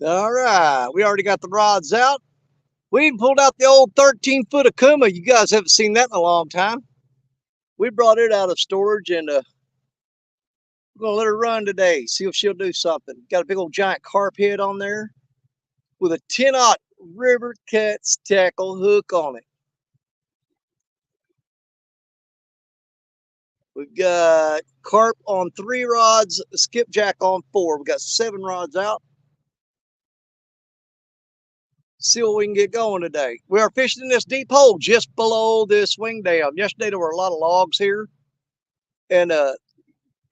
All right, we already got the rods out. We even pulled out the old 13-foot Akuma. You guys haven't seen that in a long time. We brought it out of storage and we're gonna let her run today. See if she'll do something. Got a big old giant carp head on there with a 10-aught river cat's tackle hook on it. We've got carp on 3 rods, skipjack on 4. We've got 7 rods out. See what we can get going today. We are fishing in this deep hole just below this swing dam. Yesterday there were a lot of logs here and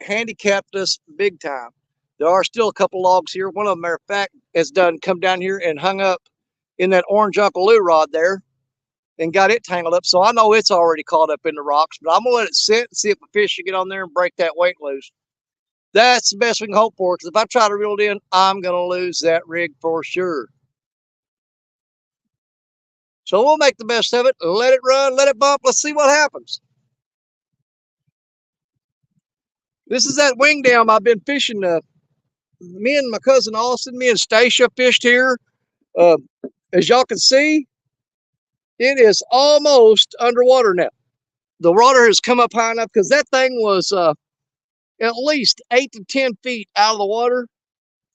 handicapped us big time. There are still a couple logs here. One of them, matter of fact, has come down here and hung up in that orange Uncle Lou rod there and got it tangled up. So I know it's already caught up in the rocks, but I'm gonna let it sit and see if a fish should get on there and break that weight loose. That's the best we can hope for, because if I try to reel it in, I'm gonna lose that rig for sure. So we'll make the best of it. Let it run, let it bump. Let's see what happens. This is that wing dam I've been fishing. Me and my cousin Austin, me and Stacia fished here. As y'all can see, it is almost underwater now. The water has come up high enough because that thing was at least 8 to 10 feet out of the water.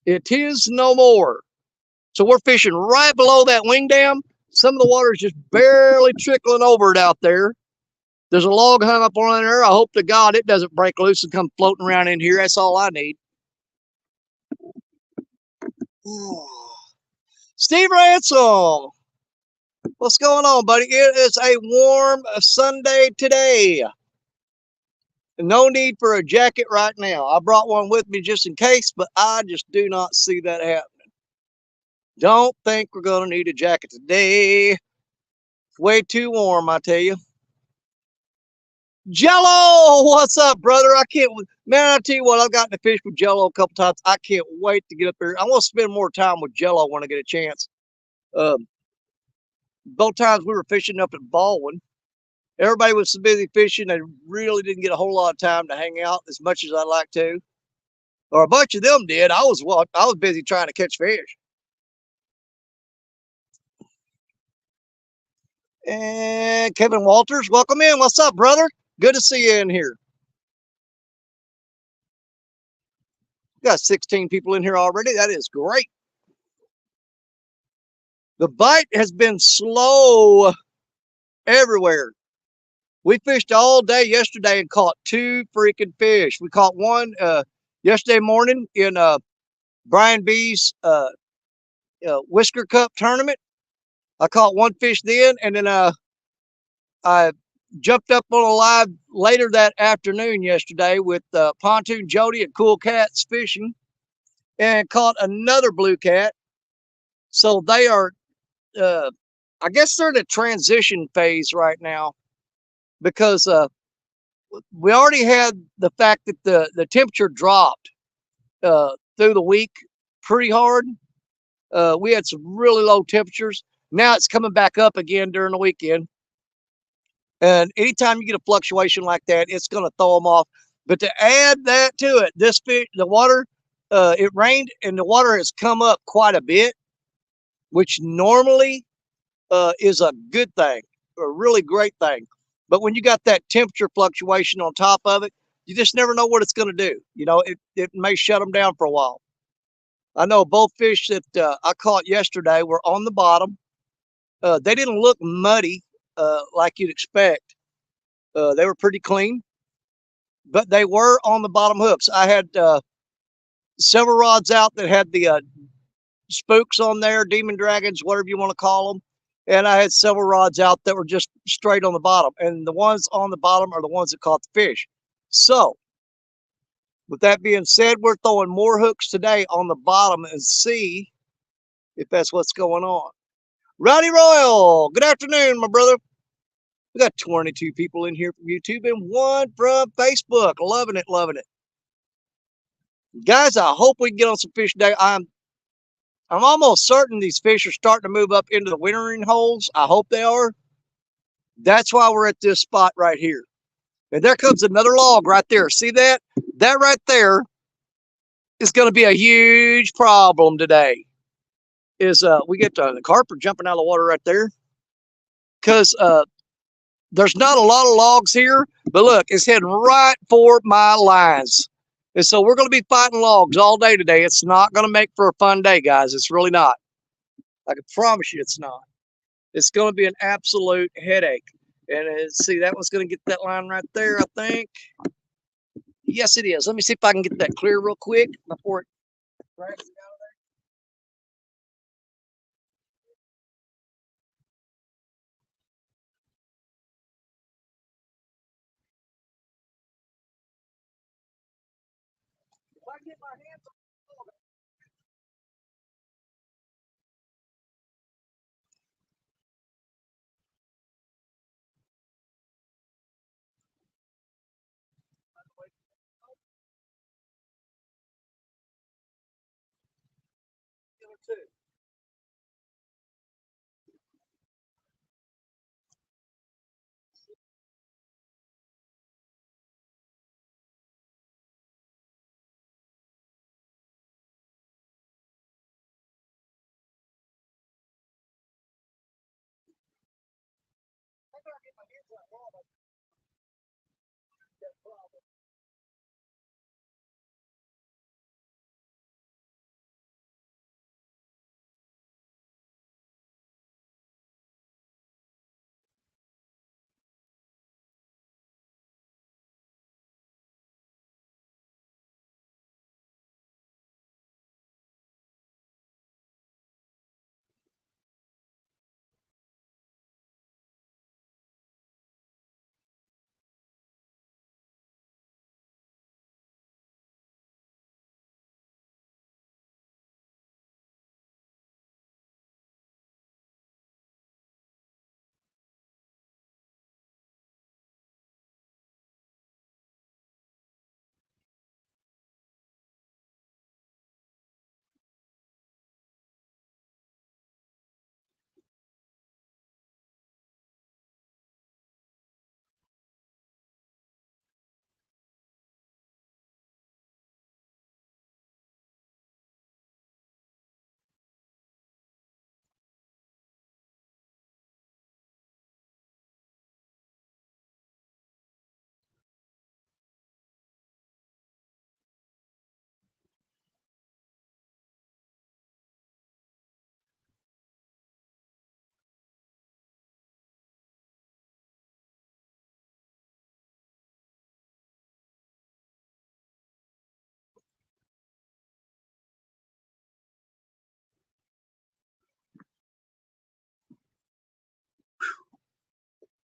It is no more. So we're fishing right below that wing dam. Some of the water is just barely trickling over it out there. There's a log hung up on there. I hope to God it doesn't break loose and come floating around in here. That's all I need. Steve Ransom, what's going on, buddy? It is a warm Sunday today. No need for a jacket right now. I brought one with me just in case, but I just do not see that happening. Don't think we're going to need a jacket today. It's way too warm, I tell you. Jello, what's up, brother? I can't, man, I tell you what, I've gotten to fish with Jello a couple times. I can't wait to get up there. I want to spend more time with Jello when I get a chance. Both times we were fishing up at Baldwin, everybody was so busy fishing, they really didn't get a whole lot of time to hang out as much as I'd like to. Or a bunch of them did. I was busy trying to catch fish. And Kevin Walters, welcome in. What's up, brother? Good to see you in here. Got 16 people in here already. That is great. The bite has been slow everywhere. We fished all day yesterday and caught 2 freaking fish. We caught one yesterday morning in Brian B's Whisker Cup tournament. I caught 1 fish then, and then I jumped up on a live later that afternoon yesterday with Pontoon Jody at Cool Cats Fishing and caught another blue cat. So they are, I guess they're in a transition phase right now, because we already had the fact that the temperature dropped through the week pretty hard. We had some really low temperatures. Now it's coming back up again during the weekend. And anytime you get a fluctuation like that, it's going to throw them off. But to add that to it, this fish, the water, it rained and the water has come up quite a bit, which normally is a good thing, a really great thing. But when you got that temperature fluctuation on top of it, you just never know what it's going to do. You know, it may shut them down for a while. I know both fish that I caught yesterday were on the bottom. They didn't look muddy like you'd expect. They were pretty clean, but they were on the bottom hooks. I had several rods out that had the spooks on there, demon dragons, whatever you want to call them. And I had several rods out that were just straight on the bottom. And the ones on the bottom are the ones that caught the fish. So with that being said, we're throwing more hooks today on the bottom and see if that's what's going on. Rowdy Royal, good afternoon, my brother. We got 22 people in here from YouTube and 1 from Facebook. Loving it, loving it. Guys, I hope we can get on some fish today. I'm almost certain these fish are starting to move up into the wintering holes. I hope they are. That's why we're at this spot right here. And there comes another log right there. See that? That right there is going to be a huge problem today. is we get the carper jumping out of the water right there because there's not a lot of logs here, but look, it's heading right for my lines. And so we're going to be fighting logs all day today. It's not going to make for a fun day, guys. It's really not. I can promise you it's not. It's going to be an absolute headache. And see, that was going to get that line right there, I think. Yes, it is. Let me see if I can get that clear real quick before it crashes out. If I get my hands on it too.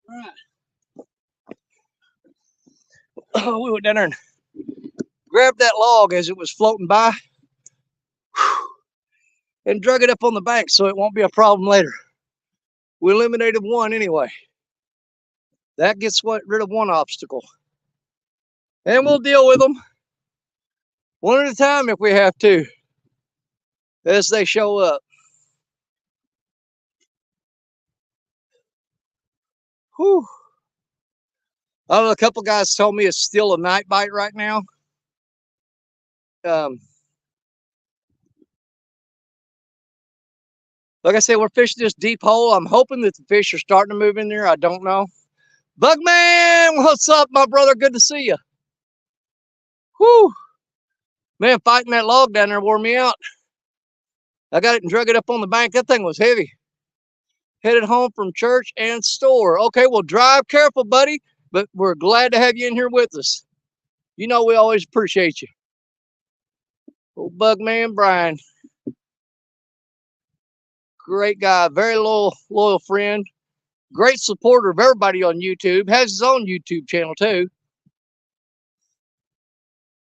All right. Oh, we went down there and grabbed that log as it was floating by and drug it up on the bank so it won't be a problem later. We eliminated one anyway. That gets rid of one obstacle. And we'll deal with them one at a time if we have to as they show up. Whew. A couple guys told me it's still a night bite right now. Um, like I said, we're fishing this deep hole. I'm hoping that the fish are starting to move in there. I don't know. Bugman, what's up, my brother? Good to see you. Whew. Man, fighting that log down there wore me out. I got it and drug it up on the bank. That thing was heavy. Headed home from church and store. Okay, well, drive careful, buddy. But we're glad to have you in here with us. You know we always appreciate you. Old Bugman Brian. Great guy. Very loyal friend. Great supporter of everybody on YouTube. Has his own YouTube channel, too.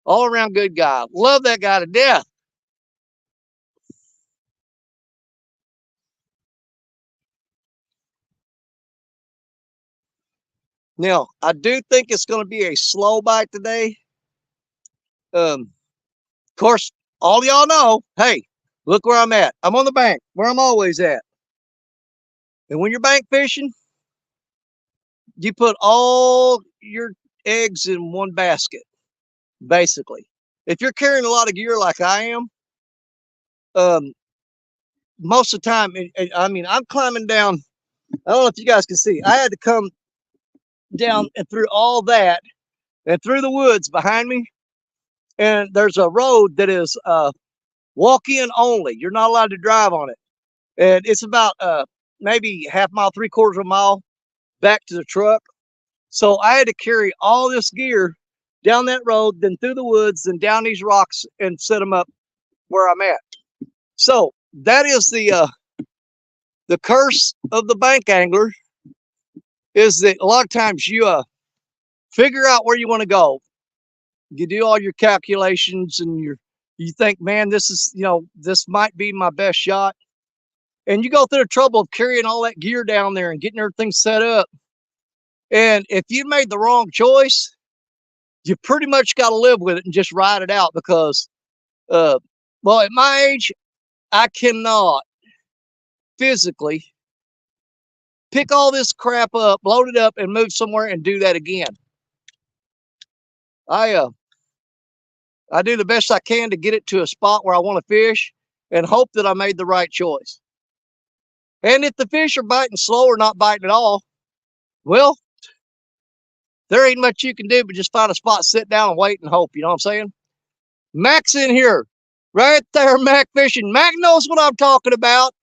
All around good guy. Love that guy to death. Now, I do think it's going to be a slow bite today. Of course, all y'all know, hey, look where I'm at. I'm on the bank, where I'm always at. And when you're bank fishing, you put all your eggs in one basket, basically. If you're carrying a lot of gear like I am, um, most of the time, I mean, I'm climbing down. I don't know if you guys can see. I had to come down and through all that and through the woods behind me. And there's a road that is walk-in only. You're not allowed to drive on it. And it's about maybe half mile, 3/4 of a mile back to the truck. So I had to carry all this gear down that road, then through the woods, then down these rocks and set them up where I'm at. So that is the curse of the bank angler, is that a lot of times you figure out where you want to go. You do all your calculations and you think, man, this is, this might be my best shot. And you go through the trouble of carrying all that gear down there and getting everything set up. And if you made the wrong choice, you pretty much got to live with it and just ride it out, because, well, at my age, I cannot physically pick all this crap up, load it up, and move somewhere and do that again. I do the best I can to get it to a spot where I want to fish and hope that I made the right choice. And if the fish are biting slow or not biting at all, well, there ain't much you can do but just find a spot, sit down and wait and hope. You know what I'm saying? Mac's in here. Right there, Mac Fishing. Mac knows what I'm talking about.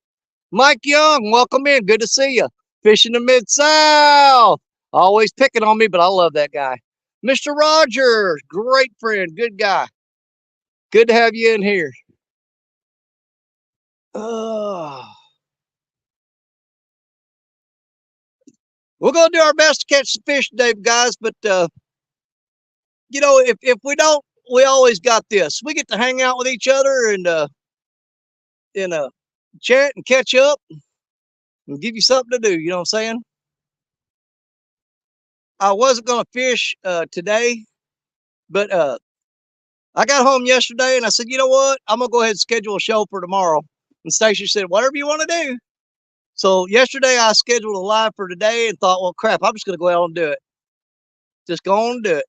Mike Young, welcome in. Good to see you. Fishing the Mid-South. Always picking on me, but I love that guy. Mr. Rogers, great friend, good guy. Good to have you in here. We're going to do our best to catch the fish today, guys, but, if we don't, we always got this. We get to hang out with each other and chat and catch up and give you something to do. You know what I'm saying? I wasn't going to fish today, but I got home yesterday and I said, you know what? I'm going to go ahead and schedule a show for tomorrow. And Stacy said, whatever you want to do. So yesterday I scheduled a live for today and thought, well, crap, I'm just going to go out and do it. Just go on and do it.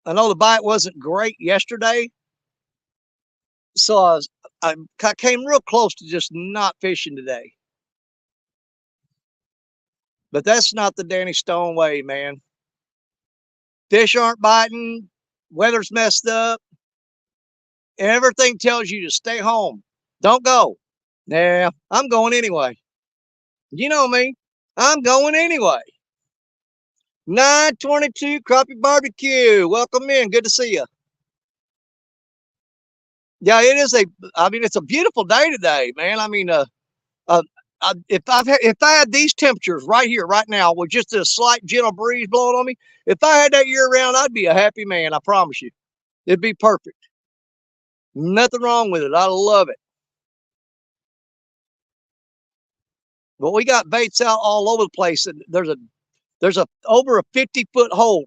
I know the bite wasn't great yesterday, so I came real close to just not fishing today. But that's not the Danny Stone way, man. Fish aren't biting, weather's messed up, and everything tells you to stay home. Don't go. Nah, I'm going anyway. You know me. I'm going anyway. 922 Crappie Barbecue. Welcome in. Good to see you. Yeah, it's a beautiful day today, man. I mean, if I had these temperatures right here, right now, with just a slight gentle breeze blowing on me, if I had that year round, I'd be a happy man. I promise you, it'd be perfect. Nothing wrong with it. I love it. But we got baits out all over the place, and there's a over a 50-foot hole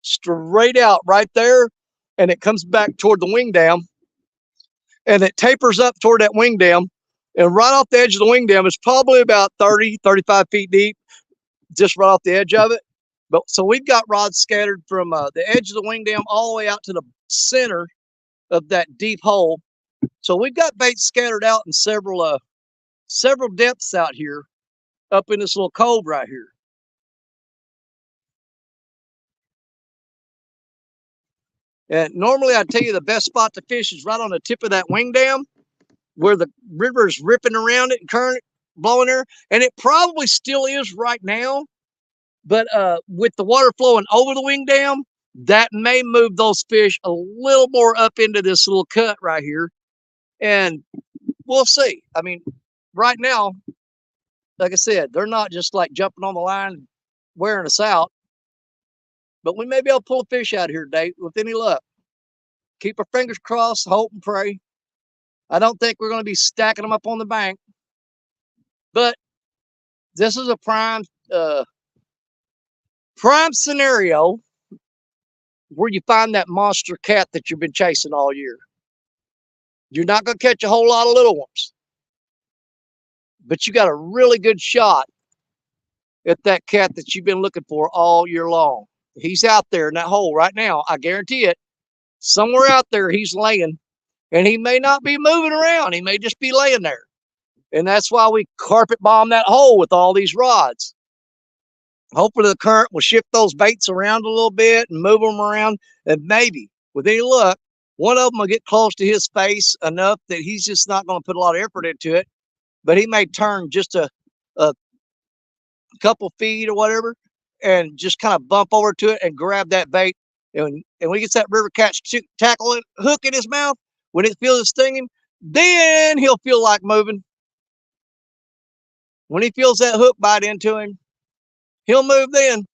straight out right there, and it comes back toward the wing dam, and it tapers up toward that wing dam, and right off the edge of the wing dam is probably about 30, 35 feet deep, just right off the edge of it. But so we've got rods scattered from the edge of the wing dam all the way out to the center of that deep hole. So we've got baits scattered out in several depths out here, up in this little cove right here. And normally I'd tell you the best spot to fish is right on the tip of that wing dam, where the river is ripping around it and current blowing there. And it probably still is right now. But with the water flowing over the wing dam, that may move those fish a little more up into this little cut right here. And we'll see. I mean, right now, like I said, they're not just like jumping on the line, wearing us out. But we may be able to pull a fish out here today with any luck. Keep our fingers crossed, hope and pray. I don't think we're going to be stacking them up on the bank. But this is a prime scenario where you find that monster cat that you've been chasing all year. You're not going to catch a whole lot of little ones, but you got a really good shot at that cat that you've been looking for all year long. He's out there in that hole right now. I guarantee it. Somewhere out there, he's laying and he may not be moving around. He may just be laying there. And that's why we carpet bomb that hole with all these rods. Hopefully the current will shift those baits around a little bit and move them around. And maybe, with any luck, one of them will get close to his face enough that he's just not going to put a lot of effort into it. But he may turn just a couple feet or whatever and just kind of bump over to it and grab that bait. And when he gets that river catch tackle hook in his mouth, when it feels it stinging, then he'll feel like moving. When he feels that hook bite into him, he'll move then.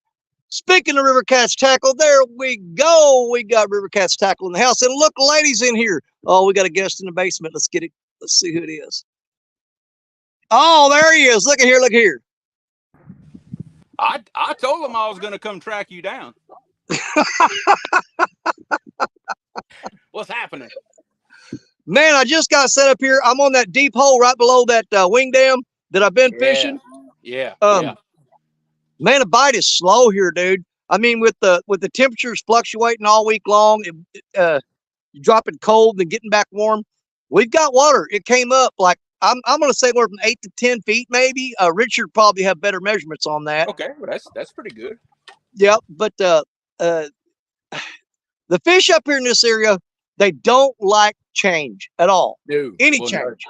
Speaking of river catch tackle, there we go. We got river catch tackle in the house. And look, ladies in here. Oh, we got a guest in the basement. Let's get it. Let's see who it is. Oh, there he is. Look at here. Look at here. I told him I was going to come track you down. What's happening? Man, I just got set up here. I'm on that deep hole right below that wing dam that I've been fishing. Yeah. Man, the bite is slow here, dude. I mean, with the temperatures fluctuating all week long, dropping cold and getting back warm, we've got water. It came up like I'm going to say we're from 8 to 10 feet, maybe. Richard probably have better measurements on that. Okay, well that's pretty good. Yeah, but the fish up here in this area, they don't like change at all. No, any change.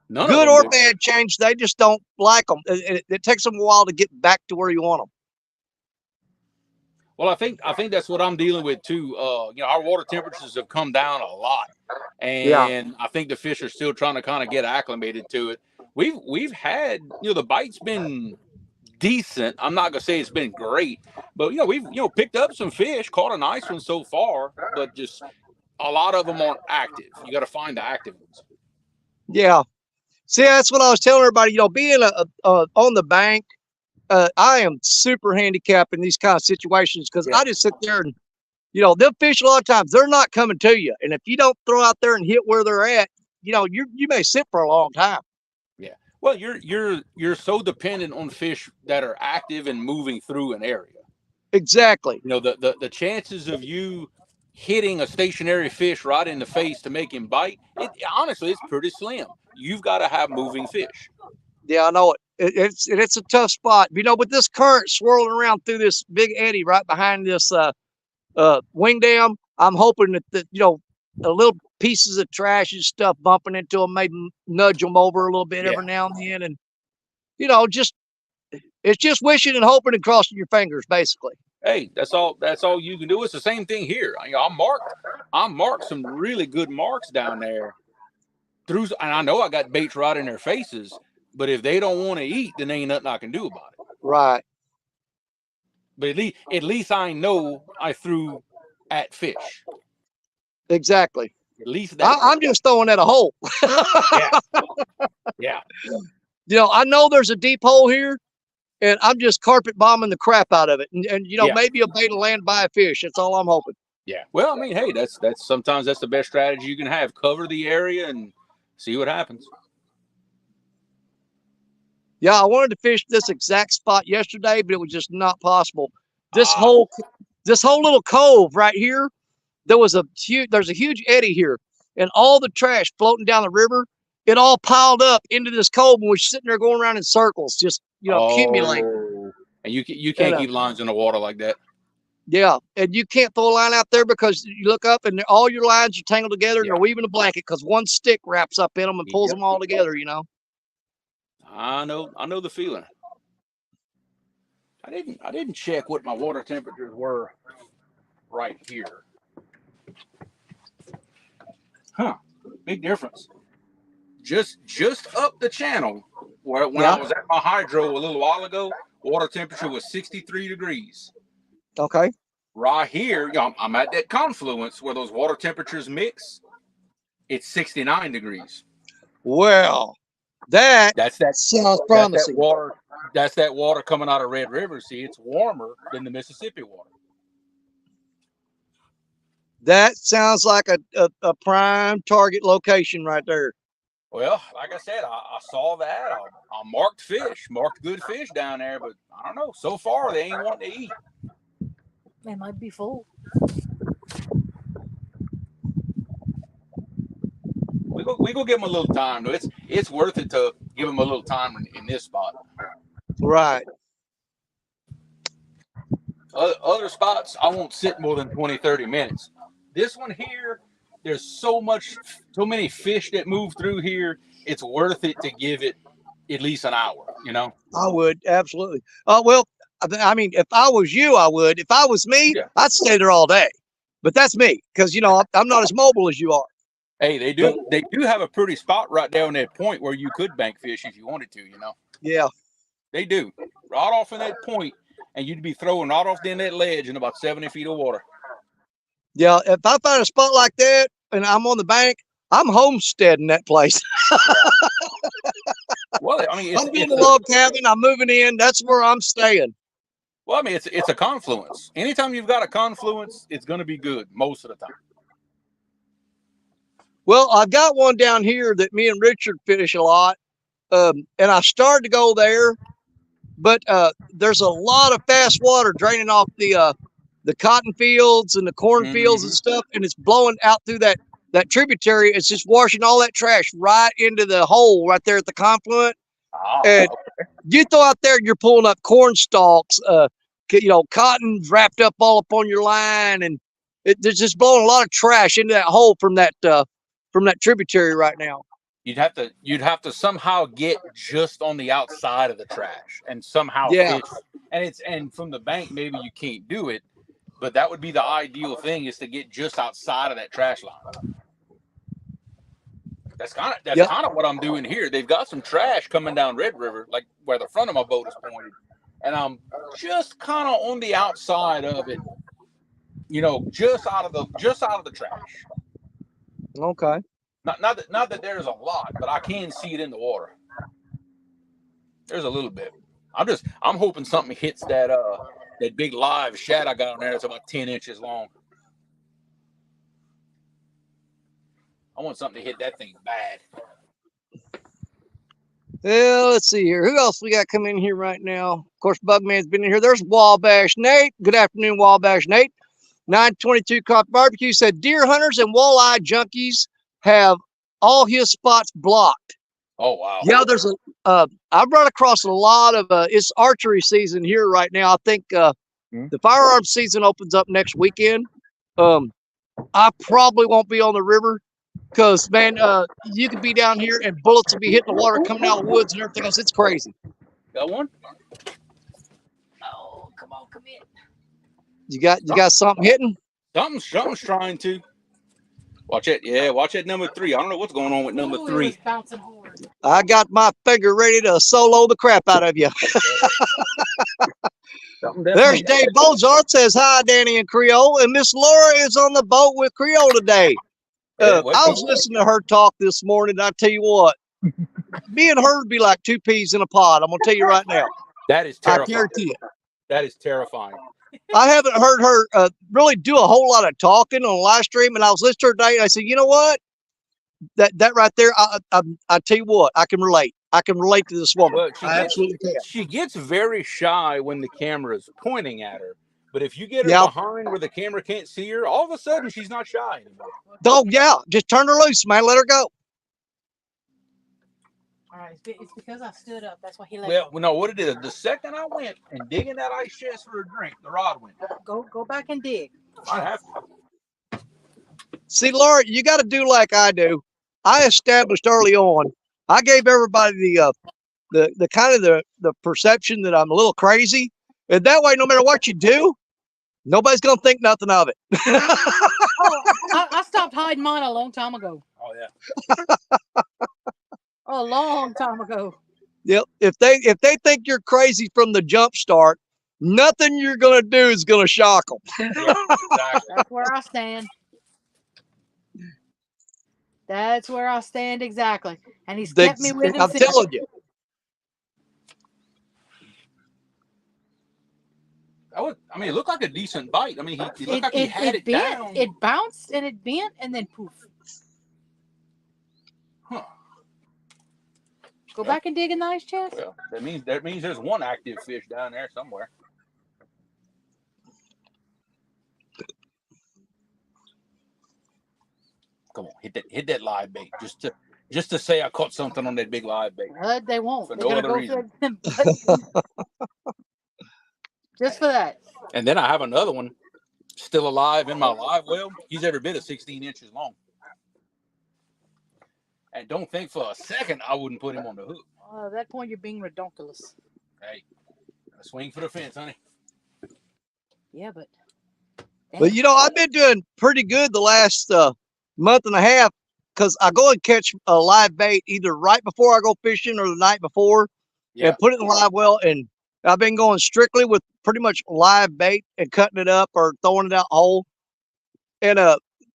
None Good of them or do. bad change, they just don't like them. It takes them a while to get back to where you want them. Well, I think that's what I'm dealing with too. Our water temperatures have come down a lot, and I think the fish are still trying to kind of get acclimated to it. We've had the bite's been decent. I'm not gonna say it's been great, but we've picked up some fish, caught a nice one so far, but just a lot of them aren't active. You got to find the active ones. Yeah. See, that's what I was telling everybody. Being on the bank, I am super handicapped in these kind of situations because I just sit there and, they'll fish a lot of times. They're not coming to you, and if you don't throw out there and hit where they're at, you may sit for a long time. Yeah. Well, you're so dependent on fish that are active and moving through an area. Exactly. The chances of you hitting a stationary fish right in the face to make him bite, honestly, it's pretty slim. You've got to have moving fish. Yeah, I know it. It's a tough spot. With this current swirling around through this big eddy right behind this wing dam, I'm hoping that the little pieces of trash and stuff bumping into them maybe nudge them over a little bit every now and then, and it's just wishing and hoping and crossing your fingers, basically. Hey, that's all you can do. It's the same thing here. I marked some really good marks down there and I know I got baits right in their faces, but if they don't want to eat, then there ain't nothing I can do about it. Right. But at least I know I threw at fish. Exactly. At least I'm just throwing at a hole. Yeah. I know there's a deep hole here, and I'm just carpet bombing the crap out of it. And maybe a bait will land by a fish. That's all I'm hoping. Yeah. Well, I mean, hey, that's sometimes that's the best strategy you can have. Cover the area and see what happens. Yeah, I wanted to fish this exact spot yesterday, but it was just not possible. This whole little cove right here, there's a huge eddy here, and all the trash floating down the river, it all piled up into this cove, and we're sitting there going around in circles, just accumulating. And you can't keep lines in the water like that. Yeah, and you can't throw a line out there because you look up and all your lines are tangled together and they're weaving a blanket because one stick wraps up in them and pulls them all together. I know the feeling. I didn't check what my water temperatures were right here. Huh? Big difference. Just up the channel when I was at my hydro a little while ago, water temperature was 63 degrees. Okay. Right here, I'm at that confluence where those water temperatures mix. It's 69 degrees. Well, that's that sounds promising. That's that water coming out of Red River. See, it's warmer than the Mississippi water. That sounds like a prime target location right there. Well, like I said, I saw that. I marked good fish down there, but I don't know. So far, they ain't wanting to eat. They might be full. We go give him a little time. Though. It's worth it to give him a little time in this spot. Right. Other spots, I won't sit more than 20, 30 minutes. This one here, there's so many fish that move through here. It's worth it to give it at least an hour, you know? I would, absolutely. Well, I mean, if I was you, I would. If I was me, Yeah. I'd stay there all day. But that's me, because, you know, I'm not as mobile as you are. Hey, they do have a pretty spot right down that point where you could bank fish if you wanted to, you know? Yeah. They do. Right off in that point, and you'd be throwing right off in that ledge in about 70 feet of water. Yeah, if I find a spot like that and I'm on the bank, I'm homesteading that place. Well, I mean, I'm getting a log cabin. I'm moving in. That's where I'm staying. Well, I mean, it's a confluence. Anytime you've got a confluence, it's going to be good most of the time. Well, I've got one down here that me and Richard fish a lot, and I started to go there, but there's a lot of fast water draining off the cotton fields and the corn fields and stuff, and it's blowing out through that tributary. It's just washing all that trash right into the hole right there at the confluent. Oh, And you throw out there, you're pulling up corn stalks, you know, cotton wrapped up all up on your line, and it's just blowing a lot of trash into that hole from that tributary right now. You'd have to somehow get just on the outside of the trash and somehow fish. And from the bank, maybe you can't do it, but that would be the ideal thing, is to get just outside of that trash line. That's kind of what I'm doing here. They've got some trash coming down Red River, like where the front of my boat is pointed, and I'm just kind of on the outside of it, you know, just out of the trash. Okay. Not that there's a lot, but I can see it in the water. There's a little bit. I'm hoping something hits that big live shad I got on there. It's about 10 inches long. I want something to hit that thing bad. Well, let's see here. Who else we got coming in here right now? Of course, Bugman's been in here. There's Wabash Nate. Good afternoon, Wabash Nate. 922 Craft Barbecue said deer hunters and walleye junkies have all his spots blocked. Oh, wow. Yeah, there's I've run across a lot of, it's archery season here right now. I think the firearms season opens up next weekend. I probably won't be on the river because, man, you could be down here and bullets will be hitting the water coming out of the woods and everything else. It's crazy. Got one? Oh, come on, come in. You got something hitting? Something's trying to. Watch it. Yeah, watch it, number 3. I don't know what's going on with number 3. Bouncing hard. I got my finger ready to solo the crap out of you. There's Dave Bozart says, hi, Danny and Creole. And Miss Laura is on the boat with Creole today. I was listening to her talk this morning. And I tell you what, me and her would be like two peas in a pod. I'm going to tell you right now. That is terrifying. I guarantee it. That is terrifying. I haven't heard her really do a whole lot of talking on live stream. And I was listening to her today. And I said, you know what? That right there, I tell you what, I can relate. I can relate to this woman. Well, I absolutely can. She gets very shy when the camera is pointing at her. But if you get her behind where the camera can't see her, all of a sudden she's not shy anymore. Oh, yeah. Just turn her loose, man. Let her go. All right. It's because I stood up. That's why he let Well, no, what it is, the second I went and digging that ice chest for a drink, the rod went. Go back and dig. I have to. See, Laura, you got to do like I do. I established early on. I gave everybody the kind of the perception that I'm a little crazy, and that way, no matter what you do, nobody's gonna think nothing of it. I stopped hiding mine a long time ago. Oh yeah. A long time ago. Yep. If they think you're crazy from the jump start, nothing you're gonna do is gonna shock them. Yeah, exactly. That's where I stand. That's where I stand exactly. And he's kept me with him. I'm telling you. I mean, it looked like a decent bite. I mean, he looked like he had it bent, down. It bounced and it bent and then poof. Huh. Go back and dig in the ice chest. Well, that means there's one active fish down there somewhere. Come on, hit that live bait just to say I caught something on that big live bait. They won't. For They're no gonna other go reason. for just for that. And then I have another one still alive in my live well. He's every bit of 16 inches long. And don't think for a second I wouldn't put him on the hook. At that point, you're being ridiculous. Hey, swing for the fence, honey. Yeah, but. But you know, I've been doing pretty good the last month and a half because I go and catch a live bait either right before I go fishing or the night before, and put it in the live well. And I've been going strictly with pretty much live bait and cutting it up or throwing it out whole. And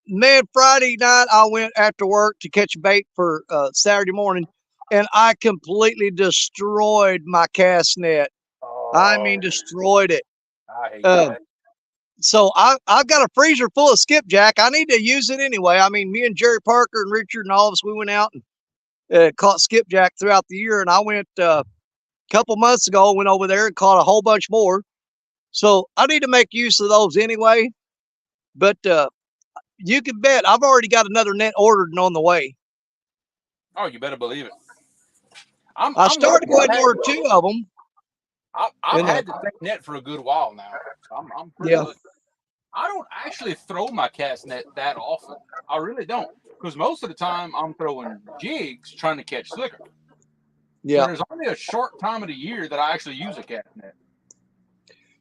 man, Friday night I went after work to catch bait for Saturday morning, and I completely destroyed my cast net. I mean, destroyed it. I hate that. So I've got a freezer full of skipjack. I need to use it anyway. I mean, me and Jerry Parker and Richard and all of us, we went out and caught skipjack throughout the year. And I went a couple months ago, went over there and caught a whole bunch more. So I need to make use of those anyway. But you can bet I've already got another net ordered and on the way. Oh, you better believe it. I started to go ahead and order 2 of them. I've had the same net for a good while now. So I'm pretty good. I don't actually throw my cast net that often. I really don't. Because most of the time I'm throwing jigs trying to catch slicker. Yeah. So there's only a short time of the year that I actually use a cast net.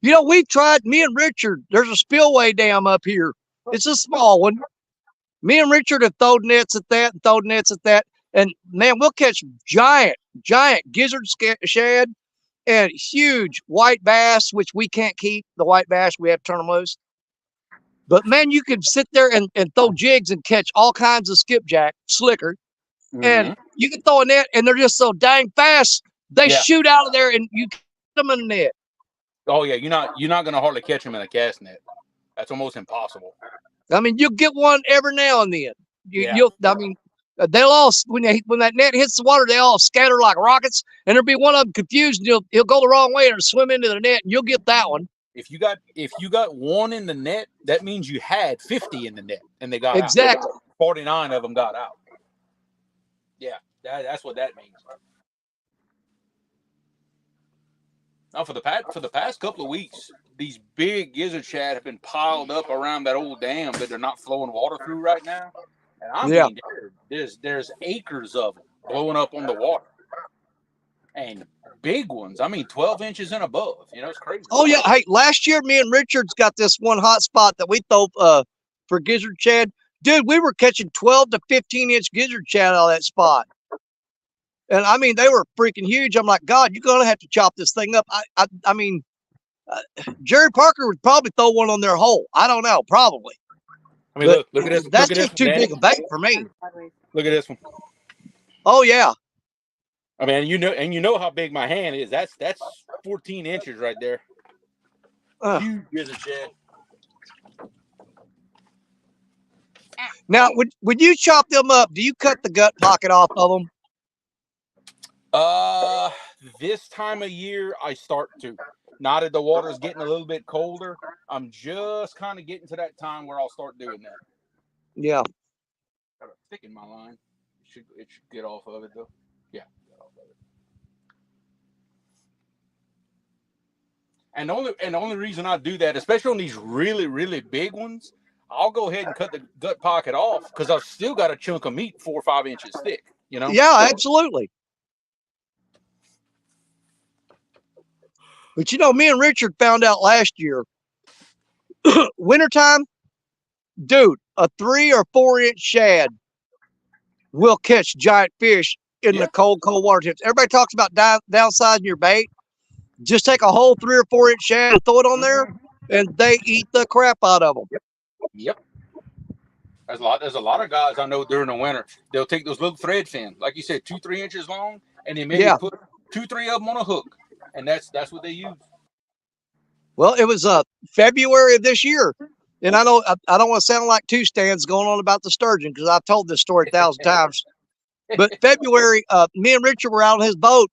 You know, we've tried, me and Richard, there's a spillway dam up here. It's a small one. Me and Richard have thrown nets at that and thrown nets at that. And man, we'll catch giant gizzard shad and huge white bass, which we can't keep the white bass. We have to turn them loose. But man, you can sit there and throw jigs and catch all kinds of skipjack, slicker. And you can throw a net and they're just so dang fast. They shoot out of there and you catch them in the net. Oh yeah, you're not gonna hardly catch them in a cast net. That's almost impossible. I mean, you'll get one every now and then. I mean, they'll all when that net hits the water, they all scatter like rockets, and there'll be one of them confused. And he'll go the wrong way and swim into the net, and you'll get that one. If you got one in the net, that means you had 50 in the net, and they got exactly out. 49 of them got out. Yeah, that's what that means. Now, for the past couple of weeks, these big gizzard shad have been piled up around that old dam that they're not flowing water through right now. And I mean, there's acres of them blowing up on the water. And big ones, I mean, 12 inches and above. You know, it's crazy. Oh, yeah. Hey, last year, me and Richard's got this one hot spot that we throw for gizzard shad. Dude, we were catching 12 to 15-inch gizzard shad out of that spot. And I mean, they were freaking huge. I'm like, God, you're going to have to chop this thing up. I mean, Jerry Parker would probably throw one on their hole. I don't know, probably. I mean, look at this. That's just too big a bait for me. Look at this one. Oh, yeah. I mean, you know how big my hand is. That's 14 inches right there. Huge gizzard shad. Now, would you chop them up? Do you cut the gut pocket off of them? This time of year I start to. Now that the water's getting a little bit colder, I'm just kind of getting to that time where I'll start doing that. Yeah. Got a stick in my line. It should get off of it though. Yeah, get off of it. And the only reason I do that, especially on these really, really big ones, I'll go ahead and cut the gut pocket off because I've still got a chunk of meat 4 or 5 inches thick. You know? Yeah, absolutely. But you know, me and Richard found out last year, wintertime, dude, a 3 or 4 inch shad will catch giant fish in the cold water temps. Everybody talks about downsizing your bait. Just take a whole 3 or 4 inch shad and throw it on there, and they eat the crap out of them. Yep. There's a lot of guys I know during the winter. They'll take those little thread fins, like you said, 2 or 3 inches long, and they maybe put 2 or 3 of them on a hook. And that's what they use. Well, it was February of this year, and I don't want to sound like two stands going on about the sturgeon because I've told this story 1,000 times. But February, me and Richard were out on his boat.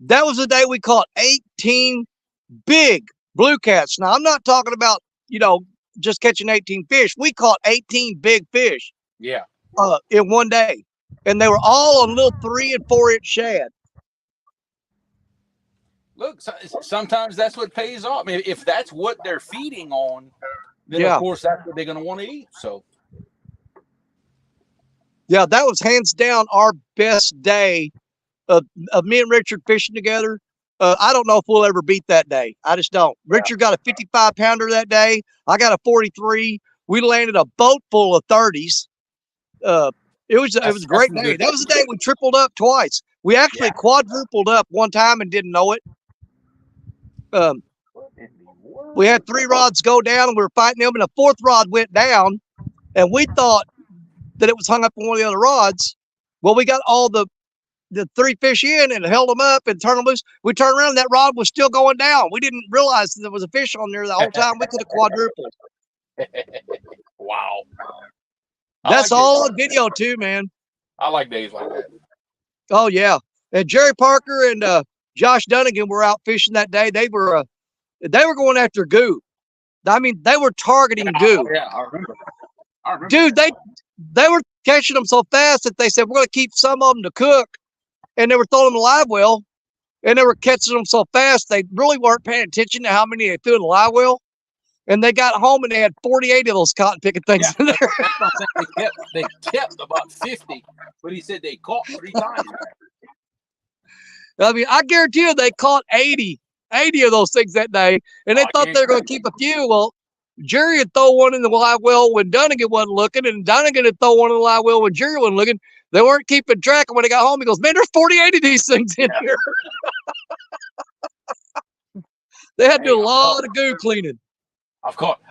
That was the day we caught 18 big blue cats. Now I'm not talking about just catching 18 fish. We caught 18 big fish. Yeah. in one day, and they were all on little 3 and 4 inch shad. Look, sometimes that's what pays off. I mean, if that's what they're feeding on, then Yeah. of course that's what they're going to want to eat. So, yeah, that was hands down our best day of me and Richard fishing together. I don't know if we'll ever beat that day. I just don't. Richard got a 55 pounder that day. I got a 43. We landed a boat full of 30s. It was a great day. That was the day we tripled up twice. We actually quadrupled up one time and didn't know it. We had 3 rods go down and we were fighting them, and a 4th rod went down, and we thought that it was hung up on one of the other rods. Well, we got all the 3 fish in and held them up and turned them loose. We turned around and that rod was still going down. We didn't realize that there was a fish on there the whole time. We could have quadrupled. Wow. That's all on video too, man. I like days like that. Oh yeah. And Jerry Parker and Josh Dunnigan were out fishing that day. They were going after goo. I mean, they were targeting goo. Yeah, I remember. Dude, they were catching them so fast that they said, we're going to keep some of them to cook. And they were throwing them in the live well, and they were catching them so fast they really weren't paying attention to how many they threw in the live well. And they got home and they had 48 of those cotton picking things in there. They kept about 50, but he said they caught 3 times. I mean, I guarantee you they caught 80 of those things that day, and they thought they were going to keep a few. Well, Jerry would throw one in the live well when Dunnigan wasn't looking, and Dunnigan would throw one in the live well when Jerry wasn't looking. They weren't keeping track. And when he got home, he goes, man, there's 48 of these things in here. They had to do a lot of goo cleaning. I've caught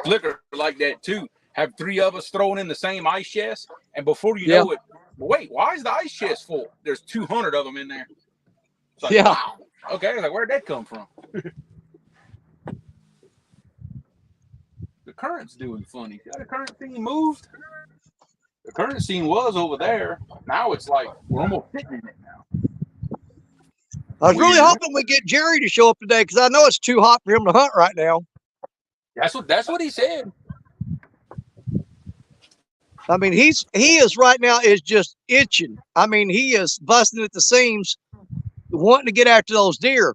slicker like that too. Have 3 of us thrown in the same ice chest, and before you know it, wait, why is the ice chest full? There's 200 of them in there. Like, wow. Okay, like where'd that come from? The current's doing funny. The current scene moved. The current scene was over there. Now it's like we're almost sitting in it now. I was really hoping we get Jerry to show up today because I know it's too hot for him to hunt right now. That's what he said. I mean, he is right now is just itching. I mean, he is busting at the seams, wanting to get after those deer,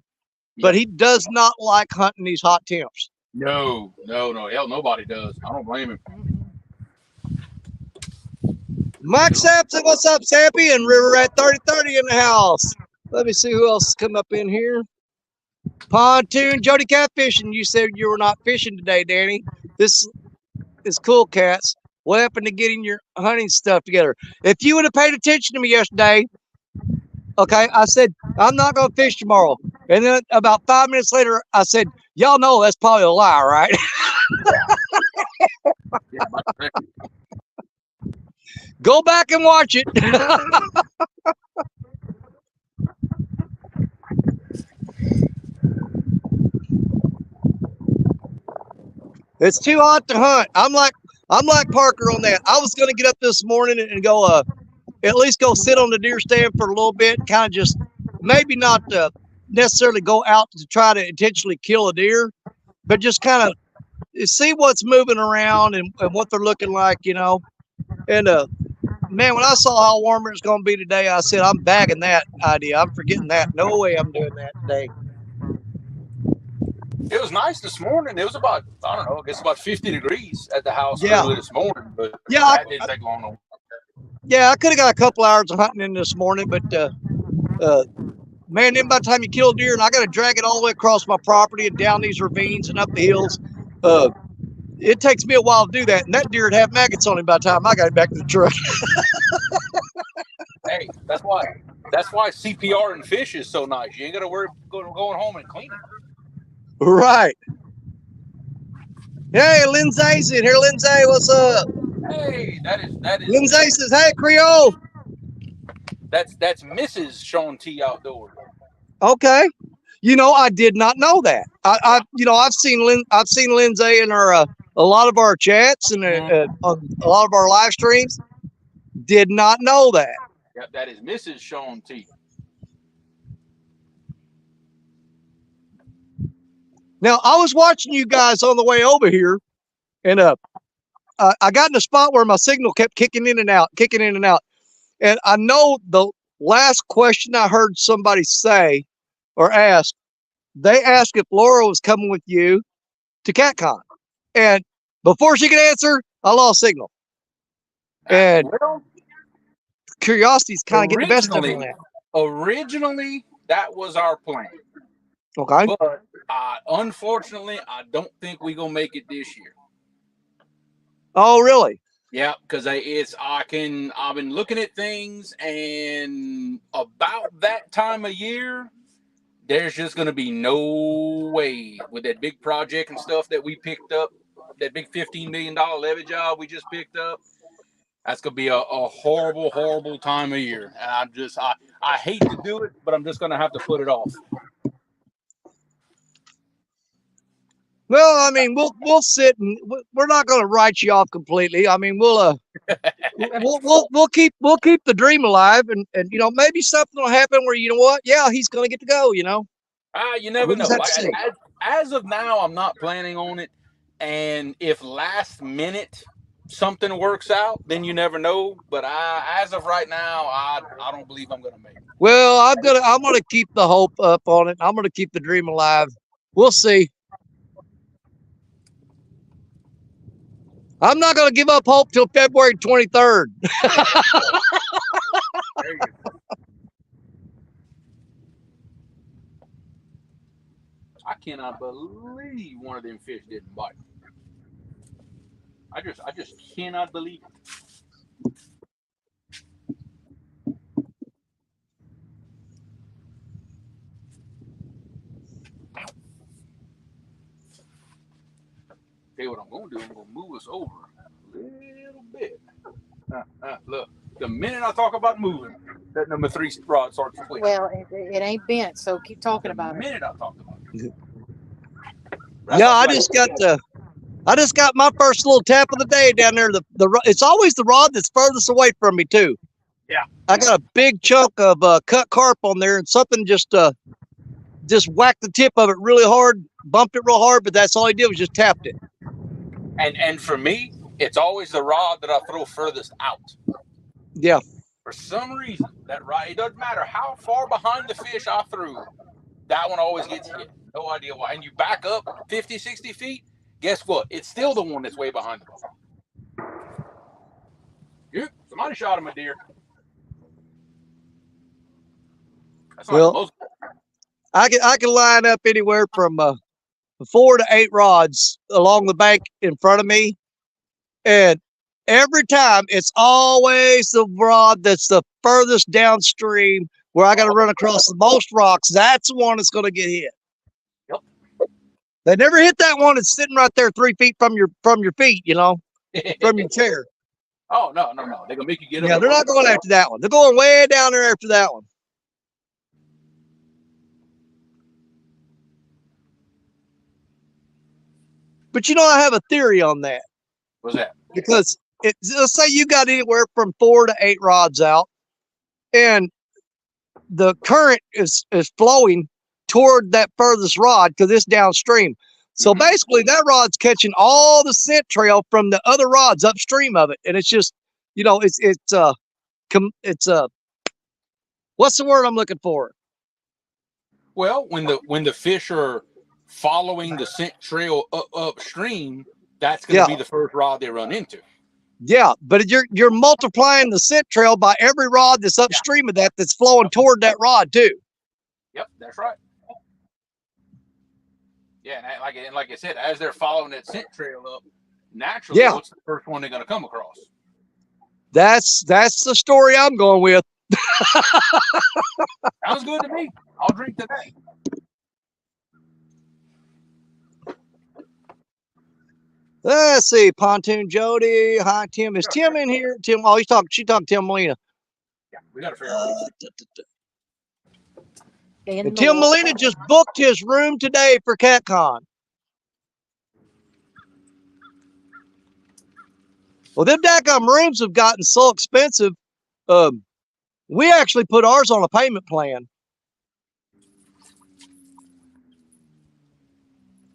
but he does not like hunting these hot temps. No. Hell, nobody does. I don't blame him. Mike Sampson, what's up, Sappy? And River Rat 3030 in the house. Let me see who else has come up in here. Pontoon, Jody Catfishing. You said you were not fishing today, Danny. This is cool, cats. What happened to getting your hunting stuff together? If you would have paid attention to me yesterday, okay, I said, I'm not going to fish tomorrow. And then about 5 minutes later, I said, y'all know that's probably a lie, right? Go back and watch it. It's too hot to hunt. I'm like Parker on that. I was going to get up this morning and go at least go sit on the deer stand for a little bit, kind of just maybe not necessarily go out to try to intentionally kill a deer, but just kind of see what's moving around and what they're looking like, you know. And man, when I saw how warm it's going to be today, I said, I'm bagging that idea. I'm forgetting that. No way I'm doing that today. It was nice this morning. It was about, I don't know, I guess about 50 degrees at the house early this morning, but that didn't take long. Yeah, I could have got a couple hours of hunting in this morning, but man, then by the time you kill a deer and I got to drag it all the way across my property and down these ravines and up the hills, it takes me a while to do that. And that deer would have maggots on him by the time I got it back to the truck. Hey, that's why CPR and fish is so nice. You ain't got to worry about going home and cleaning. Right. Hey, Lindsay's in here. Lindsay, what's up? Hey, that is. Lindsay says, "Hey, Creole." That's Mrs. Sean T. Outdoors. Okay. You know, I did not know that. I've seen Lindsay in our a lot of our chats and on a lot of our live streams. Did not know that. Yeah, that is Mrs. Sean T. Now, I was watching you guys on the way over here, and I got in a spot where my signal kept kicking in and out, and I know the last question I heard somebody say or ask, they asked if Laura was coming with you to CatCon, and before she could answer, I lost signal. And Well, curiosity's kind of getting the best of me on that. Originally, that was our plan. Okay. But unfortunately, I don't think we're gonna make it this year. Oh, really? Yeah, because I've been looking at things, and about that time of year, there's just gonna be no way with that big project and stuff that we picked up, that big $15 million levy job we just picked up. That's gonna be a horrible, horrible time of year, and I hate to do it, but I'm just gonna have to put it off. Well, I mean, we'll sit and we're not going to write you off completely. I mean, we'll keep the dream alive, and maybe something will happen where you know what? Yeah, he's going to get to go. You never know. Like, as of now, I'm not planning on it, and if last minute something works out, then you never know. But as of right now, I don't believe I'm going to make it. Well, I'm gonna keep the hope up on it. I'm gonna keep the dream alive. We'll see. I'm not going to give up hope till February 23rd. I cannot believe one of them fish didn't bite. I just cannot believe it. Tell you what I'm going to do. I'm going to move us over a little bit. Look, the minute I talk about moving, that number 3 rod starts to twist. Well, it ain't bent, so keep talking about it. The minute I talk about it. Yeah, I just got my first little tap of the day down there. It's always the rod that's furthest away from me too. Yeah, I got a big chunk of cut carp on there, and something just whacked the tip of it really hard, bumped it real hard, but that's all he did was just tapped it. And for me, it's always the rod that I throw furthest out. Yeah. For some reason, that rod, it doesn't matter how far behind the fish I threw, that one always gets hit. No idea why. And you back up 50, 60 feet, guess what? It's still the one that's way behind the ball. Yep, somebody shot him a deer. That's well, like most. I can line up anywhere from 4 to 8 rods along the bank in front of me, and every time it's always the rod that's the furthest downstream where I got to run across the most rocks. That's the one that's going to get hit. Yep. They never hit that one that's sitting right there 3 feet from your feet, from your chair. Oh, no. They're going to make you get up. Yeah, they're not going after that one. They're going way down there after that one. But I have a theory on that. What's that? Because let's say you got anywhere from 4 to 8 rods out, and the current is flowing toward that furthest rod because it's downstream. So basically, that rod's catching all the scent trail from the other rods upstream of it, and it's just, it's what's the word I'm looking for? Well, when the fish are following the scent trail upstream, that's going to be the first rod they run into. Yeah, but you're multiplying the scent trail by every rod that's upstream of that's flowing toward that rod too. Yep, that's right. Yeah, and like I said, as they're following that scent trail up, naturally, what's the first one they're going to come across? That's the story I'm going with. Sounds good to me. I'll drink to that. Let's see, Pontoon Jody. Hi, Tim. Is Tim in here? Tim, she talking Tim Molina. Yeah, we got to figure out. And Tim Molina just booked his room today for CatCon. Well, them daggum rooms have gotten so expensive. We actually put ours on a payment plan.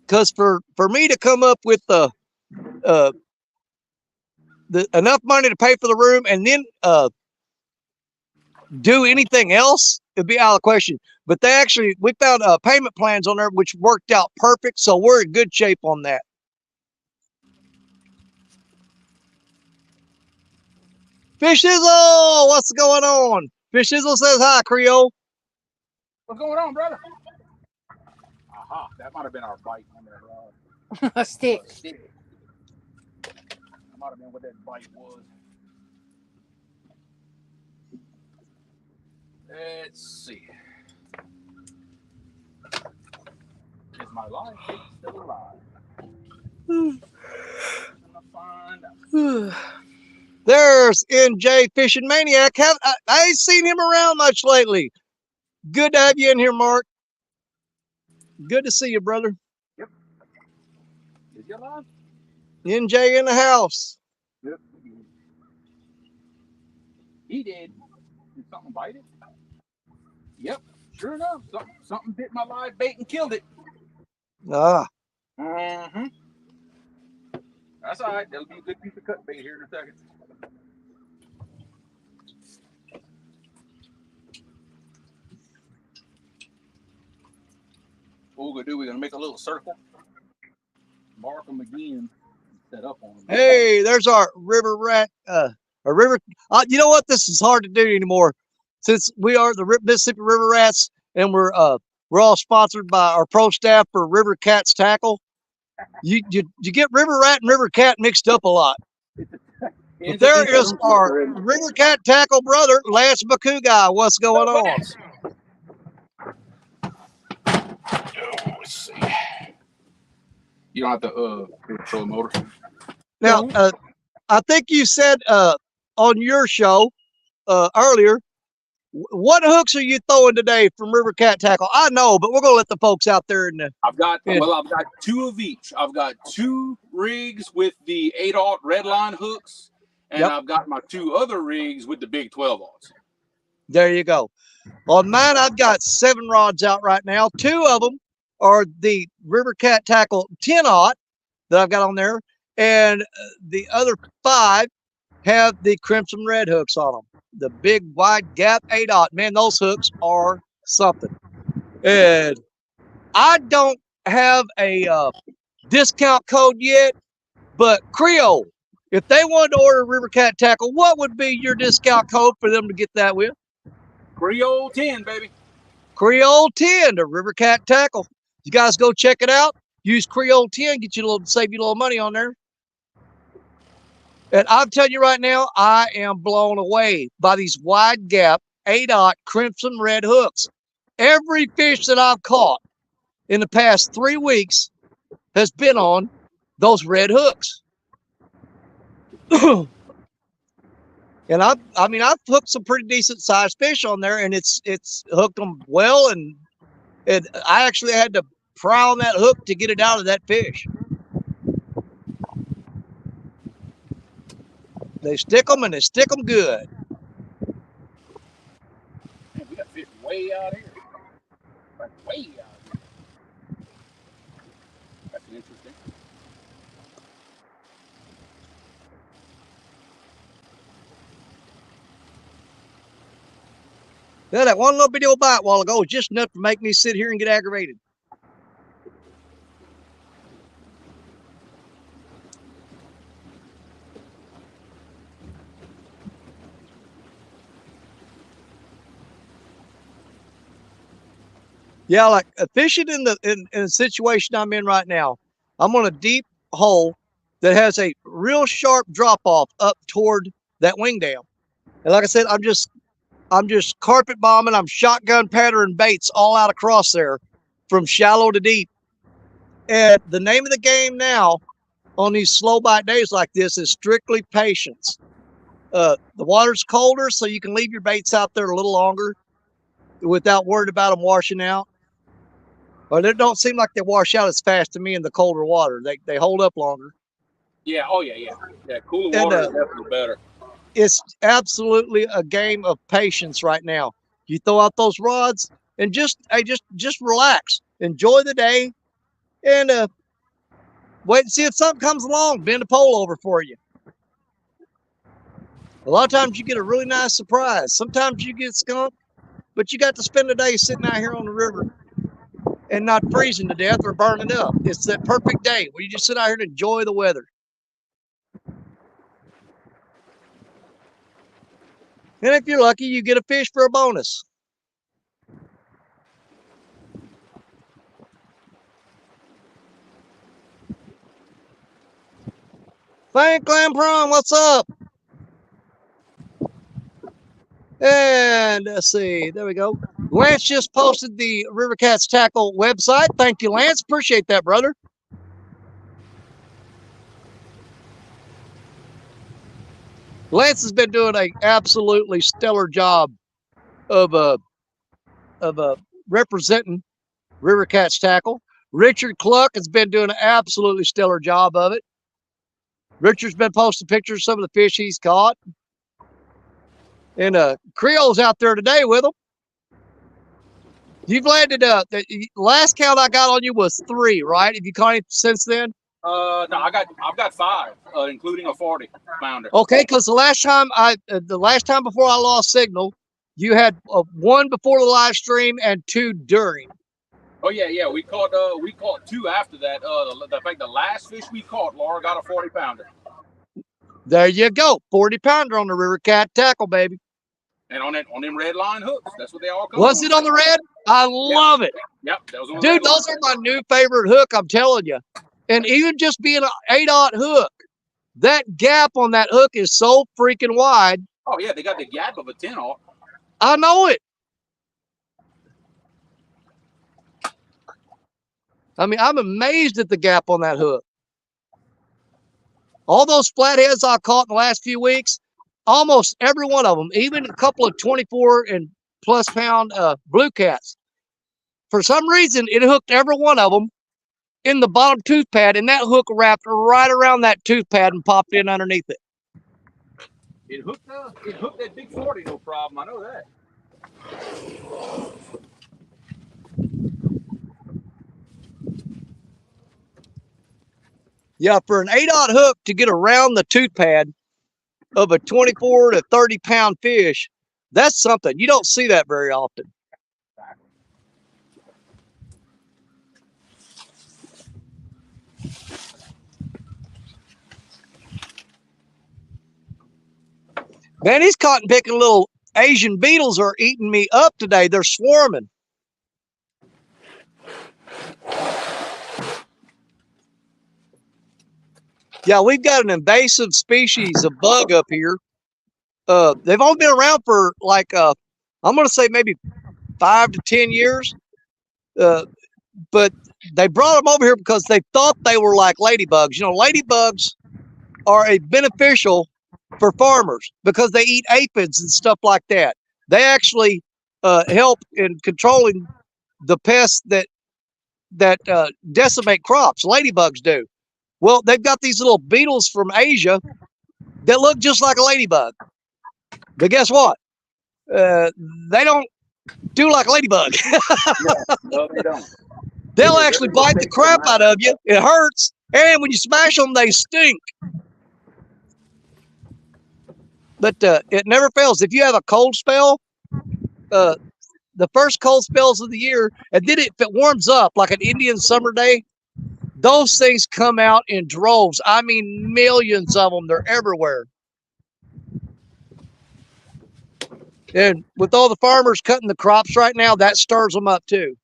Because for me to come up with the enough money to pay for the room and then do anything else, it'd be out of the question. But we found payment plans on there which worked out perfect, so we're in good shape on that. Fish Sizzle, what's going on? Fish Sizzle says hi, Creole. What's going on, brother? Aha, that might have been our bite on there. A stick. That might have been what that bite was. Let's see. Is my live bait still alive? There's NJ Fishing Maniac. I ain't seen him around much lately. Good to have you in here, Mark. Good to see you, brother. Yep. Is he alive? NJ in the house. Yep. He did. Did something bite it? Yep. Sure enough, something bit my live bait and killed it. Ah. Mm-hmm. That's all right. That'll be a good piece of cut bait here in a second. What we're gonna make a little circle, mark them again, and set up on them. Hey, there's our river rat. You know what? This is hard to do anymore, since we are the Mississippi River Rats, and we're all sponsored by our pro staff for River Cats Tackle. You get River Rat and River Cat mixed up a lot. But there is our River Cat Tackle brother, Lance Bakugai. What's going on? Let's see. You don't have to control the motor. Now, I think you said on your show earlier, what hooks are you throwing today from River Cat Tackle? I know, but we're gonna let the folks out there. I've got two of each. I've got 2 rigs with the 8/0 red line hooks, and I've got my 2 other rigs with the big 12/0s. There you go. On mine, I've got 7 rods out right now. 2 of them are the River Cat Tackle 10/0 that I've got on there, and the other 5 have the Crimson Red hooks on them. The big wide gap 8/0. Man, those hooks are something. And I don't have a discount code yet, but Creole, if they wanted to order River Cat Tackle, what would be your discount code for them to get that with? Creole 10, baby. Creole 10 to River Cat Tackle. You guys go check it out. Use Creole 10, save you a little money on there. And I'm telling you right now, I am blown away by these wide gap 8/0 Crimson Red hooks. Every fish that I've caught in the past 3 weeks has been on those red hooks. And I've hooked some pretty decent sized fish on there, and it's hooked them well, and I actually had to pry on that hook to get it out of that fish. They stick them, and they stick them good. Man, we got fish way out here. Like way out here. That's interesting. Yeah, that one little video bite a while ago was just enough to make me sit here and get aggravated. Yeah, like fishing in the situation I'm in right now. I'm on a deep hole that has a real sharp drop off up toward that wing dam. And like I said, I'm just carpet bombing. I'm shotgun patterning baits all out across there from shallow to deep. And the name of the game now on these slow bite days like this is strictly patience. The water's colder, so you can leave your baits out there a little longer without worried about them washing out. Or they don't seem like they wash out as fast to me in the colder water. They hold up longer. Yeah. Oh yeah. Yeah. Cooler water is definitely better. It's absolutely a game of patience right now. You throw out those rods and just relax, enjoy the day, and wait and see if something comes along. Bend a pole over for you. A lot of times you get a really nice surprise. Sometimes you get skunk, but you got to spend the day sitting out here on the river and not freezing to death or burning up. It's that perfect day where you just sit out here and enjoy the weather. And if you're lucky, you get a fish for a bonus. Franklin Prom, what's up? And let's see, there we go. Lance just posted the River Cats Tackle website. Thank you, Lance. Appreciate that, brother. Lance has been doing an absolutely stellar job of representing River Cats Tackle. Richard Cluck has been doing an absolutely stellar job of it. Richard's been posting pictures of some of the fish he's caught. And Creole's out there today with them. You've landed, the last count I got on you was 3, right? Have you caught any since then? No, I've got 5, including a 40 pounder. Okay, because the last time before I lost signal, you had 1 before the live stream and 2 during. Oh yeah, we caught 2 after that. In fact, the last fish we caught, Laura got a 40 pounder. There you go, 40 pounder on the River Cat Tackle, baby. And on them red line hooks, that's what they all come. Was it on the red? I love it. Yep, that was on dude. Those are my new favorite hook. I'm telling you. And even just being an 8/0 hook, that gap on that hook is so freaking wide. Oh yeah, they got the gap of a 10/0. I know it. I mean, I'm amazed at the gap on that hook. All those flatheads I caught in the last few weeks, almost every one of them, even a couple of 24 and plus pound blue cats. For some reason, it hooked every one of them in the bottom tooth pad, and that hook wrapped right around that tooth pad and popped in underneath it. It hooked that big 40, no problem. I know that. Yeah, for an 8/0 hook to get around the tooth pad of a 24 to 30 pound fish, that's something. You don't see that very often. Man, these cotton picking little Asian beetles are eating me up today. They're swarming. Yeah, we've got an invasive species of bug up here. They've only been around for like, I'm going to say maybe 5 to 10 years. But they brought them over here because they thought they were like ladybugs. You know, ladybugs are a beneficial for farmers because they eat aphids and stuff like that. They actually help in controlling the pests that decimate crops. Ladybugs do. Well, they've got these little beetles from Asia that look just like a ladybug. But guess what? They don't do like a ladybug. No, they don't. They'll actually bite the crap out of you. It hurts. And when you smash them, they stink. But it never fails. If you have a cold spell, the first cold spells of the year, and then if it warms up like an Indian summer day, those things come out in droves. I mean, millions of them. They're everywhere. And with all the farmers cutting the crops right now, that stirs them up too.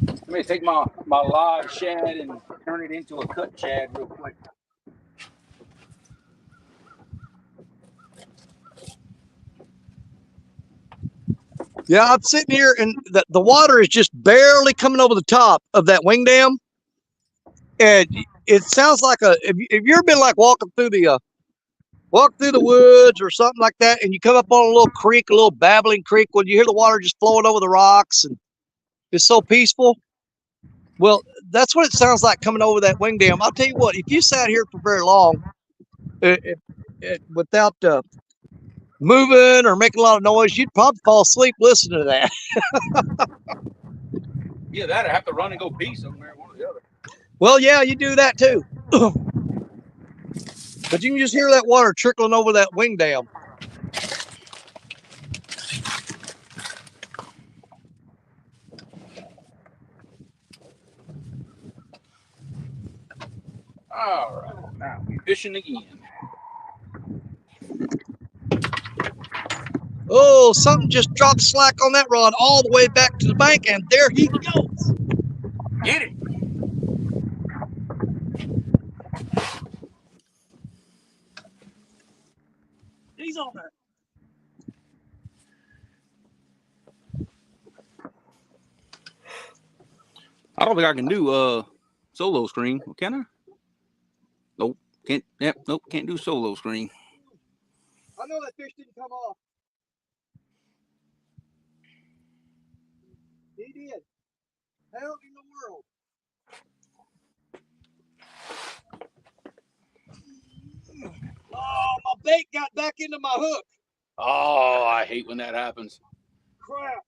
Let me take my live shad and turn it into a cut shad real quick. Yeah, I'm sitting here and the water is just barely coming over the top of that wing dam. And it sounds like if you ever been like walking through the woods or something like that, and you come up on a little creek, a little babbling creek, when you hear the water just flowing over the rocks and it's so peaceful. Well, that's what it sounds like coming over that wing dam. I'll tell you what, if you sat here for very long without moving or making a lot of noise, you'd probably fall asleep listening to that. Yeah, that'd have to run and go pee somewhere, one or the other. Well, yeah, you do that too. But you can just hear that water trickling over that wing dam. All right, now we're fishing again. Oh, something just dropped slack on that rod all the way back to the bank, and there he goes. Get it. He's on there. I don't think I can do solo screen. Can I? Nope. Can't. Yep. Nope. Can't do solo screen. I know that fish didn't come off. He did. How in the world? Oh, my bait got back into my hook. Oh, I hate when that happens. Crap.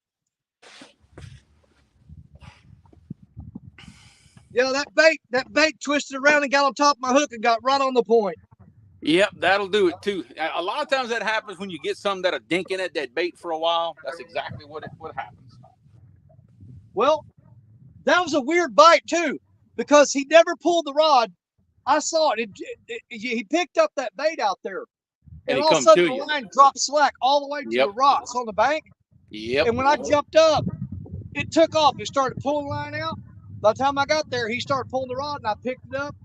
Yeah, that bait twisted around and got on top of my hook and got right on the point. Yep, that'll do it too. A lot of times that happens when you get something that'll dink in at that bait for a while. That's exactly what happens. Well, that was a weird bite too, because he never pulled the rod. I saw it. He picked up that bait out there, and all of a sudden the line dropped slack all the way to the rocks on the bank. Yep. And when I jumped up, it took off. It started pulling the line out. By the time I got there, he started pulling the rod, and I picked it up.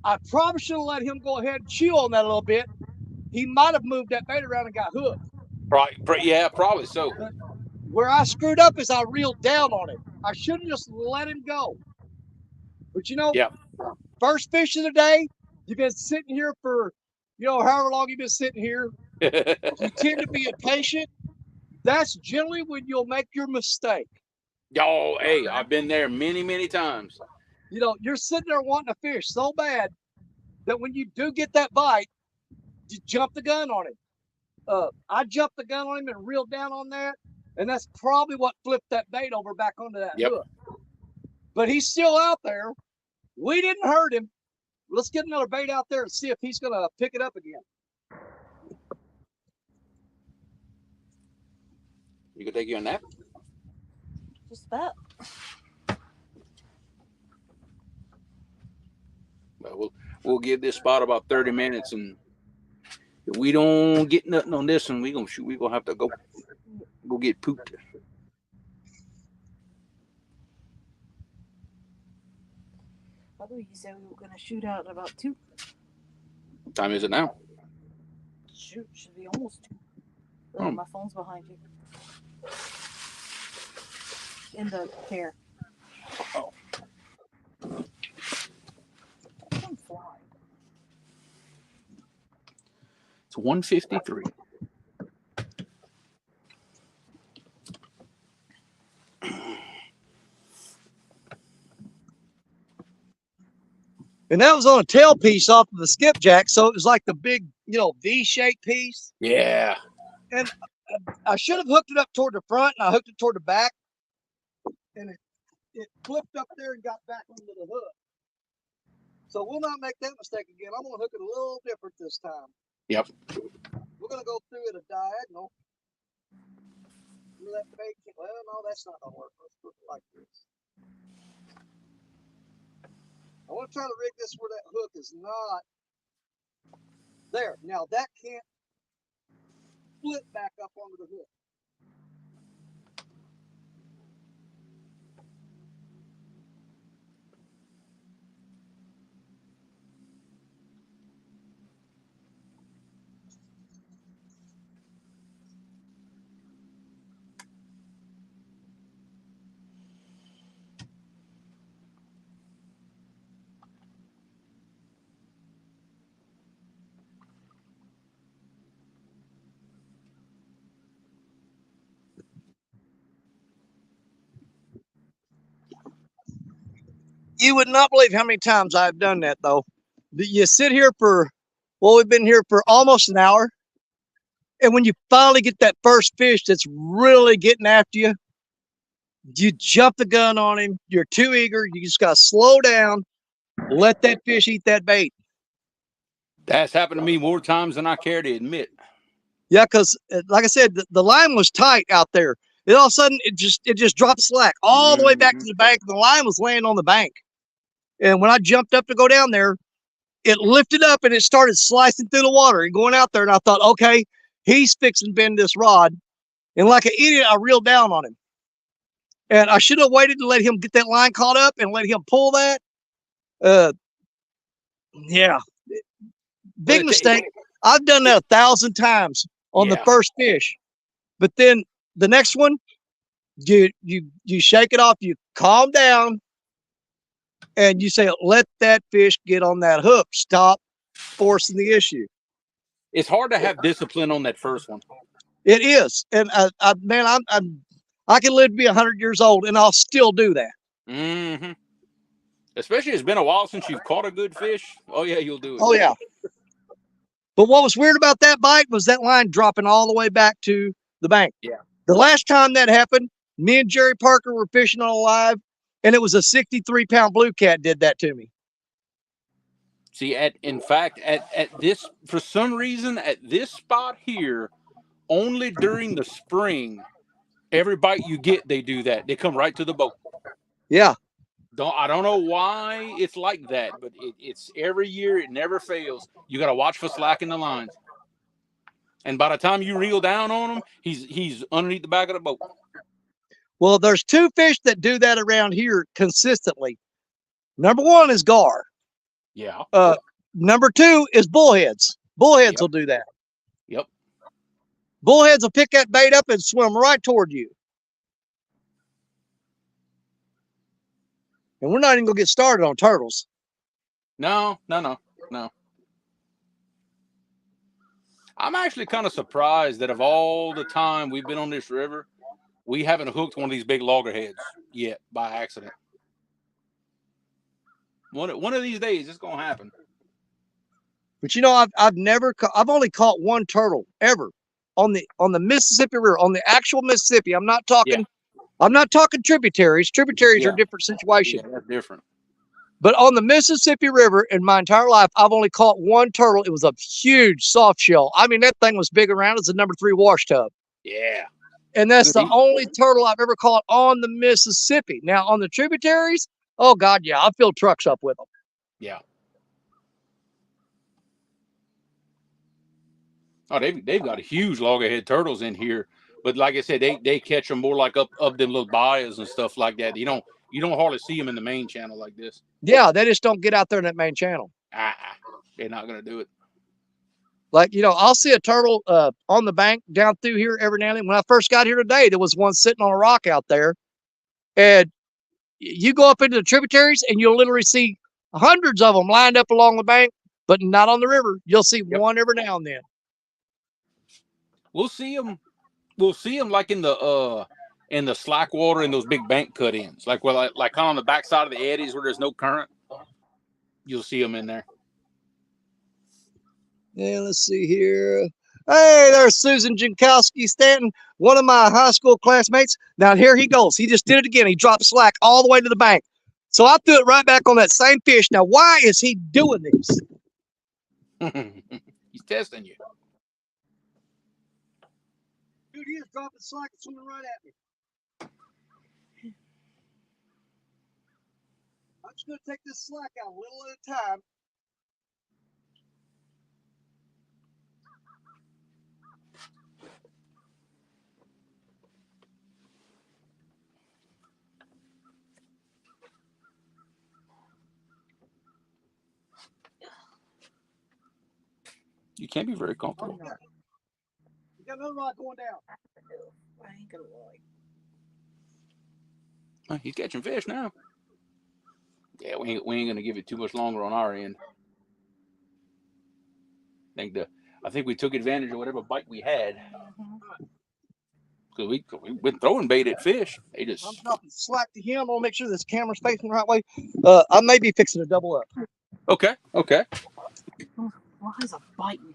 I probably should have let him go ahead and chew on that a little bit. He might have moved that bait around and got hooked. Right. Yeah, probably so. Where I screwed up is I reeled down on it. I should have just let him go. But you know, first fish of the day, you've been sitting here for, however long you've been sitting here. You tend to be impatient. That's generally when you'll make your mistake. Oh, hey, I've been there many, many times. You're sitting there wanting to fish so bad that when you do get that bite, you jump the gun on him. I jumped the gun on him and reeled down on that, and that's probably what flipped that bait over back onto that hook. But he's still out there. We didn't hurt him. Let's get another bait out there and see if he's going to pick it up again. You can take you a nap? Just about. Well, we'll give this spot about 30 minutes, and if we don't get nothing on this one, we're gonna have to go get pooped. I thought you said we were gonna shoot out at about 2. What time is it now? Shoot, should be almost 2. Oh, my phone's behind you. In the chair. Oh. I'm flying. It's 1:53. And that was on a tail piece off of the skipjack, so it was like the big, V-shaped piece. Yeah. And I should have hooked it up toward the front, and I hooked it toward the back, and it flipped up there and got back onto the hook. So we'll not make that mistake again. I'm going to hook it a little different this time. Yep. We're going to go through it a diagonal. That bait, well, no, that's not going to work. Let's put it like this. I want to try to rig this where that hook is not there. Now that can't flip back up onto the hook. You would not believe how many times I've done that, though. You sit here for, we've been here for almost an hour. And when you finally get that first fish that's really getting after you, you jump the gun on him. You're too eager. You just got to slow down, let that fish eat that bait. That's happened to me more times than I care to admit. Yeah, because like I said, the line was tight out there. And all of a sudden, it just dropped slack all the way back to the bank. The line was laying on the bank. And when I jumped up to go down there, it lifted up and it started slicing through the water and going out there. And I thought, okay, he's fixing to bend this rod. And like an idiot, I reeled down on him. And I should have waited to let him get that line caught up and let him pull that. Yeah, big mistake. I've done that 1,000 times on the first fish. But then the next one, you shake it off, you calm down, and you say, let that fish get on that hook. Stop forcing the issue. It's hard to have discipline on that first one. It is. And man, I can live to be 100 years old and I'll still do that. Mm-hmm. Especially it's been a while since you've caught a good fish. Oh yeah, you'll do it. Oh yeah. But what was weird about that bite was that line dropping all the way back to the bank. Yeah. The last time that happened, me and Jerry Parker were fishing on a live, and it was a 63-pound blue cat did that to me. See, in fact, at this, for some reason, at this spot here, only during the spring, every bite you get, they do that. They come right to the boat. Yeah. I don't know why it's like that, but it's every year. It never fails. You got to watch for slack in the lines. And by the time you reel down on him, he's underneath the back of the boat. Well, there's two fish that do that around here consistently. Number one is gar. Yeah. Number two is bullheads. Bullheads will do that. Yep. Bullheads will pick that bait up and swim right toward you. And we're not even going to get started on turtles. No. I'm actually kind of surprised that of all the time we've been on this river, we haven't hooked one of these big loggerheads yet by accident. One of these days, it's going to happen. But you know, I've only caught one turtle ever on the Mississippi River, on the actual Mississippi. I'm not talking tributaries. Tributaries are a different situation. Yeah, that's different. But on the Mississippi River, in my entire life, I've only caught one turtle. It was a huge soft shell. I mean, that thing was big around as a number 3 wash tub. Yeah. And that's the only turtle I've ever caught on the Mississippi. Now, on the tributaries, oh, God, yeah, I fill trucks up with them. Yeah. Oh, they've got huge loggerhead turtles in here. But like I said, they catch them more like up them little bayous and stuff like that. You don't hardly see them in the main channel like this. Yeah, they just don't get out there in that main channel. They're not going to do it. Like, you know, I'll see a turtle on the bank down through here every now and then. When I first got here today, there was one sitting on a rock out there. And you go up into the tributaries and you'll literally see hundreds of them lined up along the bank, but not on the river. You'll see one every now and then. We'll see them like in the slack water in those big bank cut-ins, like kind of on the backside of the eddies where there's no current. You'll see them in there. Yeah, let's see here. Hey, there's Susan Jankowski Stanton, one of my high school classmates. Now here he goes. He just did it again. He dropped slack all the way to the bank. So I threw it right back on that same fish. Now, why is he doing this? He's testing you. Dude, he is dropping slack and swimming right at me. I'm just going to take this slack out a little at a time. You can't be very comfortable. You got another rod going down. I ain't gonna lie. He's catching fish now. Yeah, we ain't gonna give it too much longer on our end. I think we took advantage of whatever bite we had. Because we've been throwing bait at fish. I'm dropping slack to him. I want to make sure this camera's facing the right way. I may be fixing to double up. Okay. Why is it biting?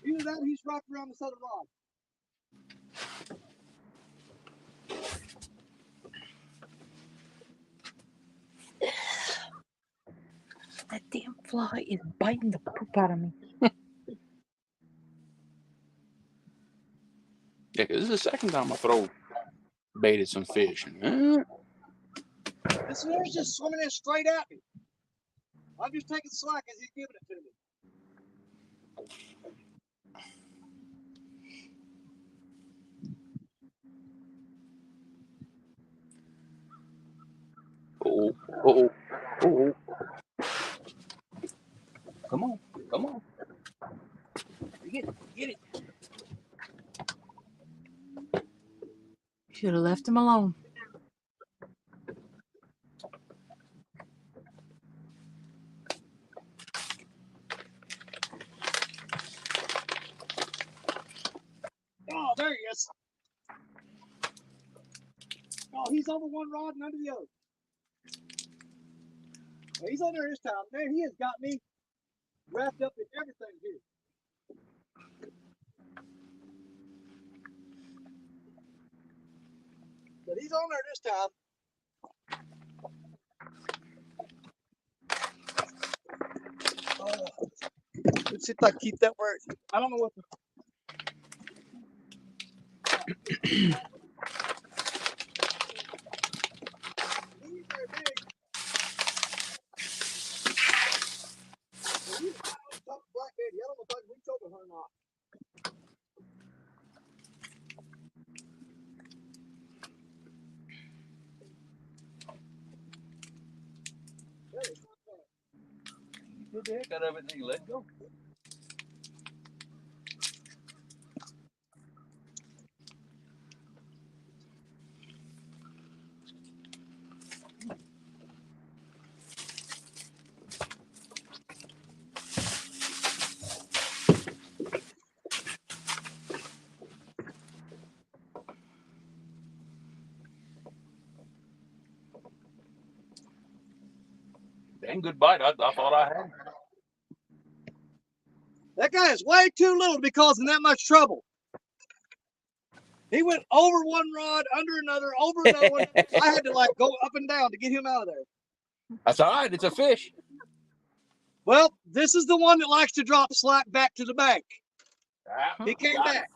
He into that, he's wrapped around this other rod. That damn fly is biting the poop out of me. Yeah, 'cause this is the second time I baited some fish. This one's just swimming in straight at me. I'm just taking slack as he's giving it to me. Oh. Come on. Get it. Should have left him alone. Oh, there he is. Oh, he's over one rod and under the other. Well, he's on there this time. Man, he has got me wrapped up in everything here. But he's on there this time. Let's see if I can keep that word. I don't know what the... He's very big. Well, he's tough blackhead. I don't know if I can reach over her or not. Get the heck out of it and you let go. Dang good bite. I thought I had. That guy is way too little to be causing that much trouble. He went over one rod, under another, over another one. I had to like go up and down to get him out of there. That's all right. It's a fish. Well, this is the one that likes to drop slack back to the bank. He came back.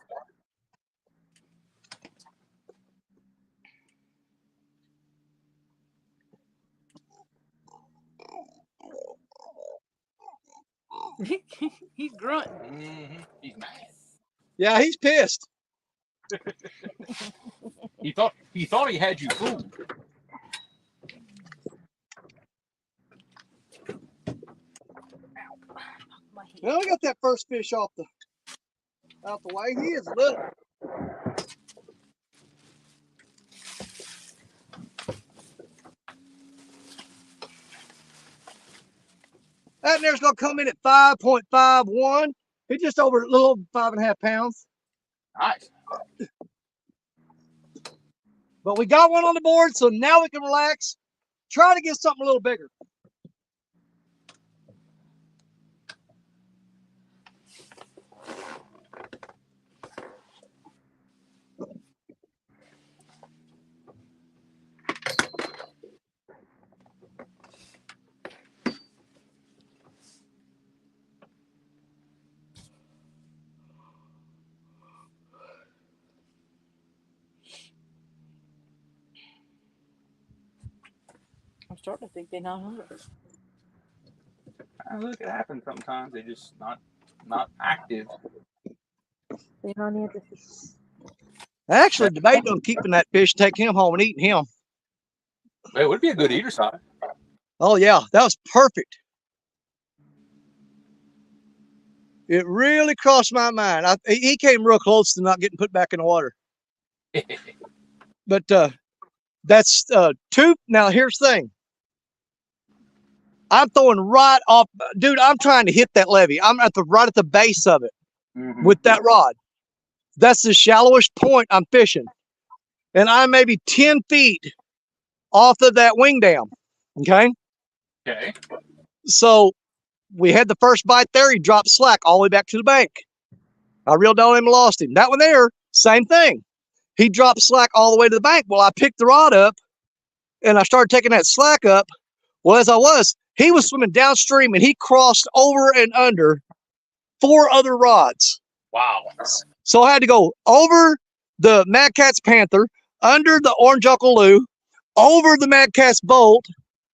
He's grunting. Mm-hmm. He's mad. Yeah, he's pissed. He thought he had you fooled. Well, we got that first fish out the way. He is little. That there's gonna come in at 5.51. He's just over a little over 5.5 pounds. Nice. But we got one on the board, so now we can relax. Try to get something a little bigger. I'm starting to think they're not hungry. Look, it happens sometimes. They're just not active. They're not interested. I actually debated on keeping that fish, take him home and eating him. It would be a good eater size. Oh yeah, that was perfect. It really crossed my mind. He came real close to not getting put back in the water. But that's two. Now here's the thing. I'm throwing right off, dude. I'm trying to hit that levee. I'm right at the base of it with that rod. That's the shallowest point I'm fishing, and I'm maybe 10 feet off of that wing dam. Okay. Okay. So we had the first bite there. He dropped slack all the way back to the bank. I reeled on him and lost him. That one there, same thing. He dropped slack all the way to the bank. Well, I picked the rod up and I started taking that slack up. Well, as I was, he was swimming downstream and he crossed over and under 4 other rods. Wow. So I had to go over the Mad Cat's Panther, under the Orange Uncle Lou, over the Mad Cat's Bolt,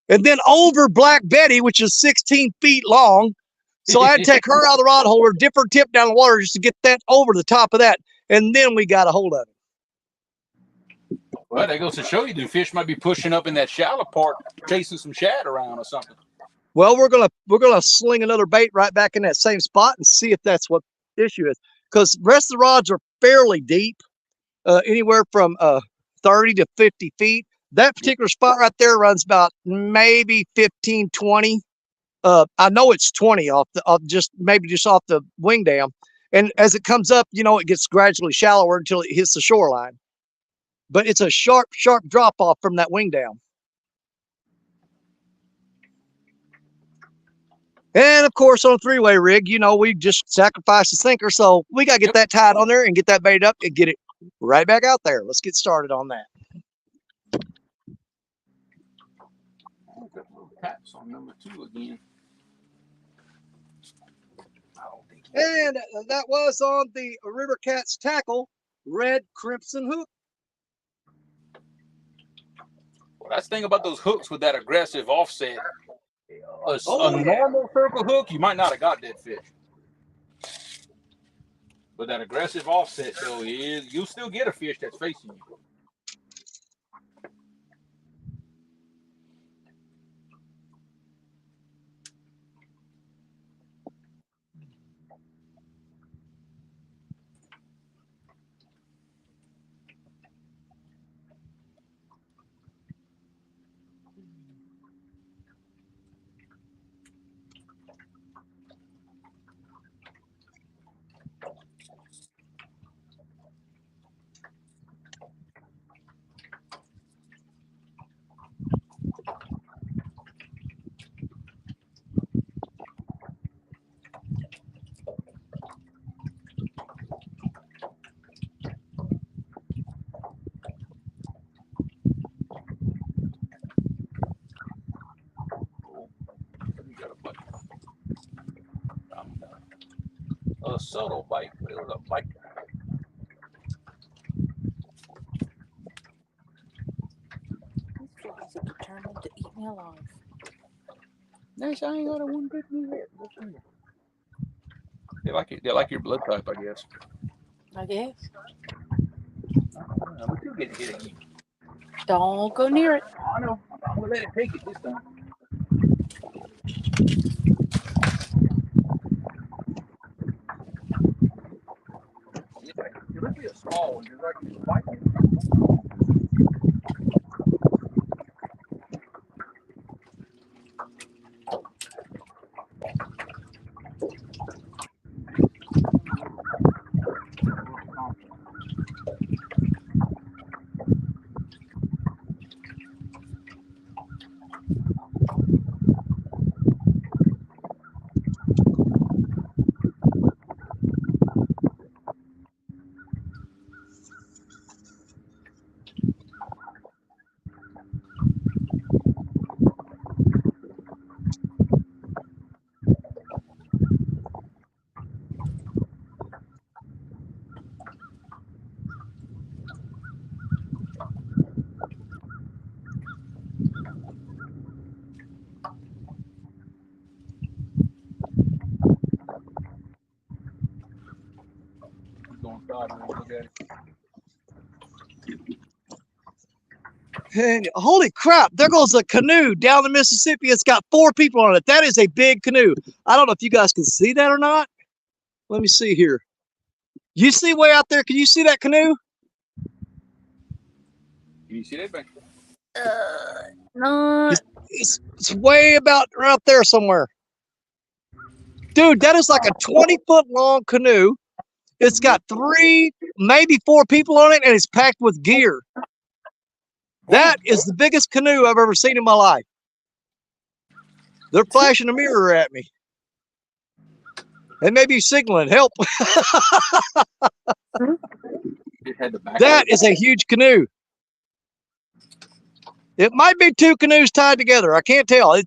and then over Black Betty, which is 16 feet long. So I had to take her out of the rod holder, dip her tip down the water just to get that over the top of that. And then we got a hold of it. Well, that goes to show you the fish might be pushing up in that shallow part, chasing some shad around or something. Well, we're gonna sling another bait right back in that same spot and see if that's what the issue is. Because the rest of the rods are fairly deep, anywhere from 30 to 50 feet. That particular spot right there runs about maybe 15, 20. I know it's 20 off just off the wing dam. And as it comes up, it gets gradually shallower until it hits the shoreline. But it's a sharp, sharp drop off from that wing dam. And of course, on a 3-way rig, we just sacrificed the sinker. So we got to get that tied on there and get that bait up and get it right back out there. Let's get started on that. Taps on number 2 again. And that was on the River Cat's Tackle Red Crimson hook. Well, that's the thing about those hooks with that aggressive offset. A normal circle hook, you might not have got that fish. But that aggressive offset, though, you'll still get a fish that's facing you. A subtle bite, but it was a bite. These flies are determined to eat me alive. Nice, I ain't got a one bit me yet. They like your blood type, I guess. I guess. But you'll get hit again. Don't go near it. I know. I'm gonna let it take it this time. It must be a small one. There's like a white one. Look at it. And holy crap, there goes a canoe down the Mississippi. It's got 4 people on it. That is a big canoe. I don't know if you guys can see that or not. Let me see here. You see way out there? Can you see that canoe? Can you see that thing? No. It's way about right up there somewhere. Dude, that is like a 20-foot long canoe. It's got 3, maybe 4 people on it, and it's packed with gear. That is the biggest canoe I've ever seen in my life. They're flashing a mirror at me. They may be signaling help. It had the back. That is a huge canoe. It might be two canoes tied together. I can't tell.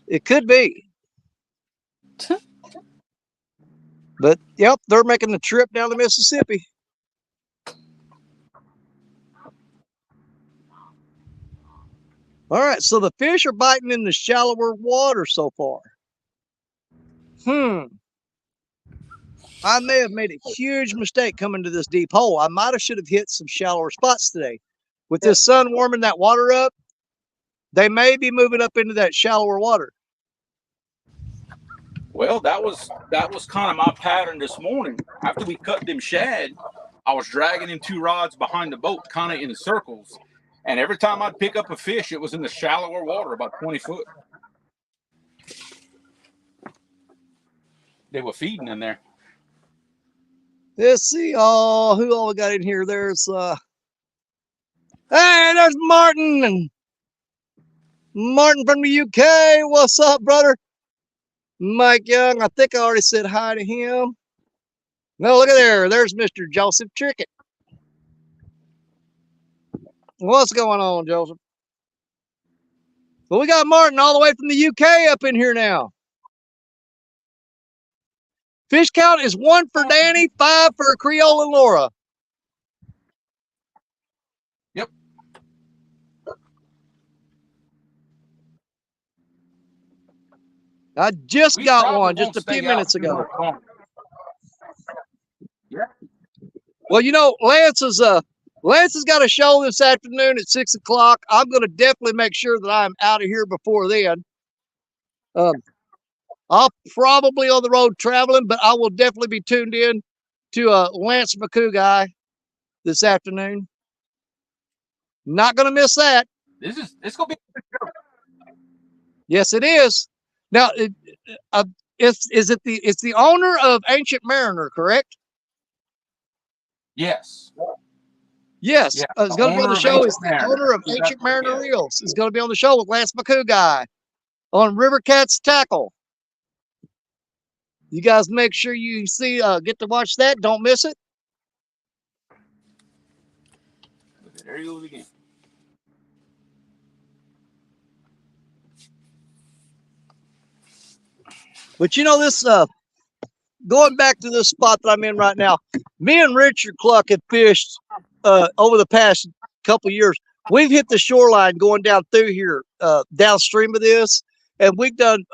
It could be. But yep, they're making the trip down the Mississippi. All right, so the fish are biting in the shallower water so far. I may have made a huge mistake coming to this deep hole. I might have should have hit some shallower spots today. With this sun warming that water up, they may be moving up into that shallower water. Well, that was kind of my pattern this morning. After we cut them shad, I was dragging them 2 rods behind the boat, kind of in circles. And every time I'd pick up a fish, it was in the shallower water, about 20 foot. They were feeding in there. Let's see. Oh, who all we got in here? There's hey, there's Martin. And Martin from the UK. What's up, brother? Mike Young. I think I already said hi to him. No, look at there. There's Mr. Joseph Trickett. What's going on, Joseph? Well, we got Martin all the way from the UK up in here now. Fish count is 1 for Danny, 5 for Creole and Laura. Yep. I just got one just a few minutes ago. Yeah. Well, you know, Lance has got a show this afternoon at 6 o'clock. I'm going to definitely make sure that I'm out of here before then. I'll probably on the road traveling, but I will definitely be tuned in to Lance McCoo guy this afternoon. Not going to miss that. It's going to be. Yes, it is. Now, it's the owner of Ancient Mariner, correct? Yes. Yes, Yeah, it's going to be on the show. It's the Mariner. owner of Ancient Mariner Reels. It's going to be on the show with Lance McCoo guy on River Cats Tackle. You guys make sure you see, get to watch that. Don't miss it. There he goes again. But you know, this going back to this spot that I'm in right now, me and Richard Cluck have fished over the past couple of years. We've hit the shoreline going down through here, downstream of this, and we've done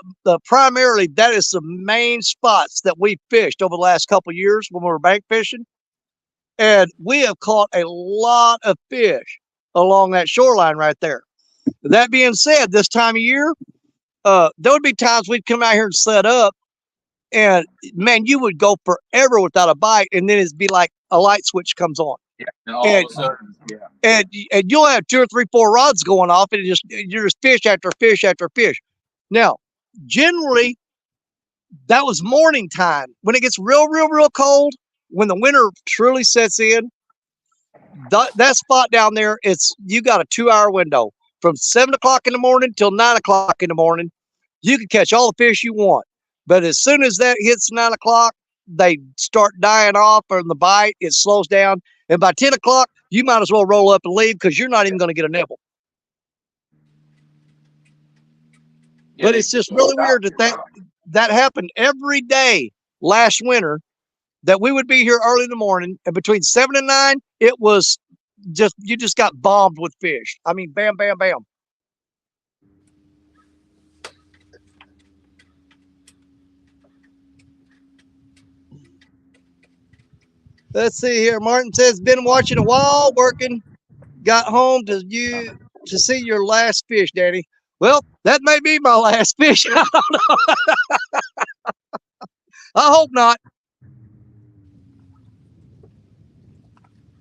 primarily that is the main spots that we fished over the last couple of years when we were bank fishing, and we have caught a lot of fish along that shoreline right there. That being said, this time of year, there would be times we'd come out here and set up, and man, you would go forever without a bite, and then it'd be like a light switch comes on. Yeah, and all of a sudden, and you'll have 2 or 3, 4 rods going off, and you're just fish after fish after fish. Now, generally, that was morning time. When it gets real cold, when the winter truly sets in, that spot down there, you got a 2-hour window from 7 o'clock in the morning till 9 o'clock in the morning. You can catch all the fish you want, but as soon as that hits 9 o'clock, they start dying off on the bite. It slows down, and by 10 o'clock, you might as well roll up and leave because you're not even going to get a nibble. Yeah, but it's just really weird that happened every day last winter, that we would be here early in the morning, and between 7 and 9, it was you just got bombed with fish. I mean, bam, bam, bam. Let's see here. Martin says, been watching a while, working, got home to see your last fish, Danny. Well, that may be my last fish. I don't know. I hope not.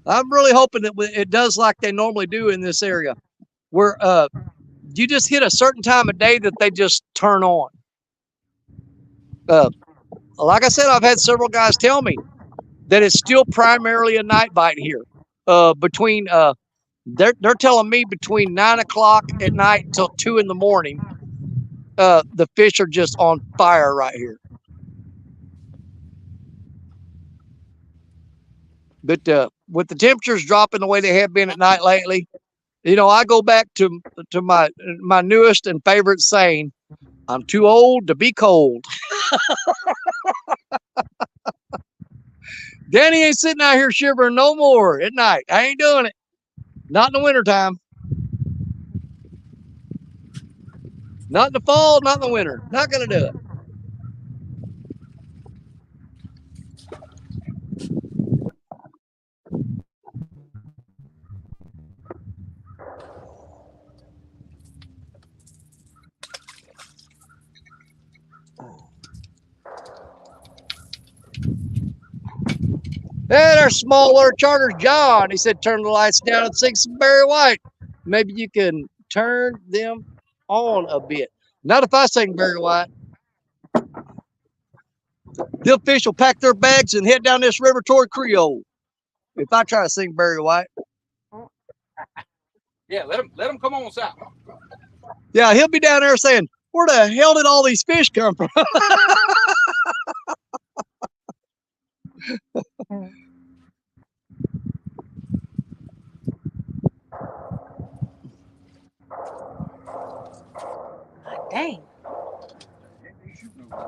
I'm really hoping that it does like they normally do in this area, where you just hit a certain time of day that they just turn on. Like I said, I've had several guys tell me that it's still primarily a night bite here. They're telling me between 9 o'clock at night until 2 in the morning the fish are just on fire right here. But with the temperatures dropping the way they have been at night lately, I go back to my newest and favorite saying: I'm too old to be cold. Danny ain't sitting out here shivering no more at night. I ain't doing it. Not in the wintertime. Not in the fall, not in the winter. Not going to do it. Hey, there's small water charters, John. He said, turn the lights down and sing some Barry White. Maybe you can turn them on a bit. Not if I sing Barry White. The fish will pack their bags and head down this river toward Creole. If I try to sing Barry White. Yeah, let him come on south. Yeah, he'll be down there saying, where the hell did all these fish come from? Dang.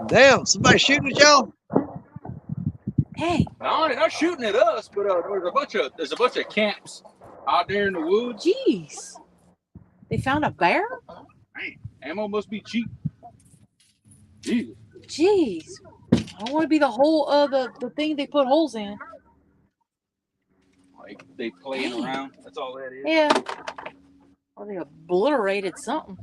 Damn, somebody shooting at y'all? Hey. No, they're not shooting at us, but there's a bunch of camps out there in the woods. Jeez. They found a bear? Man, ammo must be cheap. Jesus. Jeez. I don't want to be the hole the thing they put holes in. Like they playing around. That's all that is. Yeah. Or they obliterated something.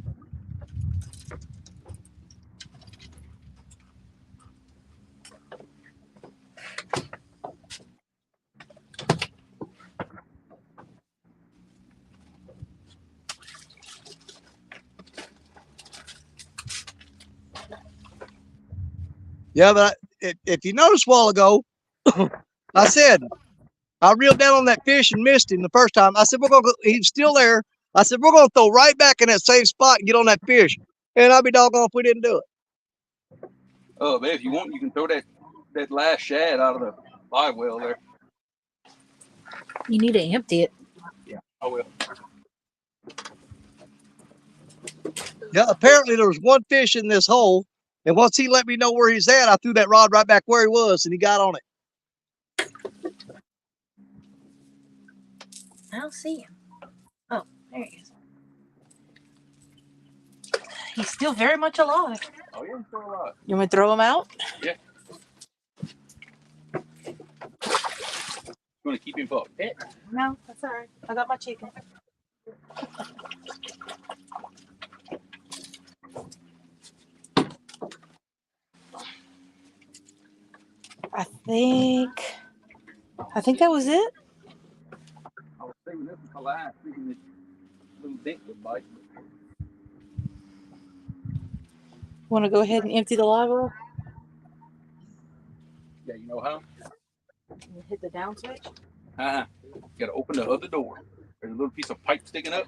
Yeah, but if you noticed a while ago, I said, I reeled down on that fish and missed him the first time. I said, he's still there. I said, we're going to throw right back in that same spot and get on that fish. And I'd be doggone if we didn't do it. Oh, man, if you want, you can throw that last shad out of the live well there. You need to empty it. Yeah, I will. Yeah, apparently there was one fish in this hole. And once he let me know where he's at, I threw that rod right back where he was and he got on it. I don't see him. Oh, there he is. He's still very much alive. Oh, yeah, he's still alive. You want me to throw him out? Yeah. You want to keep him for a pet? No, that's all right. I got my chicken. I think that was it. I was saving this for last, thinking this little dink would bite. Want to go ahead and empty the live well? Yeah, you know how? Hit the down switch. You got to open the other door. There's a little piece of pipe sticking up.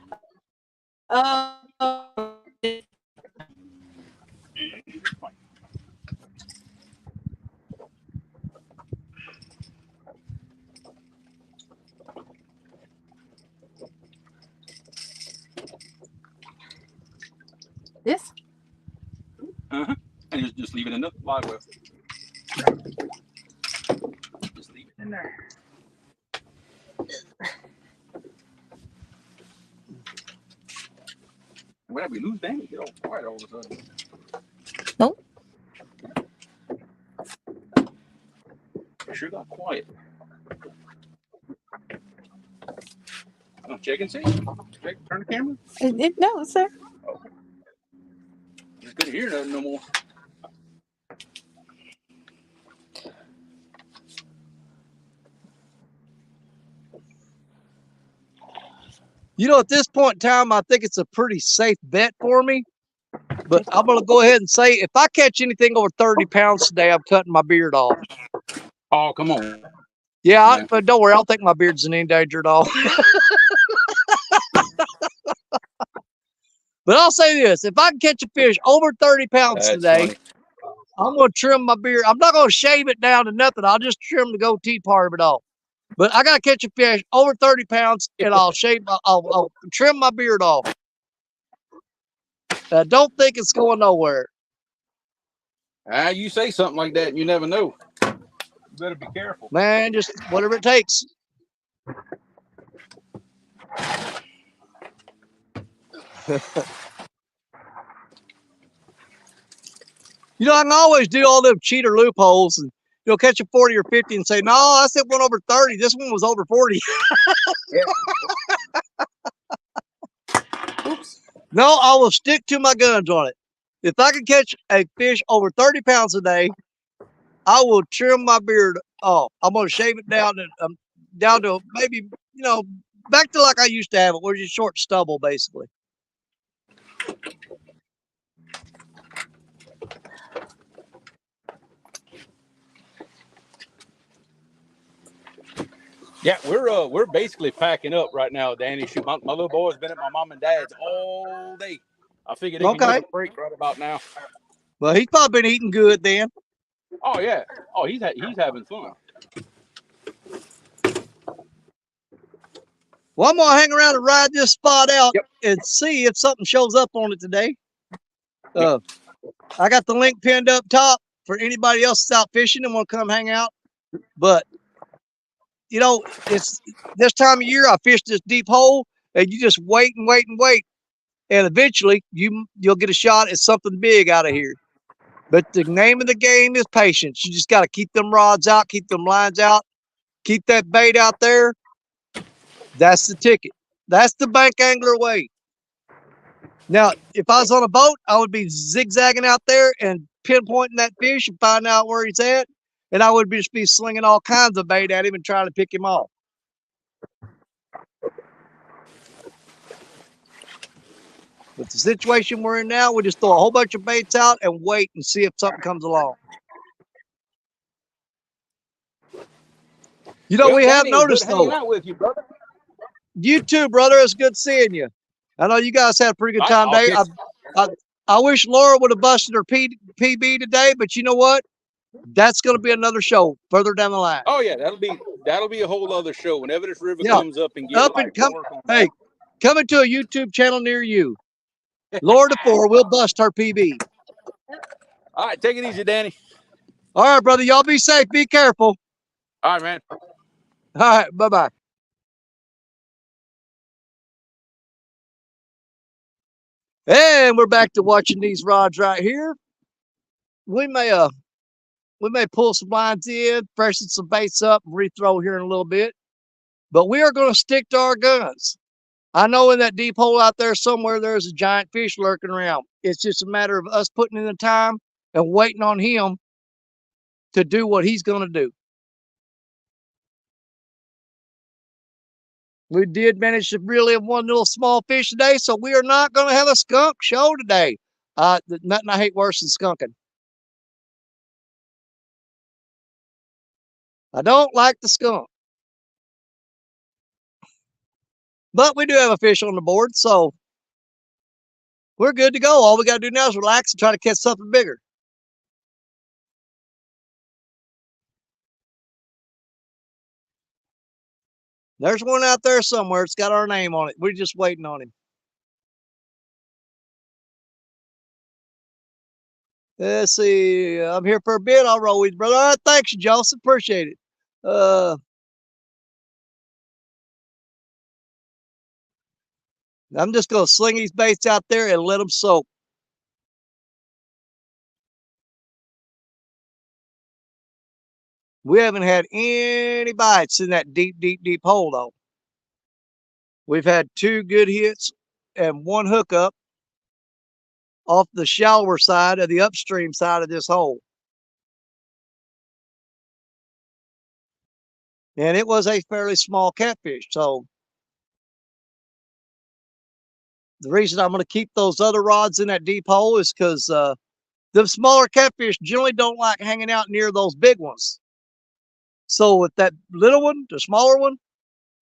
This? And just leave it in the live well. Just leave it in there. Whenever we lose Danny, get all quiet all of a sudden. Nope. Sure got quiet. Check and see. Check, turn the camera. No, it's there. Oh. Just couldn't hear nothing no more. At this point in time, I think it's a pretty safe bet for me. But I'm going to go ahead and say, if I catch anything over 30 pounds today, I'm cutting my beard off. Oh, come on. Yeah, but don't worry. I don't think my beard's in any danger at all. But I'll say this: if I can catch a fish over 30 pounds That's today, funny. I'm going to trim my beard. I'm not going to shave it down to nothing. I'll just trim the goatee part of it off. But I got to catch a fish over 30 pounds, and I'll shave. I'll trim my beard off. I don't think it's going nowhere. You say something like that, and you never know. You better be careful. Man, just whatever it takes. You know, I can always do all them cheater loopholes and catch a 40 or 50 and say, no, I said one over 30. This one was over 40. Oops. No, I will stick to my guns on it. If I can catch a fish over 30 pounds a day, I will trim my beard off. I'm going to shave it down to maybe, back to like I used to have it, where it's short stubble, basically. Yeah, we're basically packing up right now, Danny. Shoot, my little boy's been at my mom and dad's all day. I figured he can use a break right about now. Well, he's probably been eating good then. Oh yeah. Oh, he's having fun. Well, I'm gonna hang around and ride this spot out and see if something shows up on it today. I got the link pinned up top for anybody else that's out fishing and want to come hang out. But it's this time of year. I fish this deep hole, and you just wait and wait and wait, and eventually you'll get a shot at something big out of here. But the name of the game is patience. You just got to keep them rods out, keep them lines out, keep that bait out there. That's the ticket. That's the bank angler way. Now, if I was on a boat, I would be zigzagging out there and pinpointing that fish and finding out where he's at. And I would just be slinging all kinds of bait at him and trying to pick him off. But the situation we're in now, we just throw a whole bunch of baits out and wait and see if something comes along. We have noticed, though. Out with you, brother. You too, brother. It's good seeing you. I know you guys had a pretty good time today. I wish Laura would have busted her PB today, but you know what? That's going to be another show further down the line. Oh yeah, that'll be a whole other show whenever this river comes up and gets Hey, coming to a YouTube channel near you. Laura DeFore will bust her PB. All right, take it easy, Danny. All right, brother. Y'all be safe. Be careful. All right, man. All right. Bye-bye. And we're back to watching these rods right here. We may pull some lines in, freshen some baits up, and rethrow here in a little bit. But we are going to stick to our guns. I know in that deep hole out there somewhere, there's a giant fish lurking around. It's just a matter of us putting in the time and waiting on him to do what he's going to do. We did manage to reel in one little small fish today, so we are not going to have a skunk show today. Nothing I hate worse than skunking. I don't like the skunk. But we do have a fish on the board, so we're good to go. All we got to do now is relax and try to catch something bigger. There's one out there somewhere. It's got our name on it. We're just waiting on him. Let's see. I'm here for a bit. I'll roll with you, brother. All right, thanks, Joseph. Appreciate it. I'm just going to sling these baits out there and let them soak. We haven't had any bites in that deep, deep, deep hole, though. We've had 2 good hits and 1 hookup off the shallower side of the upstream side of this hole. And it was a fairly small catfish. So the reason I'm going to keep those other rods in that deep hole is because the smaller catfish generally don't like hanging out near those big ones. So if that little one, the smaller one,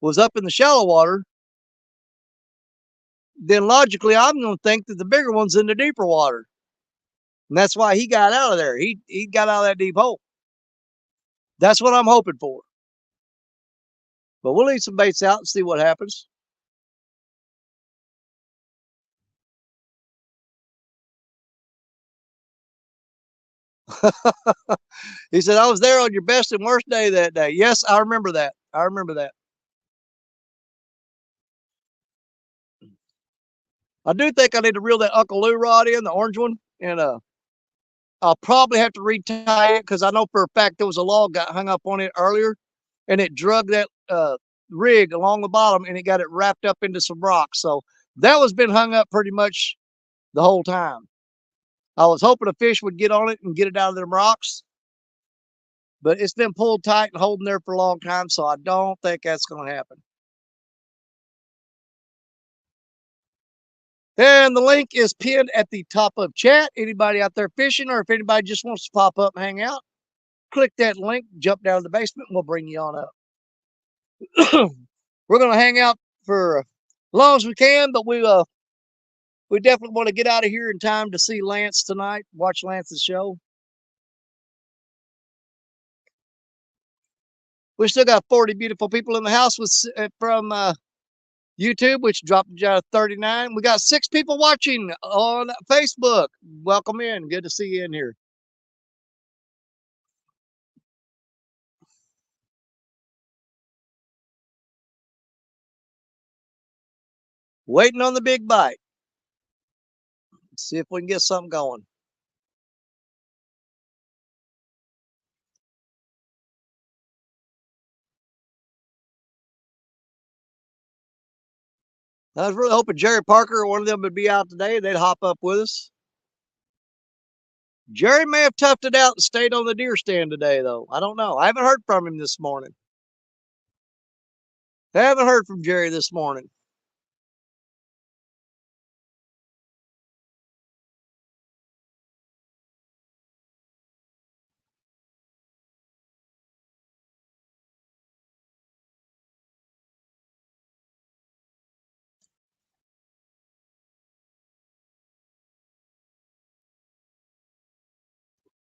was up in the shallow water, then logically I'm going to think that the bigger one's in the deeper water. And that's why he got out of there. He got out of that deep hole. That's what I'm hoping for. But we'll leave some baits out and see what happens. He said, I was there on your best and worst day that day. Yes, I remember that. I remember that. I do think I need to reel that Uncle Lou rod in, the orange one, and I'll probably have to retie it because I know for a fact there was a log got hung up on it earlier, and it drug that rig along the bottom, and it got it wrapped up into some rocks. So that was been hung up pretty much the whole time. I was hoping a fish would get on it and get it out of them rocks, but it's been pulled tight and holding there for a long time, so I don't think that's going to happen. And the link is pinned at the top of chat. Anybody out there fishing, or if anybody just wants to pop up and hang out, click that link, jump down to the basement, and we'll bring you on up. We're going to hang out for as long as we can, but we definitely want to get out of here in time to see Lance tonight, watch Lance's show. We still got 40 beautiful people in the house with from YouTube, which dropped down to 39. We got 6 people watching on Facebook. Welcome in. Good to see you in here. Waiting on the big bite. Let's see if we can get something going. I was really hoping Jerry Parker or one of them would be out today. They'd hop up with us. Jerry may have toughed it out and stayed on the deer stand today, though. I don't know. I haven't heard from him this morning. I haven't heard from Jerry this morning.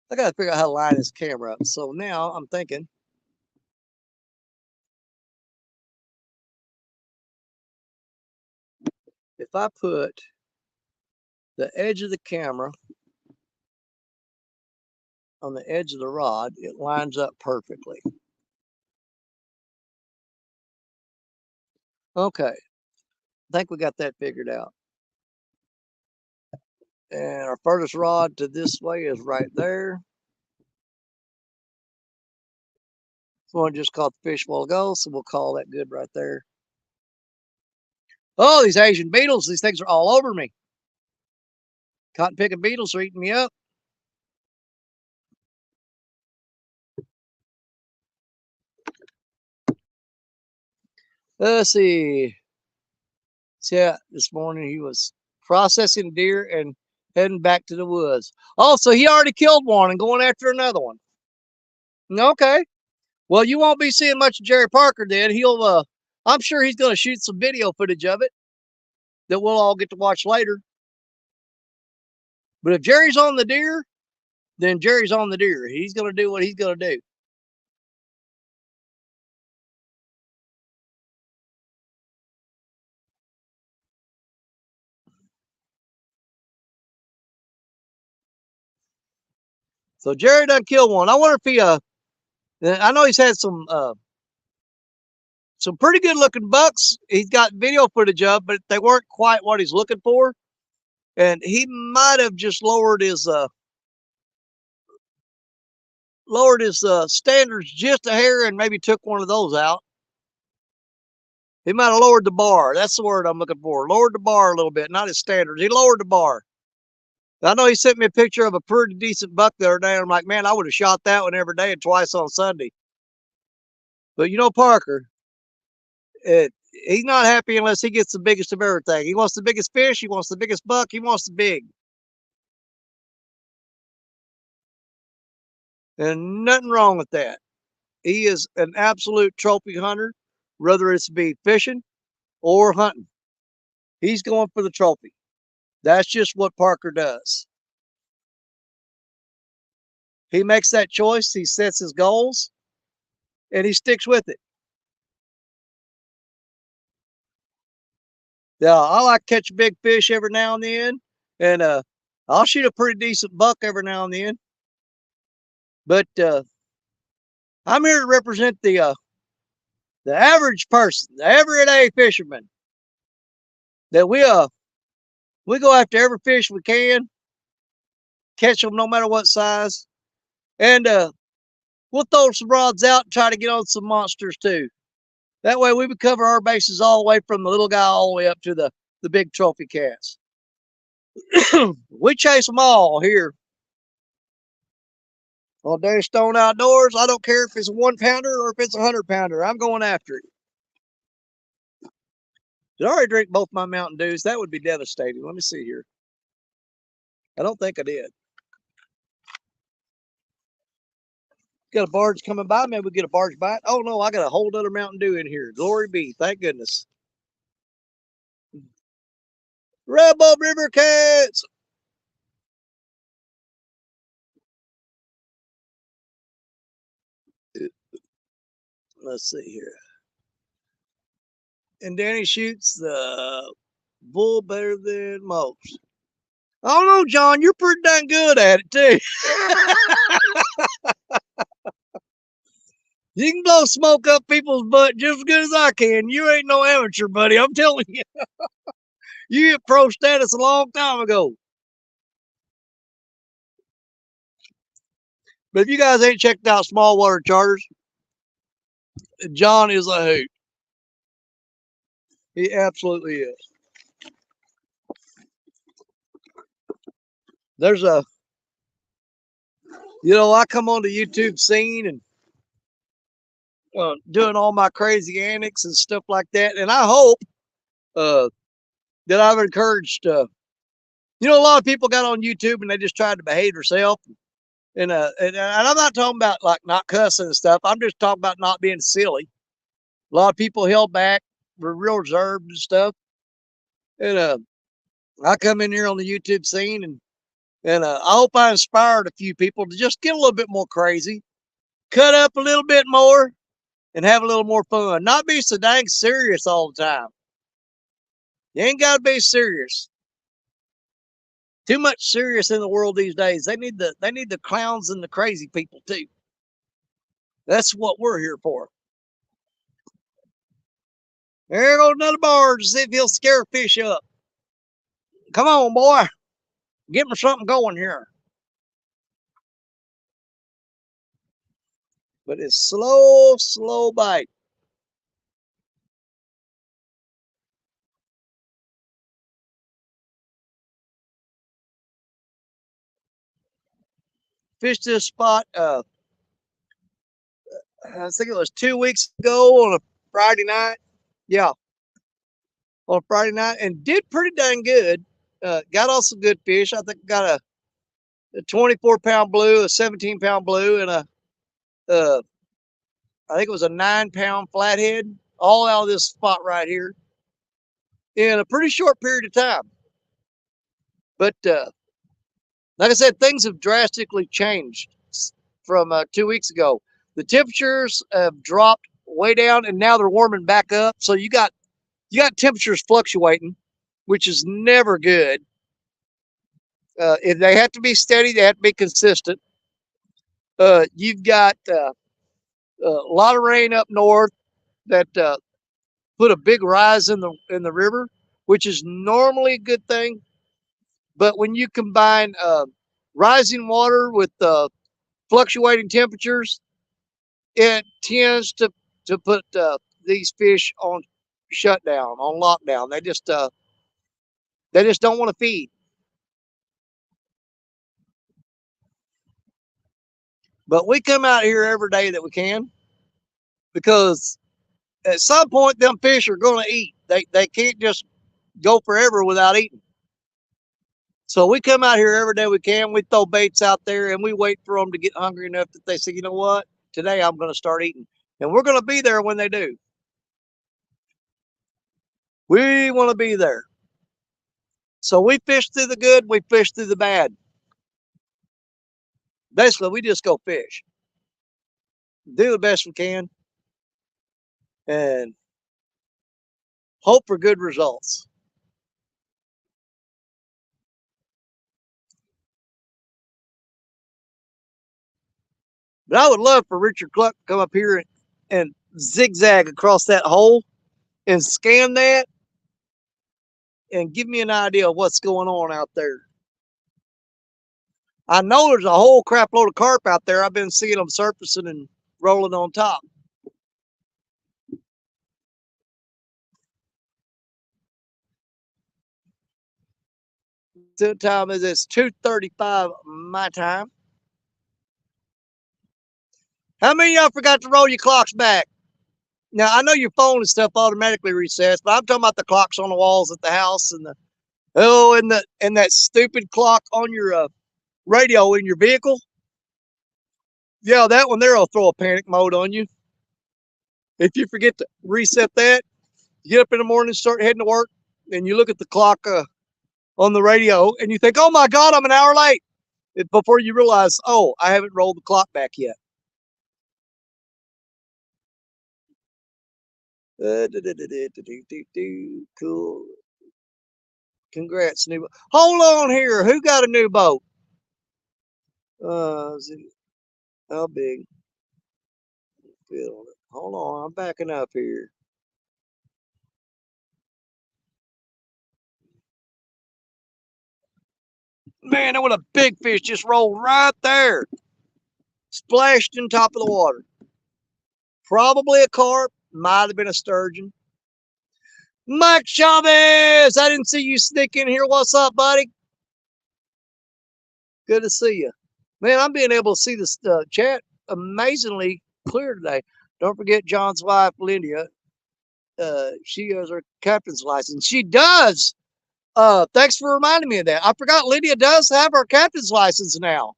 I got to figure out how to line this camera up. So now I'm thinking, if I put the edge of the camera on the edge of the rod, it lines up perfectly. Okay, I think we got that figured out. And our furthest rod to this way is right there. So I just caught the fish a while ago, so we'll call that good right there. Oh, these Asian beetles, these things are all over me. Cotton picking beetles are eating me up. Let's see. Yeah, this morning he was processing deer and heading back to the woods. Oh, so he already killed one and going after another one. Okay. Well, you won't be seeing much of Jerry Parker then. I'm sure he's going to shoot some video footage of it that we'll all get to watch later. But if Jerry's on the deer, then Jerry's on the deer. He's going to do what he's going to do. So Jerry done killed one. I wonder if he I know he's had some pretty good looking bucks he's got video footage of, but they weren't quite what he's looking for. And he might have just lowered his standards just a hair and maybe took one of those out. He might have lowered the bar. That's the word I'm looking for. Lowered the bar a little bit, not his standards. He lowered the bar. I know he sent me a picture of a pretty decent buck the other day. I'm like, man, I would have shot that one every day and twice on Sunday. But you know, Parker, he's not happy unless he gets the biggest of everything. He wants the biggest fish. He wants the biggest buck. He wants the big. And nothing wrong with that. He is an absolute trophy hunter, whether it's be fishing or hunting. He's going for the trophy. That's just what Parker does. He makes that choice. He sets his goals, and he sticks with it. Yeah, I like to catch a big fish every now and then, and I'll shoot a pretty decent buck every now and then. But I'm here to represent the average person, the everyday fisherman. That we go after every fish we can, catch them no matter what size, and we'll throw some rods out and try to get on some monsters too. That way we would cover our bases all the way from the little guy all the way up to the big trophy cats. We chase them all here on Dave Stone Outdoors. I don't care if it's a 1 pounder or if it's a 100 pounder. I'm going after it. Did I already drink both my Mountain Dews? That would be devastating. Let me see here. I don't think I did. Got a barge coming by. Maybe we get a barge bite. Oh no, I got a whole other Mountain Dew in here. Glory be. Thank goodness. Rebel River Cats. Let's see here. And Danny shoots the bull better than most. Oh no, John, you're pretty dang good at it too. You can blow smoke up people's butt just as good as I can. You ain't no amateur, buddy. I'm telling you. You hit pro status a long time ago. But if you guys ain't checked out Small Water Charters, John is a hoot. He absolutely is. There's a, I come on the YouTube scene and doing all my crazy antics and stuff like that. And I hope that I've encouraged, a lot of people got on YouTube and they just tried to behave themselves. And I'm not talking about like not cussing and stuff. I'm just talking about not being silly. A lot of people held back, were real reserved and stuff. And I come in here on the YouTube scene and I hope I inspired a few people to just get a little bit more crazy, cut up a little bit more, and have a little more fun. Not be so dang serious all the time. You ain't got to be serious. Too much serious in the world these days. They need the clowns and the crazy people too. That's what we're here for. There goes another barge to see if he'll scare a fish up. Come on, boy. Get me something going here. But it's slow bite. Fished this spot, I think it was 2 weeks ago on a Friday night. Yeah, on a Friday night, and did pretty dang good. Got off some good fish. I think got a 24-pound blue, a 17-pound blue, and I think it was a 9-pound flathead, all out of this spot right here in a pretty short period of time. But like I said, things have drastically changed from 2 weeks ago. The temperatures have dropped way down, and now they're warming back up. So you got temperatures fluctuating, which is never good. If they have to be steady, they have to be consistent. You've got a lot of rain up north that put a big rise in the river, which is normally a good thing. But when you combine rising water with fluctuating temperatures, it tends to put these fish on shutdown, on lockdown. They just don't want to feed. But we come out here every day that we can, because at some point them fish are going to eat. They can't just go forever without eating. So we come out here every day we can. We throw baits out there and we wait for them to get hungry enough that they say, you know what, today I'm going to start eating. And we're going to be there when they do. We want to be there. So we fish through the good, we fish through the bad. Basically, we just go fish, do the best we can, and hope for good results. But I would love for Richard Cluck to come up here and zigzag across that hole and scan that and give me an idea of what's going on out there. I know there's a whole crap load of carp out there. I've been seeing them surfacing and rolling on top. The time is it's 2:35 my time. How many of y'all forgot to roll your clocks back? Now I know your phone and stuff automatically resets, but I'm talking about the clocks on the walls at the house and and that stupid clock on your radio in your vehicle. Yeah, that one there will throw a panic mode on you. If you forget to reset that, you get up in the morning, start heading to work, and you look at the clock on the radio, and you think, "Oh my God, I'm an hour late." Before you realize, "Oh, I haven't rolled the clock back yet." Cool. Congrats, new. Hold on here. Who got a new boat? How big? Hold on, I'm backing up here. Man, that was a big fish just rolled right there. Splashed in top of the water. Probably a carp. Might have been a sturgeon. Mike Chavez, I didn't see you sneak in here. What's up, buddy? Good to see you. Man, I'm being able to see this chat amazingly clear today. Don't forget John's wife, Lydia. She has her captain's license. She does. Thanks for reminding me of that. I forgot Lydia does have her captain's license now.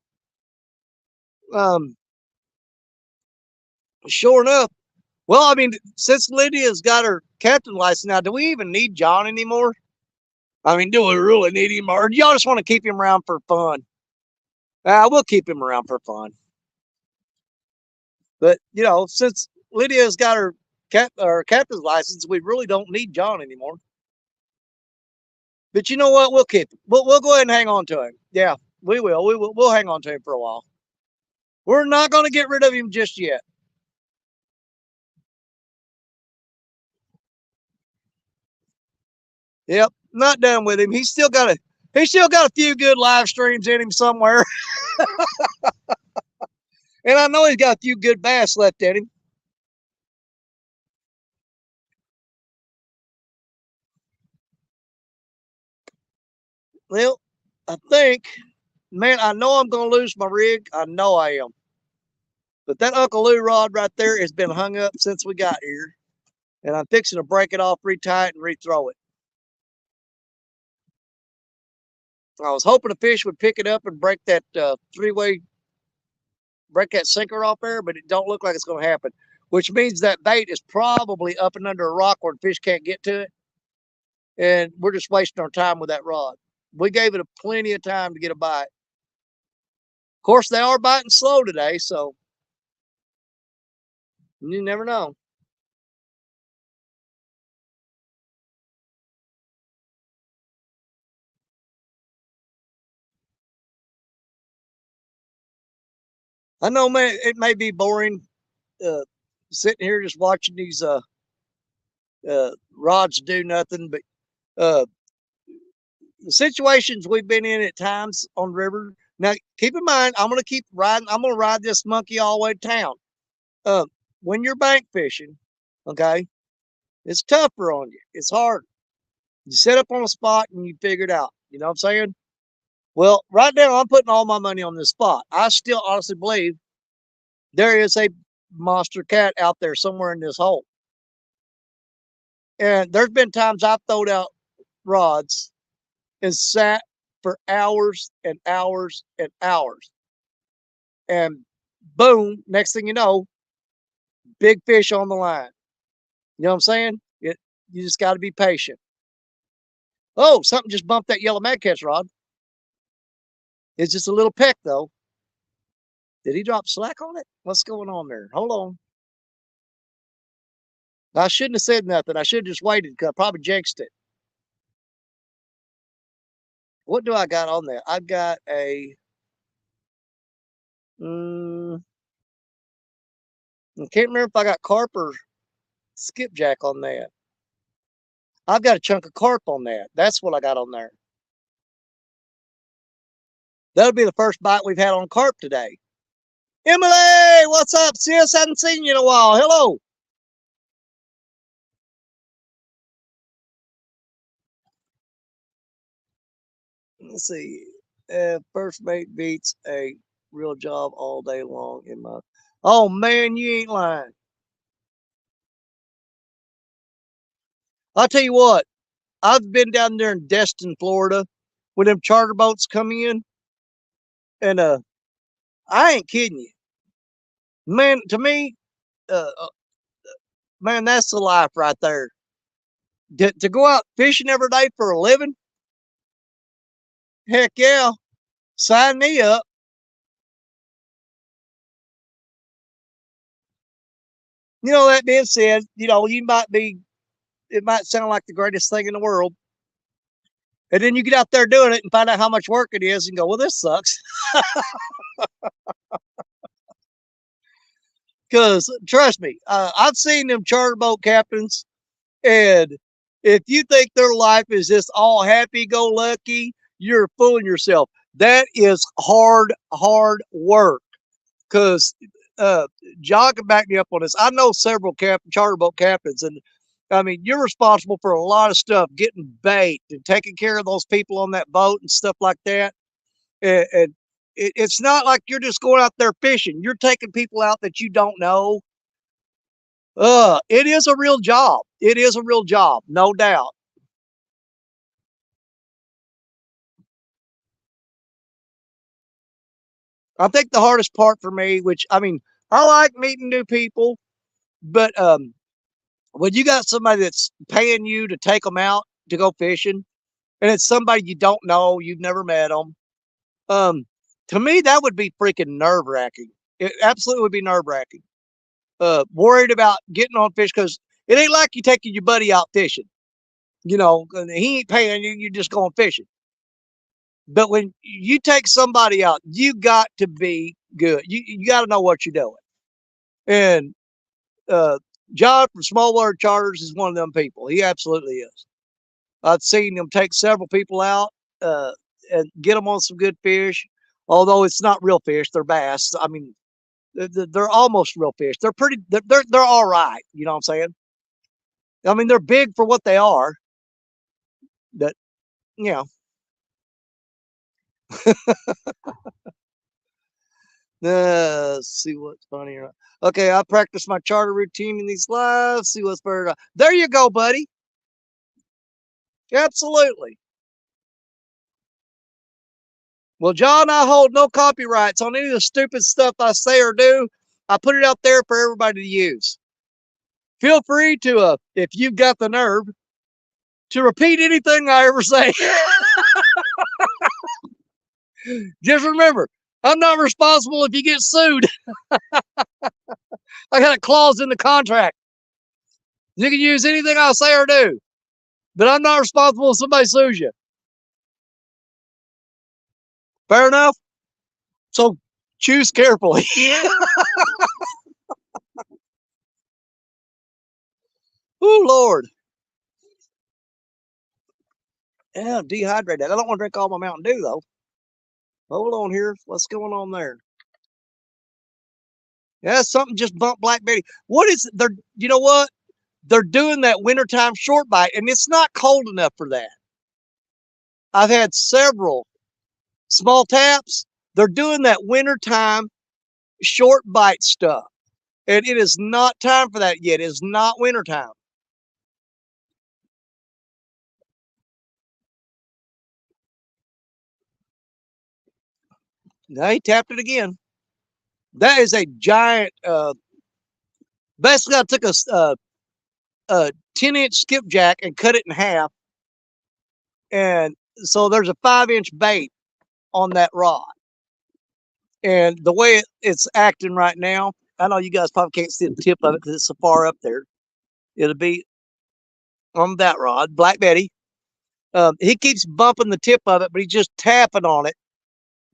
Sure enough. Well, I mean, since Lydia's got her captain license now, do we even need John anymore? I mean, do we really need him, or do y'all just want to keep him around for fun? We'll keep him around for fun. But you know, since Lydia's got her captain's license, we really don't need John anymore. But you know what? We'll keep him. We'll go ahead and hang on to him. Yeah, we will. We'll hang on to him for a while. We're not going to get rid of him just yet. Yep, not done with him. He's still got a few good live streams in him somewhere. And I know he's got a few good bass left in him. Well, I think, man, I know I'm going to lose my rig. I know I am. But that Uncle Lou rod right there has been hung up since we got here. And I'm fixing to break it off, retie it, and rethrow it. I was hoping a fish would pick it up and break that break that sinker off there, but it don't look like it's going to happen, which means that bait is probably up and under a rock where the fish can't get to it. And we're just wasting our time with that rod. We gave it plenty of time to get a bite. Of course, they are biting slow today, so you never know. I know, man, it may be boring sitting here just watching these rods do nothing, but the situations we've been in at times on the river. Now, keep in mind, I'm going to keep riding. I'm going to ride this monkey all the way to town. When you're bank fishing, okay, it's tougher on you. It's hard. You set up on a spot and you figure it out. You know what I'm saying? Well, right now, I'm putting all my money on this spot. I still honestly believe there is a monster cat out there somewhere in this hole. And there's been times I've thrown out rods and sat for hours and hours and hours. And boom, next thing you know, big fish on the line. You know what I'm saying? You just got to be patient. Oh, something just bumped that yellow mad catch rod. It's just a little peck though. Did he drop slack on it? What's going on there? Hold on. I shouldn't have said nothing. I should have just waited because I probably jinxed it. What do I got on there? I've got a I can't remember if I got carp or skipjack on that. I've got a chunk of carp on that. That's what I got on there. That'll be the first bite we've had on carp today. Emily, what's up, sis? Haven't seen you in a while. Hello. Let's see. First mate beats a real job all day long in my. Oh man, you ain't lying. I'll tell you what. I've been down there in Destin, Florida, when them charter boats come in, and I ain't kidding you, man. To me, man, that's the life right there. To go out fishing every day for a living, heck yeah, sign me up. You know, that being said, you know, it might sound like the greatest thing in the world. And then you get out there doing it and find out how much work it is and go, well, this sucks. Because trust me, I've seen them charter boat captains, and if you think their life is just all happy-go-lucky, you're fooling yourself. That is hard work. Because John can back me up on this. I know several charter boat captains, and I mean, you're responsible for a lot of stuff, getting bait and taking care of those people on that boat and stuff like that. And it's not like you're just going out there fishing. You're taking people out that you don't know. It is a real job. It is a real job, no doubt. I think the hardest part for me, which I mean, I like meeting new people, but when you got somebody that's paying you to take them out to go fishing, and it's somebody you don't know, you've never met them, to me that would be freaking nerve wracking. It absolutely would be nerve wracking. Worried about getting on fish because it ain't like you taking your buddy out fishing. You know, he ain't paying you, you're just going fishing. But when you take somebody out, you got to be good. You got to know what you're doing. And John from Small Water Charters is one of them people. He absolutely is. I've seen him take several people out and get them on some good fish. Although it's not real fish, they're bass. I mean, they're almost real fish. They're pretty. They're all right. You know what I'm saying? I mean, they're big for what they are. But you know. Let's see what's funny. Okay, I practice my charter routine in these lives. See what's better. There you go, buddy. Absolutely. Well, John, I hold no copyrights on any of the stupid stuff I say or do. I put it out there for everybody to use. Feel free to, if you've got the nerve, to repeat anything I ever say. Just remember, I'm not responsible if you get sued. I got a clause in the contract. You can use anything I say or do, but I'm not responsible if somebody sues you. Fair enough? So choose carefully. Oh, Lord. Yeah, I'm dehydrated. I don't want to drink all my Mountain Dew, though. Hold on here. What's going on there? Yeah, something just bumped Black Betty. What is they're you know what? They're doing that wintertime short bite, and it's not cold enough for that. I've had several small taps. They're doing that wintertime short bite stuff. And it is not time for that yet. It is not wintertime. Now he tapped it again. That is a giant. Basically, I took a 10-inch skipjack and cut it in half And so there's a 5-inch bait on that rod. And the way it's acting right now, I know you guys probably can't see the tip of it because it's so far up there. It'll be on that rod, Black Betty. He keeps bumping the tip of it, but he's just tapping on it.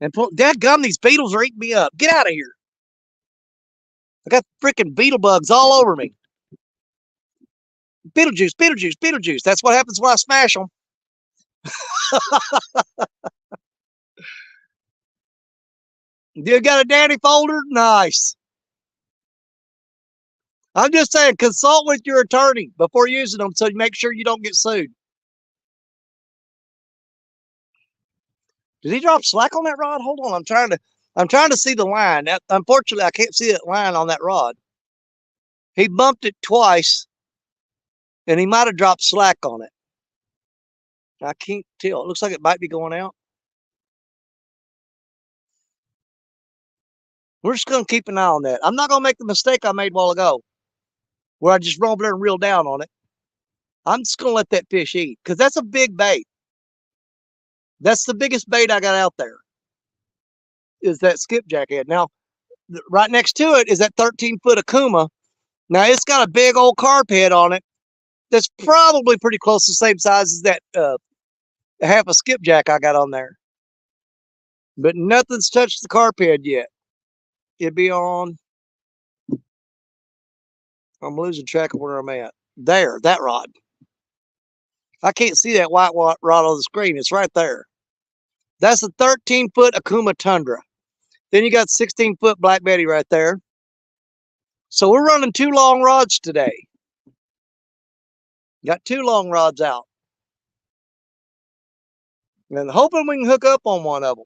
And dadgum, these beetles are eating me up. Get out of here. I got freaking beetle bugs all over me. Beetlejuice, Beetlejuice, Beetlejuice. That's what happens when I smash them. You got a daddy folder? Nice. I'm just saying, consult with your attorney before using them so you make sure you don't get sued. Did he drop slack on that rod? Hold on, I'm trying to see the line. Unfortunately, I can't see that line on that rod. He bumped it twice, and he might have dropped slack on it. I can't tell. It looks like it might be going out. We're just going to keep an eye on that. I'm not going to make the mistake I made a while ago, where I just run over there and reel down on it. I'm just going to let that fish eat, because that's a big bait. That's the biggest bait I got out there, is that skipjack head. Now, right next to it is that 13-foot Akuma. Now, it's got a big old carp head on it that's probably pretty close to the same size as that half a skipjack I got on there. But nothing's touched the carp head yet. It'd be on. I'm losing track of where I'm at. There, that rod. I can't see that white rod on the screen. It's right there. That's a 13-foot Akuma Tundra. Then you got 16-foot Black Betty right there. So we're running 2 long rods today. Got 2 long rods out. And hoping we can hook up on one of them.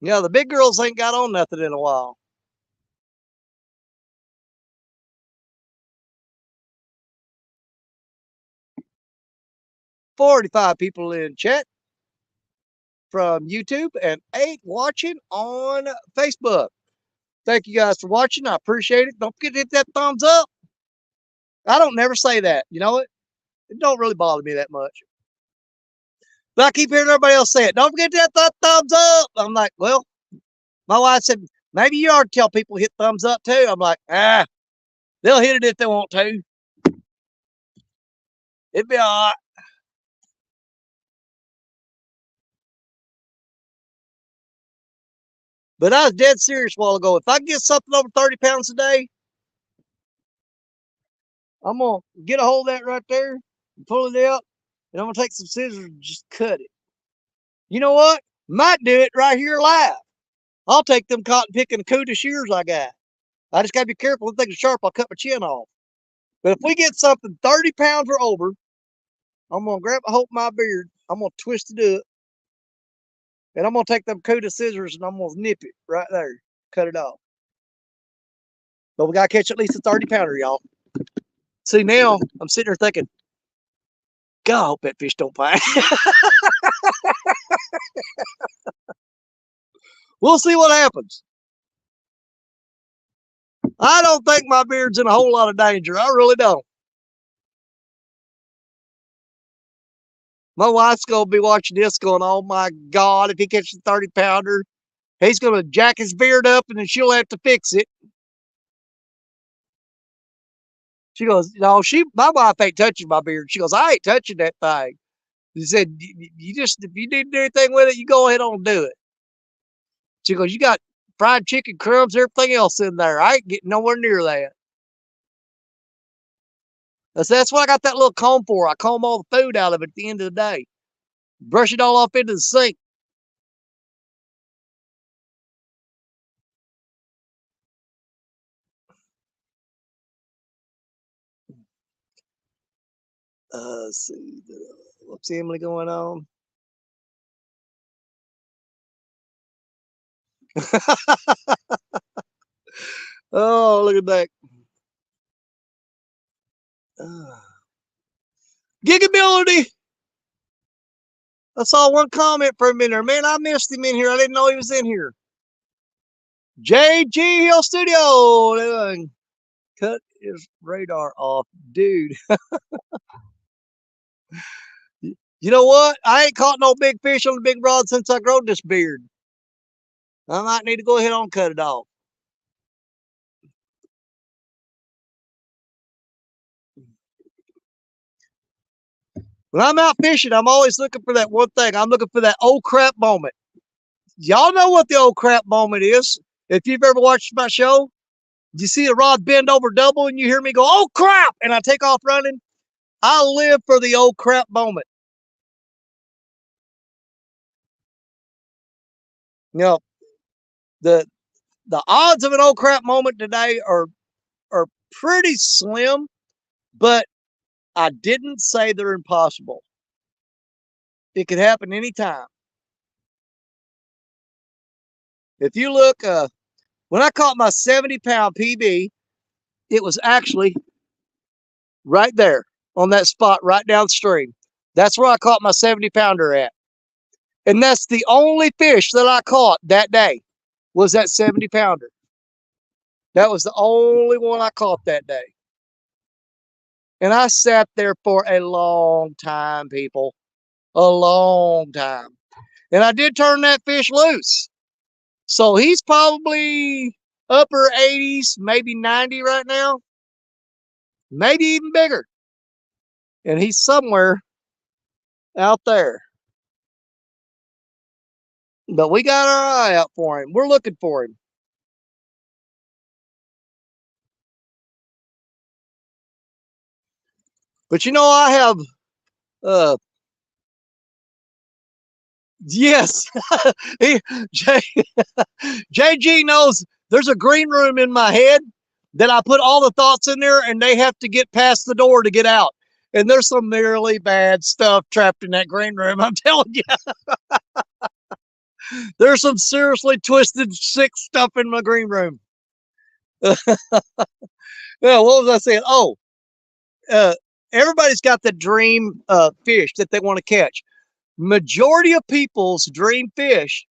Yeah, the big girls ain't got on nothing in a while. $45 people in chat from YouTube and 8 watching on Facebook. Thank you guys for watching. I appreciate it. Don't forget to hit that thumbs up. I don't never say that. You know what? It don't really bother me that much. But I keep hearing everybody else say it. Don't forget to hit that thumbs up. I'm like, well, my wife said, maybe you ought to tell people to hit thumbs up too. I'm like, they'll hit it if they want to. It'd be all right. But I was dead serious a while ago. If I get something over 30 pounds a day, I'm going to get a hold of that right there and pull it out. And I'm going to take some scissors and just cut it. You know what? Might do it right here live. I'll take them cotton picking CUDA shears I got. I just got to be careful. If they are sharp, I'll cut my chin off. But if we get something 30 pounds or over, I'm going to grab a hold of my beard. I'm going to twist it up. And I'm going to take them CUDA scissors and I'm going to nip it right there. Cut it off. But we got to catch at least a 30 pounder, y'all. See, now I'm sitting there thinking, God, I hope that fish don't bite. We'll see what happens. I don't think my beard's in a whole lot of danger. I really don't. My wife's going to be watching this going, oh my God, if he catches a 30 pounder, he's going to jack his beard up and then she'll have to fix it. She goes, no, my wife ain't touching my beard. She goes, I ain't touching that thing. She said, you just, if you need to do anything with it, you go ahead and do it. She goes, you got fried chicken crumbs, everything else in there. I ain't getting nowhere near that. That's what I got that little comb for. I comb all the food out of it at the end of the day. Brush it all off into the sink. Let's see. What's Emily going on? Oh, look at that. Gigability. I saw one comment from him in there. Man, I missed him in here. I didn't know he was in here. JG Hill Studio. cut his radar off. Dude, you know what? I ain't caught no big fish on the big rod since I growed this beard. I might need to go ahead and cut it off. When I'm out fishing, I'm always looking for that one thing. I'm looking for that oh crap moment. Y'all know what the oh crap moment is. If you've ever watched my show, you see a rod bend over double and you hear me go, oh crap, and I take off running. I live for the oh crap moment. You know, the odds of an oh crap moment today are pretty slim, but I didn't say they're impossible. It could happen anytime. If you look, when I caught my 70-pound PB, it was actually right there on that spot right downstream. That's where I caught my 70-pounder at. And that's the only fish that I caught that day was that 70-pounder. That was the only one I caught that day. And I sat there for a long time, people. A long time. And I did turn that fish loose. So he's probably upper 80s, maybe 90 right now. Maybe even bigger. And he's somewhere out there. But we got our eye out for him. We're looking for him. But you know, I have, yes, JG knows there's a green room in my head that I put all the thoughts in there and they have to get past the door to get out. And there's some really bad stuff trapped in that green room. I'm telling you, there's some seriously twisted, sick stuff in my green room. Yeah, what was I saying? Oh, everybody's got the dream fish that they want to catch. Majority of people's dream fish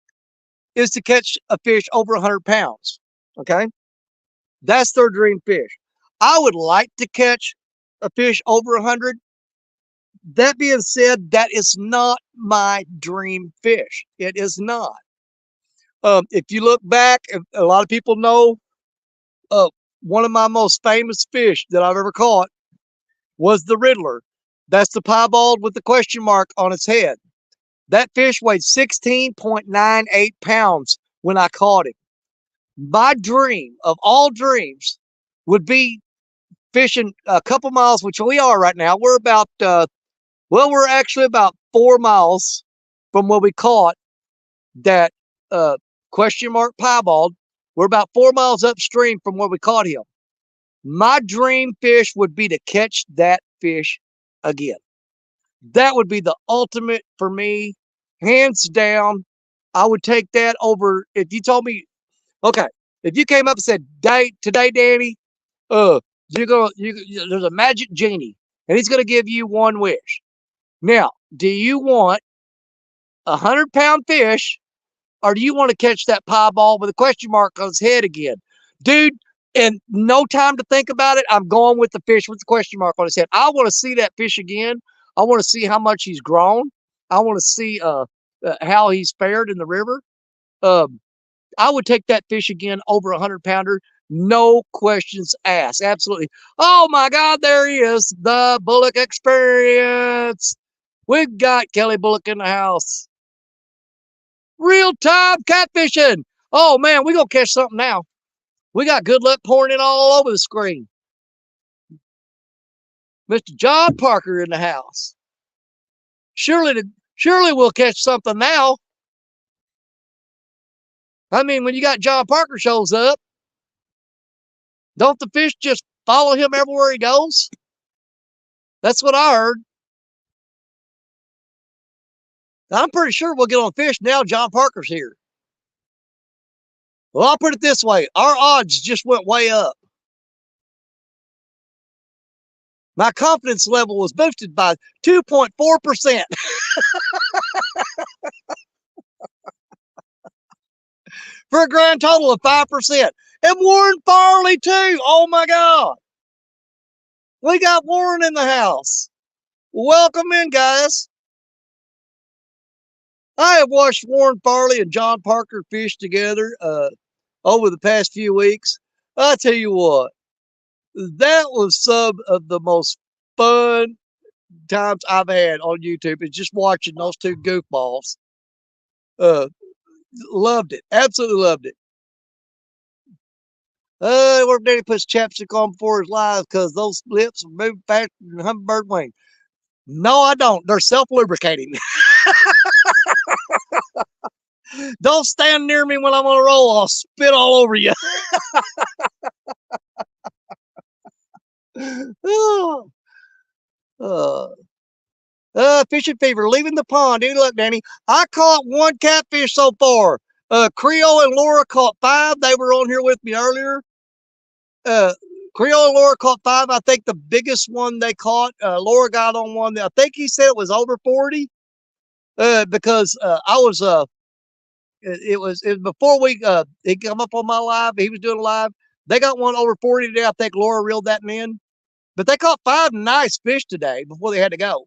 is to catch a fish over 100 pounds. Okay, that's their dream fish. I would like to catch a fish over 100. That being said, that is not my dream fish. It is not. If you look back, a lot of people know one of my most famous fish that I've ever caught was the Riddler. That's the piebald with the question mark on its head. That fish weighed 16.98 pounds when I caught him. My dream of all dreams would be fishing a couple miles, which we are right now. We're about, we're actually about 4 miles from where we caught that question mark piebald. We're about 4 miles upstream from where we caught him. My dream fish would be to catch that fish again. That would be the ultimate for me, hands down. I would take that over. If you told me, okay, if you came up and said, today, Danny, there's a magic genie and he's gonna give you one wish. Now, do you want 100-pound fish, or do you want to catch that piebald with a question mark on his head again? Dude, and no time to think about it, I'm going with the fish with the question mark on his head. I want to see that fish again. I want to see how much he's grown. I want to see how he's fared in the river. I would take that fish again over 100-pounder. No questions asked. Absolutely. Oh my God, there he is. The Bullock Experience. We've got Kelly Bullock in the house. Real-time catfishing. Oh man, we're going to catch something now. We got good luck pouring in all over the screen. Mr. John Parker in the house. Surely we'll catch something now. I mean, when you got John Parker shows up, don't the fish just follow him everywhere he goes? That's what I heard. I'm pretty sure we'll get on fish now John Parker's here. Well, I'll put it this way. Our odds just went way up. My confidence level was boosted by 2.4%. for a grand total of 5%. And Warren Farley too. Oh my God. We got Warren in the house. Welcome in, guys. I have watched Warren Farley and John Parker fish together over the past few weeks. I tell you what, that was some of the most fun times I've had on YouTube. Is just watching those two goofballs. Loved it. Absolutely loved it. Where Daddy puts chapstick on before his lives because those lips are moving faster than hummingbird wing. No, I don't. They're self-lubricating. Don't stand near me when I'm on a roll. I'll spit all over you. Fishing fever, leaving the pond. Dude, look, Danny, I caught one catfish so far. Creole and Laura caught 5. They were on here with me earlier. Creole and Laura caught 5. I think the biggest one they caught, Laura got on one. I think he said it was over 40. Because I was it was before he come up on my live. He was doing a live. They got one over 40 today. I think Laura reeled that in. But they caught 5 nice fish today before they had to go.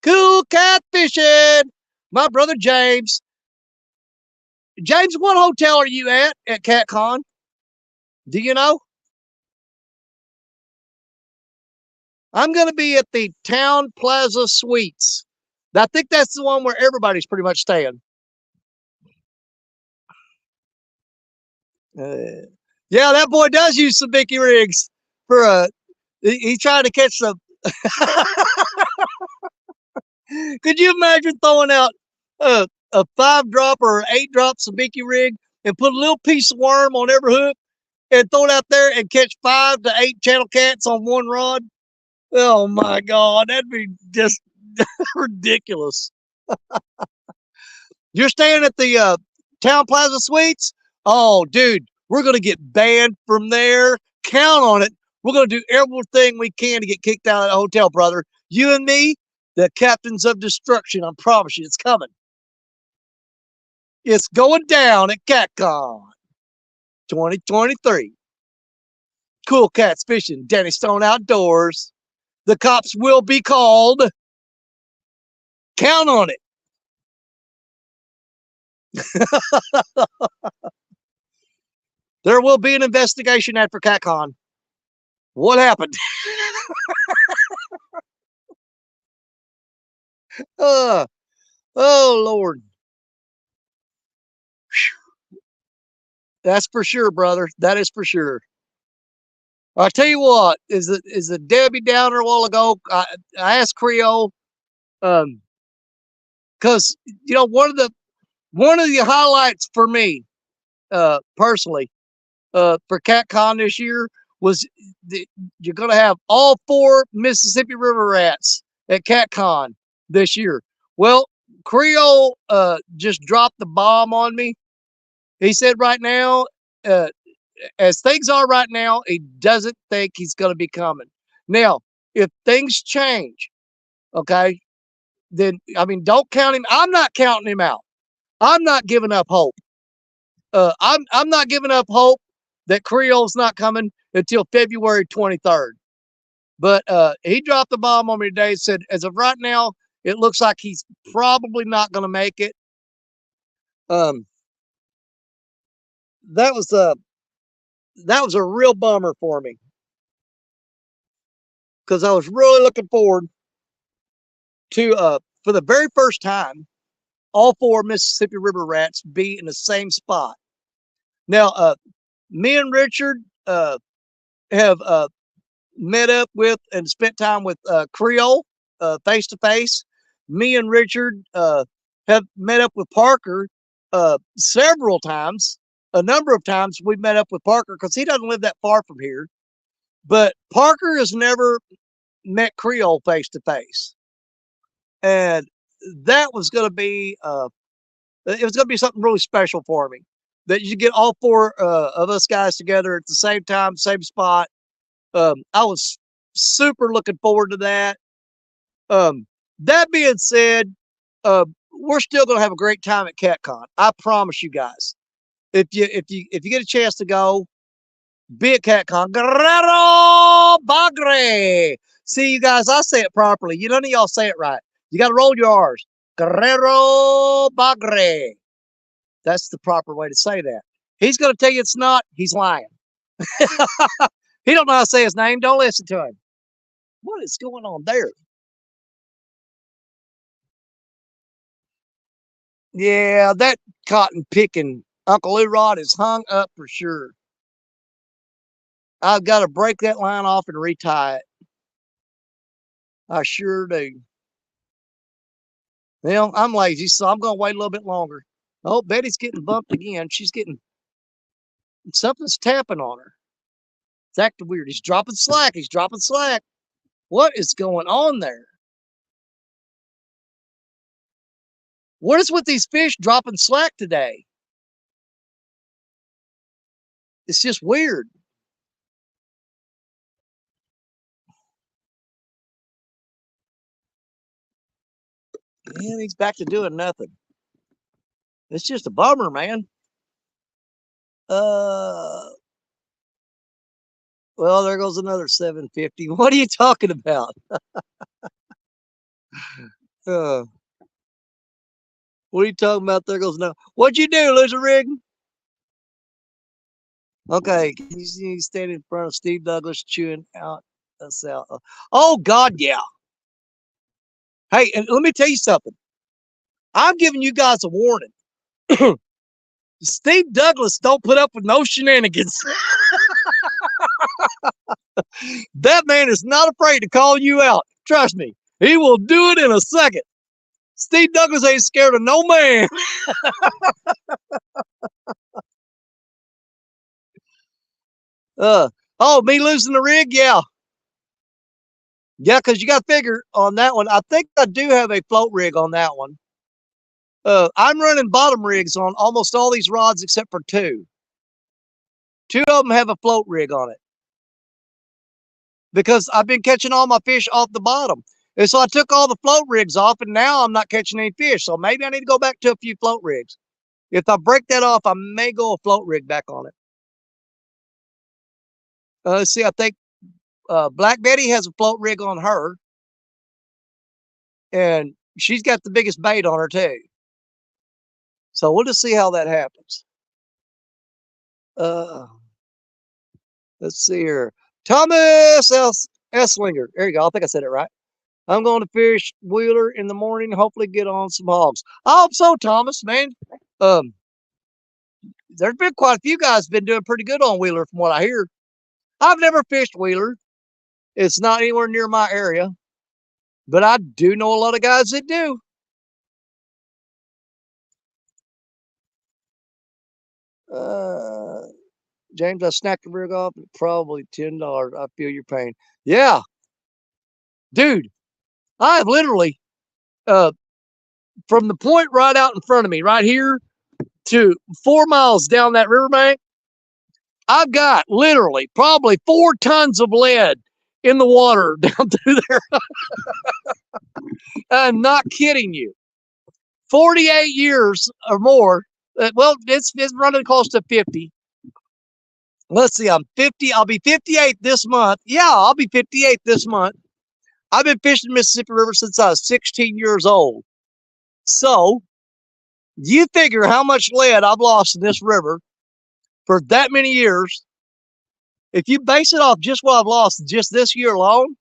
Cool catfishing. My brother James. James, what hotel are you at CatCon? Do you know? I'm going to be at the Town Plaza Suites. I think that's the one where everybody's pretty much staying. Yeah, that boy does use some Mickey rigs for he tried to catch some. Could you imagine throwing out a 5-drop or an 8-drop sabiki rig and put a little piece of worm on every hook and throw it out there and catch 5 to 8 channel cats on one rod? Oh my God, that'd be just ridiculous. You're staying at the Town Plaza Suites? Oh, dude, we're going to get banned from there. Count on it. We're going to do everything we can to get kicked out of the hotel, brother. You and me, the captains of destruction. I promise you, it's coming. It's going down at CatCon 2023. Cool Cats Fishing, Danny Stone Outdoors. The cops will be called. Count on it. There will be an investigation after CatCon. What happened? Oh, Lord. That's for sure, brother. That is for sure. I tell you what, is a Debbie Downer a while ago. I asked Creole, because one of the highlights for me, personally, for CatCon this year was you're going to have all 4 Mississippi River rats at CatCon this year. Well, Creole just dropped the bomb on me. He said right now, as things are right now, he doesn't think he's going to be coming. Now, if things change, okay, then, I mean, don't count him. I'm not counting him out. I'm not giving up hope. I'm not giving up hope that Creole's not coming until February 23rd. But he dropped the bomb on me today and said, as of right now, it looks like he's probably not going to make it. That was a real bummer for me, because I was really looking forward to for the very first time, all 4 Mississippi River rats be in the same spot. Now, me and Richard have met up with and spent time with Creole face to face. Me and Richard have met up with Parker several times. A number of times we met up with Parker because he doesn't live that far from here. But Parker has never met Creole face to face, and that was going to be it was going to be something really special for me, that you get all 4 of us guys together at the same time, same spot. I was super looking forward to that. That being said, we're still gonna have a great time at CatCon. I promise you guys. If you get a chance to go, be at CatCon. Guerrero Bagre. See, you guys, I say it properly. You none of y'all say it right. You got to roll your R's. Guerrero Bagre. That's the proper way to say that. He's going to tell you it's not. He's lying. He don't know how to say his name. Don't listen to him. What is going on there? Yeah, that cotton picking Uncle Lou-Rod is hung up for sure. I've got to break that line off and retie it. I sure do. Well, I'm lazy, so I'm going to wait a little bit longer. Oh, Betty's getting bumped again. She's getting, something's tapping on her. It's acting weird. He's dropping slack. He's dropping slack. What is going on there? What is with these fish dropping slack today? It's just weird. And he's back to doing nothing. It's just a bummer, man. Well, there goes another 750. What are you talking about? What are you talking about? There goes no. What'd you do, loser rig? Okay, he's standing in front of Steve Douglas chewing out. That's out. Oh God, yeah. Hey, and let me tell you something. I'm giving you guys a warning. Steve Douglas don't put up with no shenanigans. That man is not afraid to call you out. Trust me, he will do it in a second. Steve Douglas ain't scared of no man. Oh, me losing the rig? Yeah. Yeah, because you got to figure on that one. I think I do have a float rig on that one. I'm running bottom rigs on almost all these rods except for two. Two of them have a float rig on it because I've been catching all my fish off the bottom. And so I took all the float rigs off and now I'm not catching any fish. So maybe I need to go back to a few float rigs. If I break that off, I may go a float rig back on it. Let's see, I think Black Betty has a float rig on her. And she's got the biggest bait on her too. So we'll just see how that happens. Let's see here. Thomas Esslinger. There you go. I think I said it right. I'm going to fish Wheeler in the morning. Hopefully get on some hogs. I hope so, Thomas, man. There's been quite a few guys been doing pretty good on Wheeler from what I hear. I've never fished Wheeler. It's not anywhere near my area. But I do know a lot of guys that do. James, I snapped the rig off at probably $10. I feel your pain. Yeah. Dude, I have literally, from the point right out in front of me, right here, to 4 miles down that riverbank, I've got literally probably 4 tons of lead in the water down through there. I'm not kidding you. 48 years or more. Well, it's running close to 50. Let's see, I'm 50. I'll be 58 this month. Yeah, I'll be 58 this month. I've been fishing Mississippi River since I was 16 years old. So you figure how much lead I've lost in this river for that many years. If you base it off just what I've lost just this year alone,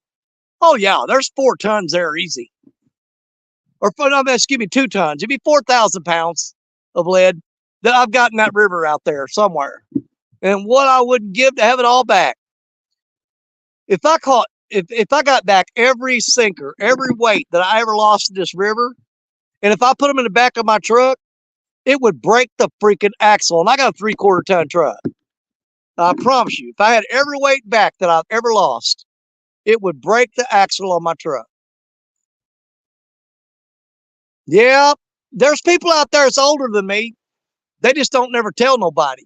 oh yeah, there's 4 tons there easy. Or no, excuse me, 2 tons. It'd be 4,000 pounds of lead that I've got in that river out there somewhere. And what I wouldn't give to have it all back. If I got back every sinker, every weight that I ever lost in this river, and if I put them in the back of my truck, it would break the freaking axle. And I got a 3/4 ton truck. I promise you, if I had every weight back that I've ever lost, it would break the axle on my truck. Yeah, there's people out there that's older than me. They just don't never tell nobody.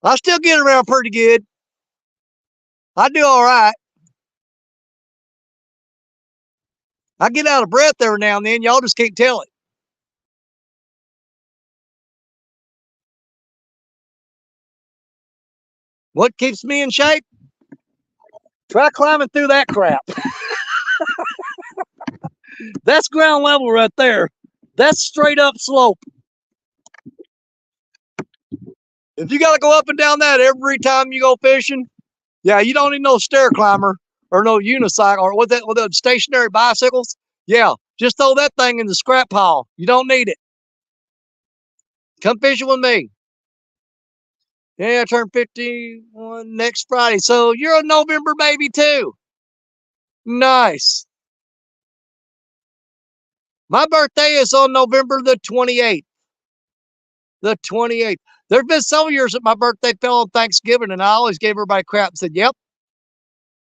I still get around pretty good. I do all right. I get out of breath every now and then. Y'all just can't tell it. What keeps me in shape? Try climbing through that crap. That's ground level right there. That's straight up slope. If you got to go up and down that every time you go fishing, yeah, you don't need no stair climber or no unicycle or with the stationary bicycles. Yeah, just throw that thing in the scrap pile. You don't need it. Come fishing with me. Yeah, I turn 51 next Friday. So you're a November baby too. Nice. My birthday is on November the 28th. The 28th. There have been several years that my birthday fell on Thanksgiving, and I always gave everybody crap and said, yep,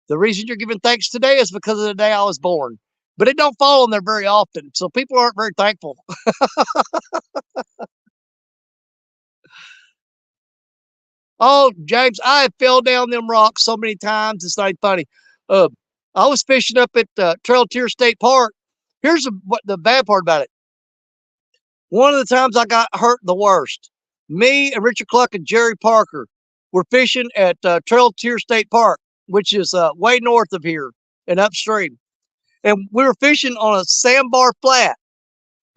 the reason you're giving thanks today is because of the day I was born. But it don't fall on there very often, so people aren't very thankful. Oh, James, I have fell down them rocks so many times, it's not funny. I was fishing up at Trail Tier State Park. Here's what the bad part about it. One of the times I got hurt the worst. Me and Richard Cluck and Jerry Parker were fishing at Trail Tier State Park, which is way north of here and upstream. And we were fishing on a sandbar flat.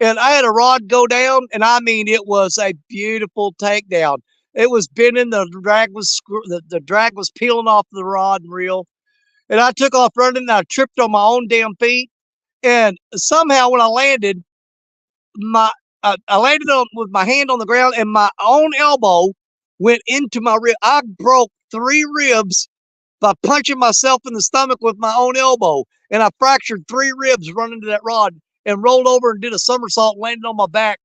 And I had a rod go down, and I mean, it was a beautiful takedown. It was bending, the drag was peeling off the rod and reel. And I took off running, and I tripped on my own damn feet. And somehow when I landed, I landed on with my hand on the ground, and my own elbow went into my rib. I broke 3 ribs by punching myself in the stomach with my own elbow, and I fractured 3 ribs running to that rod and rolled over and did a somersault, landed on my back.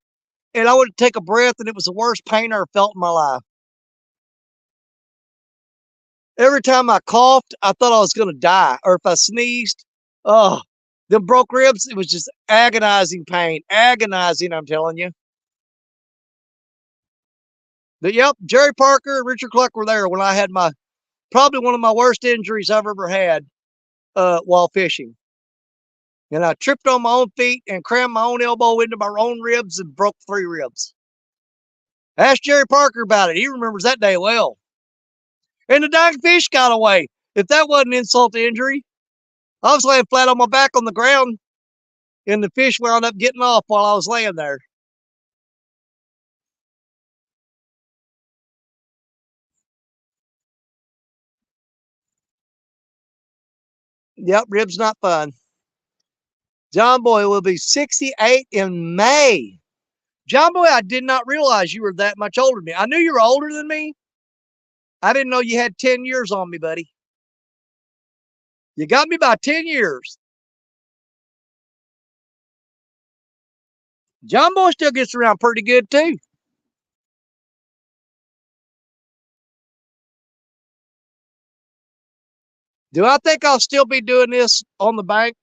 And I wouldn't take a breath, and it was the worst pain I ever felt in my life. Every time I coughed, I thought I was going to die, or if I sneezed, oh, them broke ribs, it was just agonizing pain. Agonizing, I'm telling you. But yep, Jerry Parker and Richard Cluck were there when I had probably one of my worst injuries I've ever had while fishing. And I tripped on my own feet and crammed my own elbow into my own ribs and broke 3 ribs. Ask Jerry Parker about it. He remembers that day well. And the dang fish got away. If that wasn't insult to injury, I was laying flat on my back on the ground, and the fish wound up getting off while I was laying there. Yep, ribs not fun. John Boy will be 68 in May. John Boy, I did not realize you were that much older than me. I knew you were older than me. I didn't know you had 10 years on me, buddy. You got me by 10 years. John Boy still gets around pretty good, too. Do I think I'll still be doing this on the bank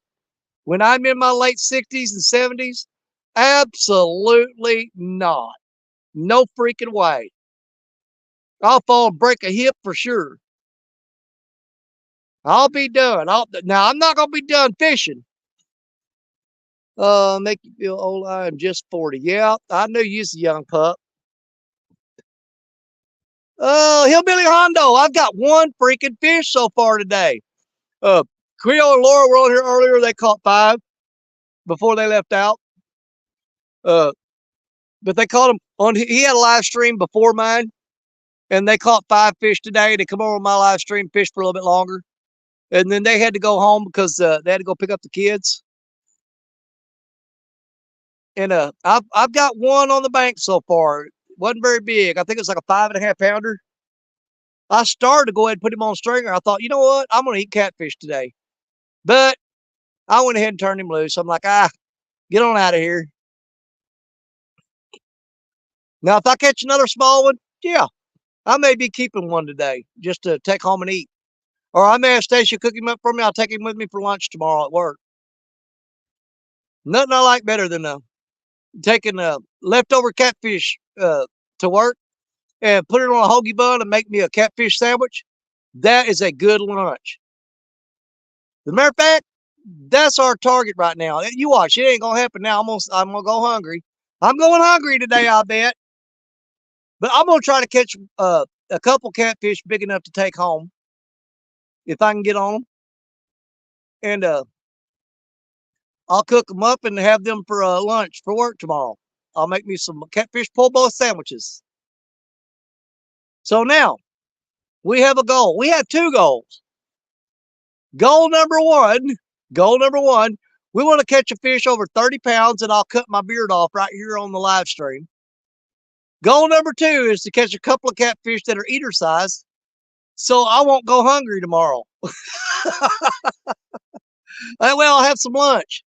when I'm in my late 60s and 70s? Absolutely not. No freaking way. I'll fall and break a hip for sure. I'll be done. Now, I'm not going to be done fishing. Make you feel old. I am just 40. Yeah, I knew you was a young pup. Hillbilly Hondo. I've got 1 freaking fish so far today. Creole and Laura were on here earlier. They caught 5 before they left out. But they caught them on. He had a live stream before mine, and they caught 5 fish today. They come over on my live stream, fish for a little bit longer, and then they had to go home because they had to go pick up the kids. And I've got 1 on the bank so far. It wasn't very big. I think it's like a 5.5 pounder. I started to go ahead and put him on stringer. I thought, you know what? I'm going to eat catfish today. But I went ahead and turned him loose. I'm like, get on out of here. Now, if I catch another small one, yeah, I may be keeping 1 today just to take home and eat. Or I may have Stacia cook him up for me. I'll take him with me for lunch tomorrow at work. Nothing I like better than taking leftover catfish to work and put it on a hoagie bun and make me a catfish sandwich. That is a good lunch. As a matter of fact, That's our target right now. You watch, it ain't gonna happen now. I'm gonna go hungry. I'm going hungry today, I bet. But I'm gonna try to catch a couple catfish big enough to take home if I can get on them, and I'll cook them up and have them for lunch for work tomorrow. I'll make me some catfish po' boy sandwiches. So now we have a goal. We have two goals. Goal number one, we want to catch a fish over 30 pounds, and I'll cut my beard off right here on the live stream. Goal number two is to catch a couple of catfish that are eater size, so I won't go hungry tomorrow. That way I'll have some lunch.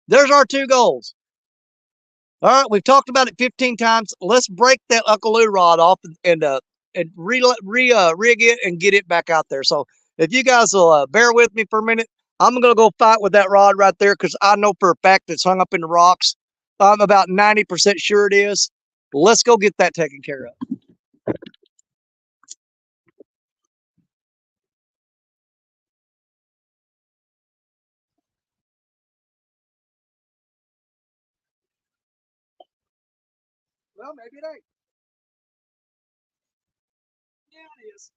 There's our two goals. All right, we've talked about it 15 times. Let's break that Uncle Lou rod off and rig it and get it back out there. So if you guys will bear with me for a minute, I'm going to go fight with that rod right there because I know for a fact it's hung up in the rocks. I'm about 90% sure it is. Let's go get that taken care of. Well, maybe it ain't. Yeah, it is.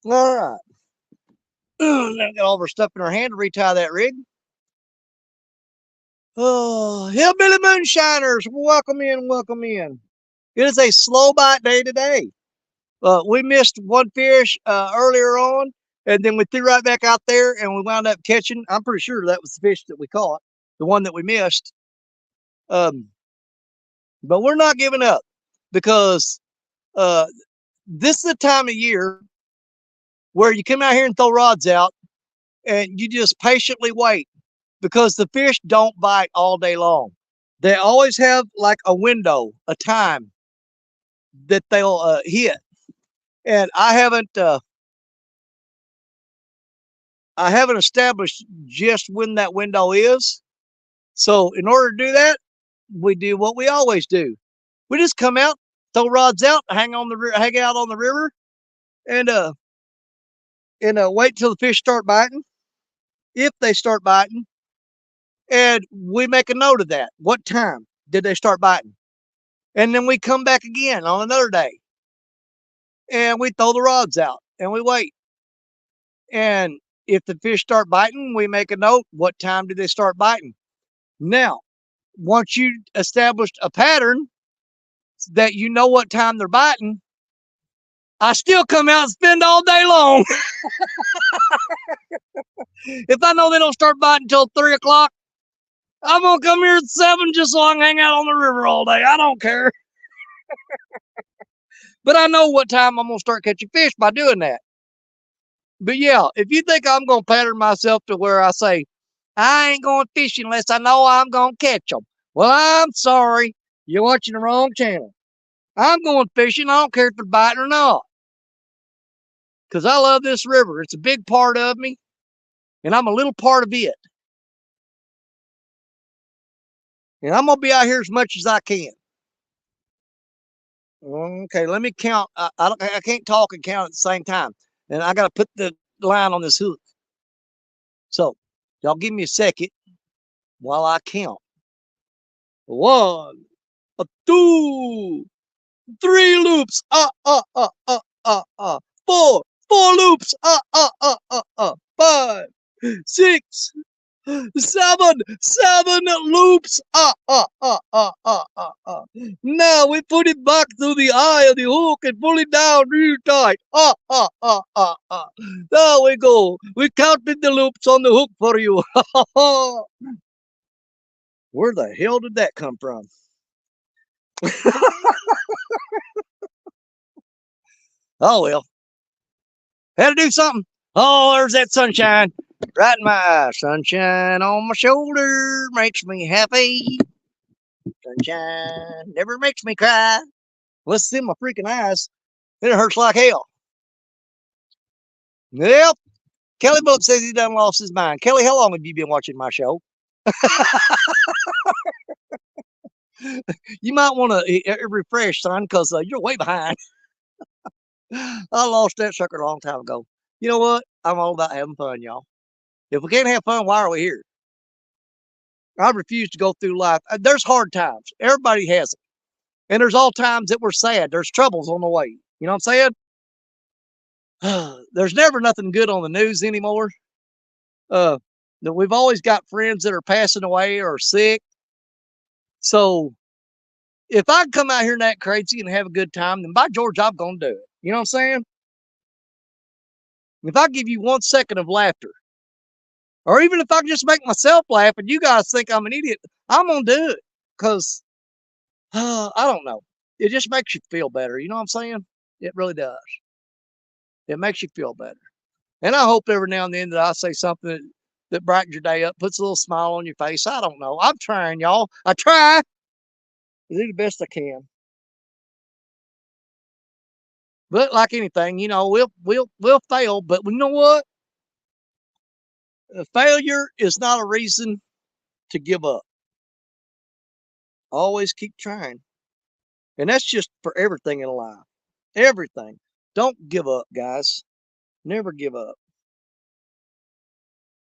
All right. Now got all of our stuff in our hand to retie that rig. Oh, hillbilly moonshiners, welcome in, welcome in. It is a slow bite day today. We missed one fish earlier on, and then we threw right back out there, and we wound up catching. I'm pretty sure that was the fish that we caught, the one that we missed. But we're not giving up because this is the time of year where you come out here and throw rods out, and you just patiently wait because the fish don't bite all day long. They always have like a window, a time that they'll hit, and I haven't established just when that window is. So in order to do that, we do what we always do. We just come out, throw rods out, hang out on the river, and wait till the fish start biting. If they start biting, and we make a note of that. What time did they start biting? And then we come back again on another day, and we throw the rods out, and we wait. And if the fish start biting, we make a note. What time did they start biting? Now, once you established a pattern that you know what time they're biting, I still come out and spend all day long. If I know they don't start biting until 3 o'clock, I'm going to come here at 7 just so I can hang out on the river all day. I don't care. But I know what time I'm going to start catching fish by doing that. But yeah, if you think I'm going to pattern myself to where I say, I ain't going fishing unless I know I'm going to catch them. Well, I'm sorry. You're watching the wrong channel. I'm going fishing. I don't care if they're biting or not. Because I love this river. It's a big part of me. And I'm a little part of it. And I'm going to be out here as much as I can. Okay, let me count. I can't talk and count at the same time. And I got to put the line on this hook. So, y'all give me a second while I count. 1, 2, 3 loops. 4 loops. 5, 6, 7 loops. Now we put it back to the eye of the hook and pull it down real tight. There we go. We counted the loops on the hook for you. Where the hell did that come from? Oh, well. Had to do something. Oh, there's that sunshine. Right in my eye. Sunshine on my shoulder makes me happy. Sunshine never makes me cry. Let's see my freaking eyes. It hurts like hell. Yep. Kelly Book says he done lost his mind. Kelly, how long have you been watching my show? You might want to refresh, son, because you're way behind. I lost that sucker a long time ago. You know what? I'm all about having fun, y'all. If we can't have fun, why are we here? I refuse to go through life. There's hard times. Everybody has it. And there's all times that we're sad. There's troubles on the way. You know what I'm saying? There's never nothing good on the news anymore. We've always got friends that are passing away or sick. So if I come out here and act crazy and have a good time, then by George, I'm going to do it. You know what I'm saying? If I give you 1 second of laughter, or even if I just make myself laugh and you guys think I'm an idiot, I'm going to do it. Because, I don't know. It just makes you feel better. You know what I'm saying? It really does. It makes you feel better. And I hope every now and then that I say something that brightens your day up, puts a little smile on your face. I don't know. I'm trying, y'all. I try. I do the best I can. But like anything, you know, we'll fail. But you know what? Failure is not a reason to give up. Always keep trying. And that's just for everything in life. Everything. Don't give up, guys. Never give up.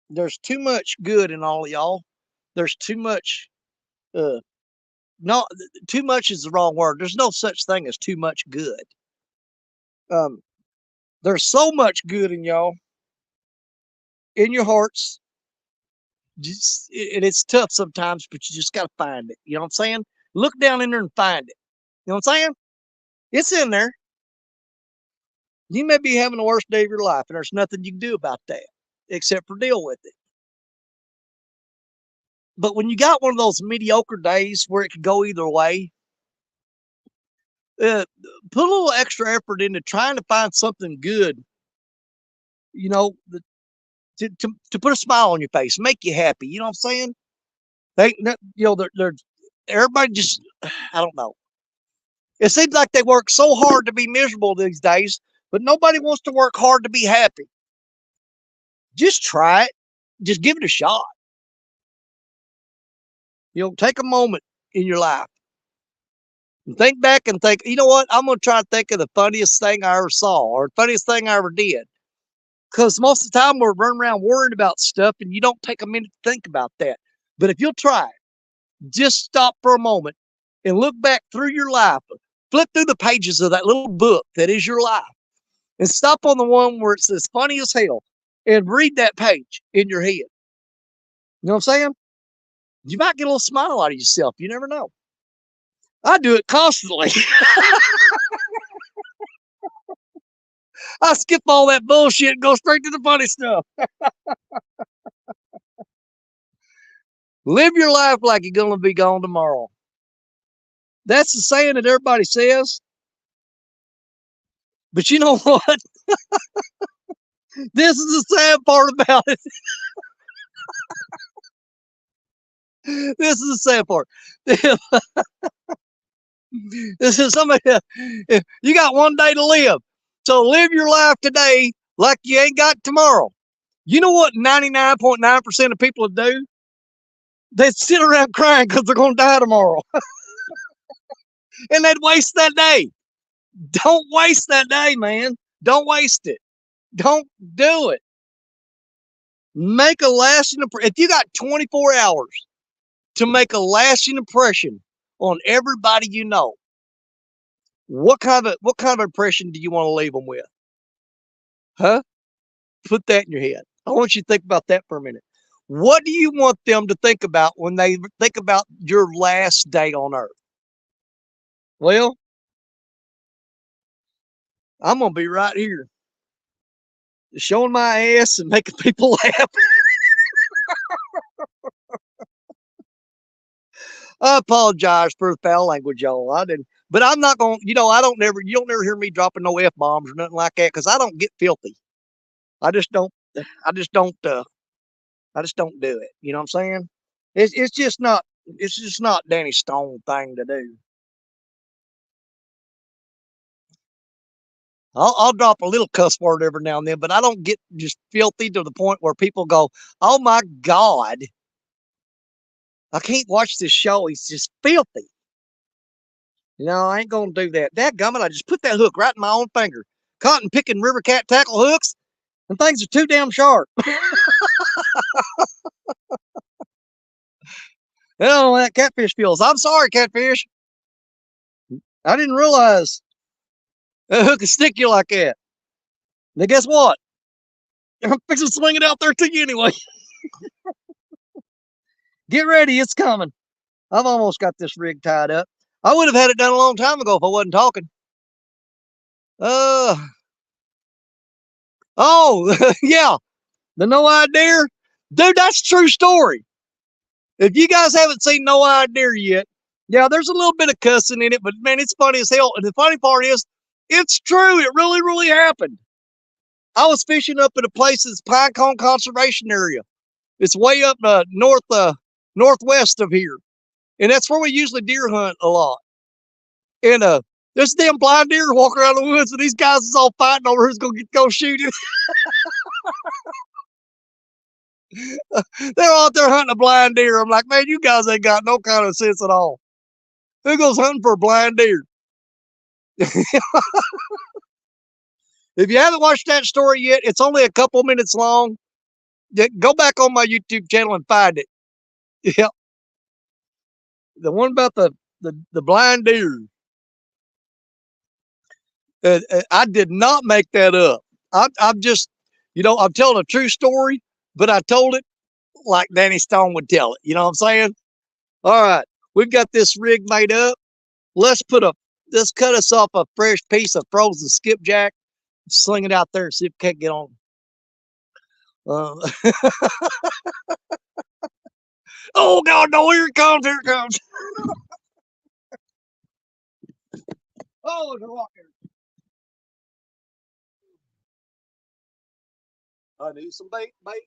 There's too much good in all of y'all. There's too much, no, too much is the wrong word. There's no such thing as too much good. There's so much good in y'all, in your hearts. And it's tough sometimes, but you just got to find it. You know what I'm saying? Look down in there and find it. You know what I'm saying? It's in there. You may be having the worst day of your life, and there's nothing you can do about that except for deal with it. But when you got one of those mediocre days where it could go either way, put a little extra effort into trying to find something good, you know, to put a smile on your face, make you happy. You know what I'm saying? They're everybody just, I don't know. It seems like they work so hard to be miserable these days, but nobody wants to work hard to be happy. Just try it. Just give it a shot. You know, take a moment in your life and think back and think, you know what? I'm going to try to think of the funniest thing I ever saw or funniest thing I ever did. Because most of the time we're running around worried about stuff and you don't take a minute to think about that. But if you'll try it, just stop for a moment and look back through your life, flip through the pages of that little book that is your life, and stop on the one where it says funny as hell and read that page in your head. You know what I'm saying? You might get a little smile out of yourself. You never know. I do it constantly. I skip all that bullshit and go straight to the funny stuff. Live your life like you're going to be gone tomorrow. That's the saying that everybody says. But you know what? This is the sad part about it. This is the sad part. This is somebody. You got one day to live, so live your life today like you ain't got tomorrow. You know what 99.9% of people do? They sit around crying because they're going to die tomorrow, and they'd waste that day. Don't waste that day, man. Don't waste it. Don't do it. Make a lasting impression. If you got 24 hours to make a lasting impression on everybody you know, what kind of impression do you want to leave them with? Huh? Put that in your head. I want you to think about that for a minute. What do you want them to think about when they think about your last day on earth? Well, I'm going to be right here showing my ass and making people laugh. I apologize for the foul language, y'all. I didn't, but I'm not going to, you don't never hear me dropping no F bombs or nothing like that because I don't get filthy. I just don't, I just don't, I just don't do it. You know what I'm saying? It's just not, it's just not Danny Stone thing to do. I'll drop a little cuss word every now and then, but I don't get just filthy to the point where people go, "Oh my God, I can't watch this show. He's just filthy." I ain't gonna do that. Dadgummit, I just put that hook right in my own finger. Cotton picking river cat tackle hooks, and things are too damn sharp. That catfish feels. I'm sorry, catfish. I didn't realize that hook could stick you like that. Now guess what? I'm fixing to swing it out there to you anyway. Get ready, it's coming. I've almost got this rig tied up. I would have had it done a long time ago if I wasn't talking. Oh, yeah. The No Idea? Dude, that's a true story. If you guys haven't seen No Idea yet, yeah, there's a little bit of cussing in it, but man, it's funny as hell. And the funny part is, it's true. It really, really happened. I was fishing up at a place that's Pinecone Conservation Area. It's way up northwest of here. And that's where we usually deer hunt a lot. And there's damn blind deer walking around the woods, and these guys is all fighting over who's gonna go shoot it. They're out there hunting a blind deer. I'm like, man, you guys ain't got no kind of sense at all. Who goes hunting for a blind deer? If you haven't watched that story yet, it's only a couple minutes long. Go back on my YouTube channel and find it. Yeah, the one about the blind deer. I did not make that up. I'm just, I'm telling a true story, but I told it like Danny Stone would tell it. You know what I'm saying? All right, we've got this rig made up. Let's cut us off a fresh piece of frozen skipjack, sling it out there and see if we can't get on. Uh, oh God, no! Here it comes! Here it comes! Oh, there's a rock there. I need some bait, bait.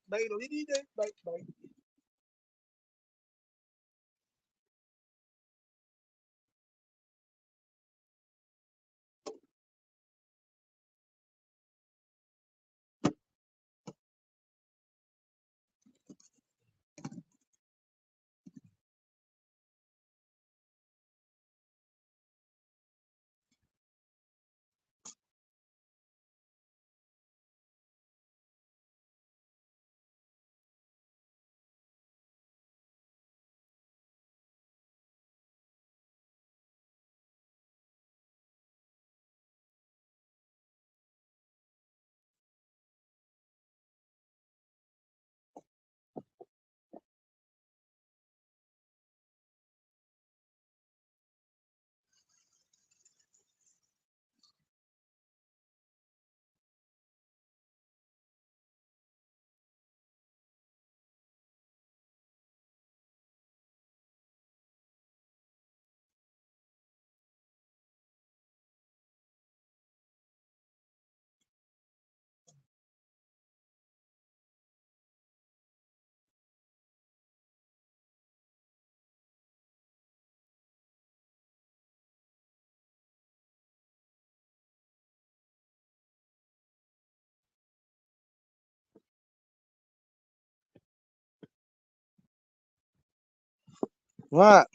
Right.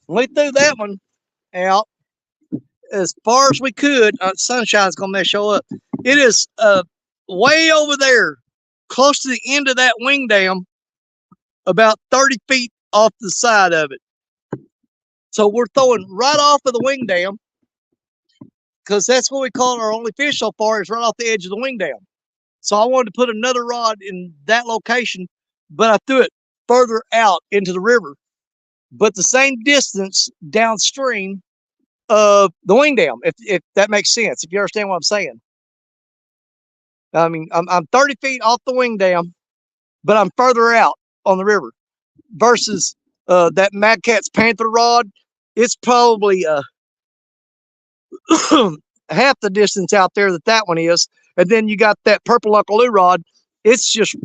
We threw that one out as far as we could. Sunshine's gonna mess show up. It is way over there, close to the end of that wing dam, about 30 feet off the side of it. So we're throwing right off of the wing dam, because that's what we call our only fish so far, is right off the edge of the wing dam. So I wanted to put another rod in that location, but I threw it further out into the river, but the same distance downstream of the wing dam, if that makes sense, if you understand what I'm saying. I mean, I'm 30 feet off the wing dam, but I'm further out on the river versus that Mad Cat's Panther rod. It's probably half the distance out there that one is. And then you got that purple Uncle Lou rod. It's just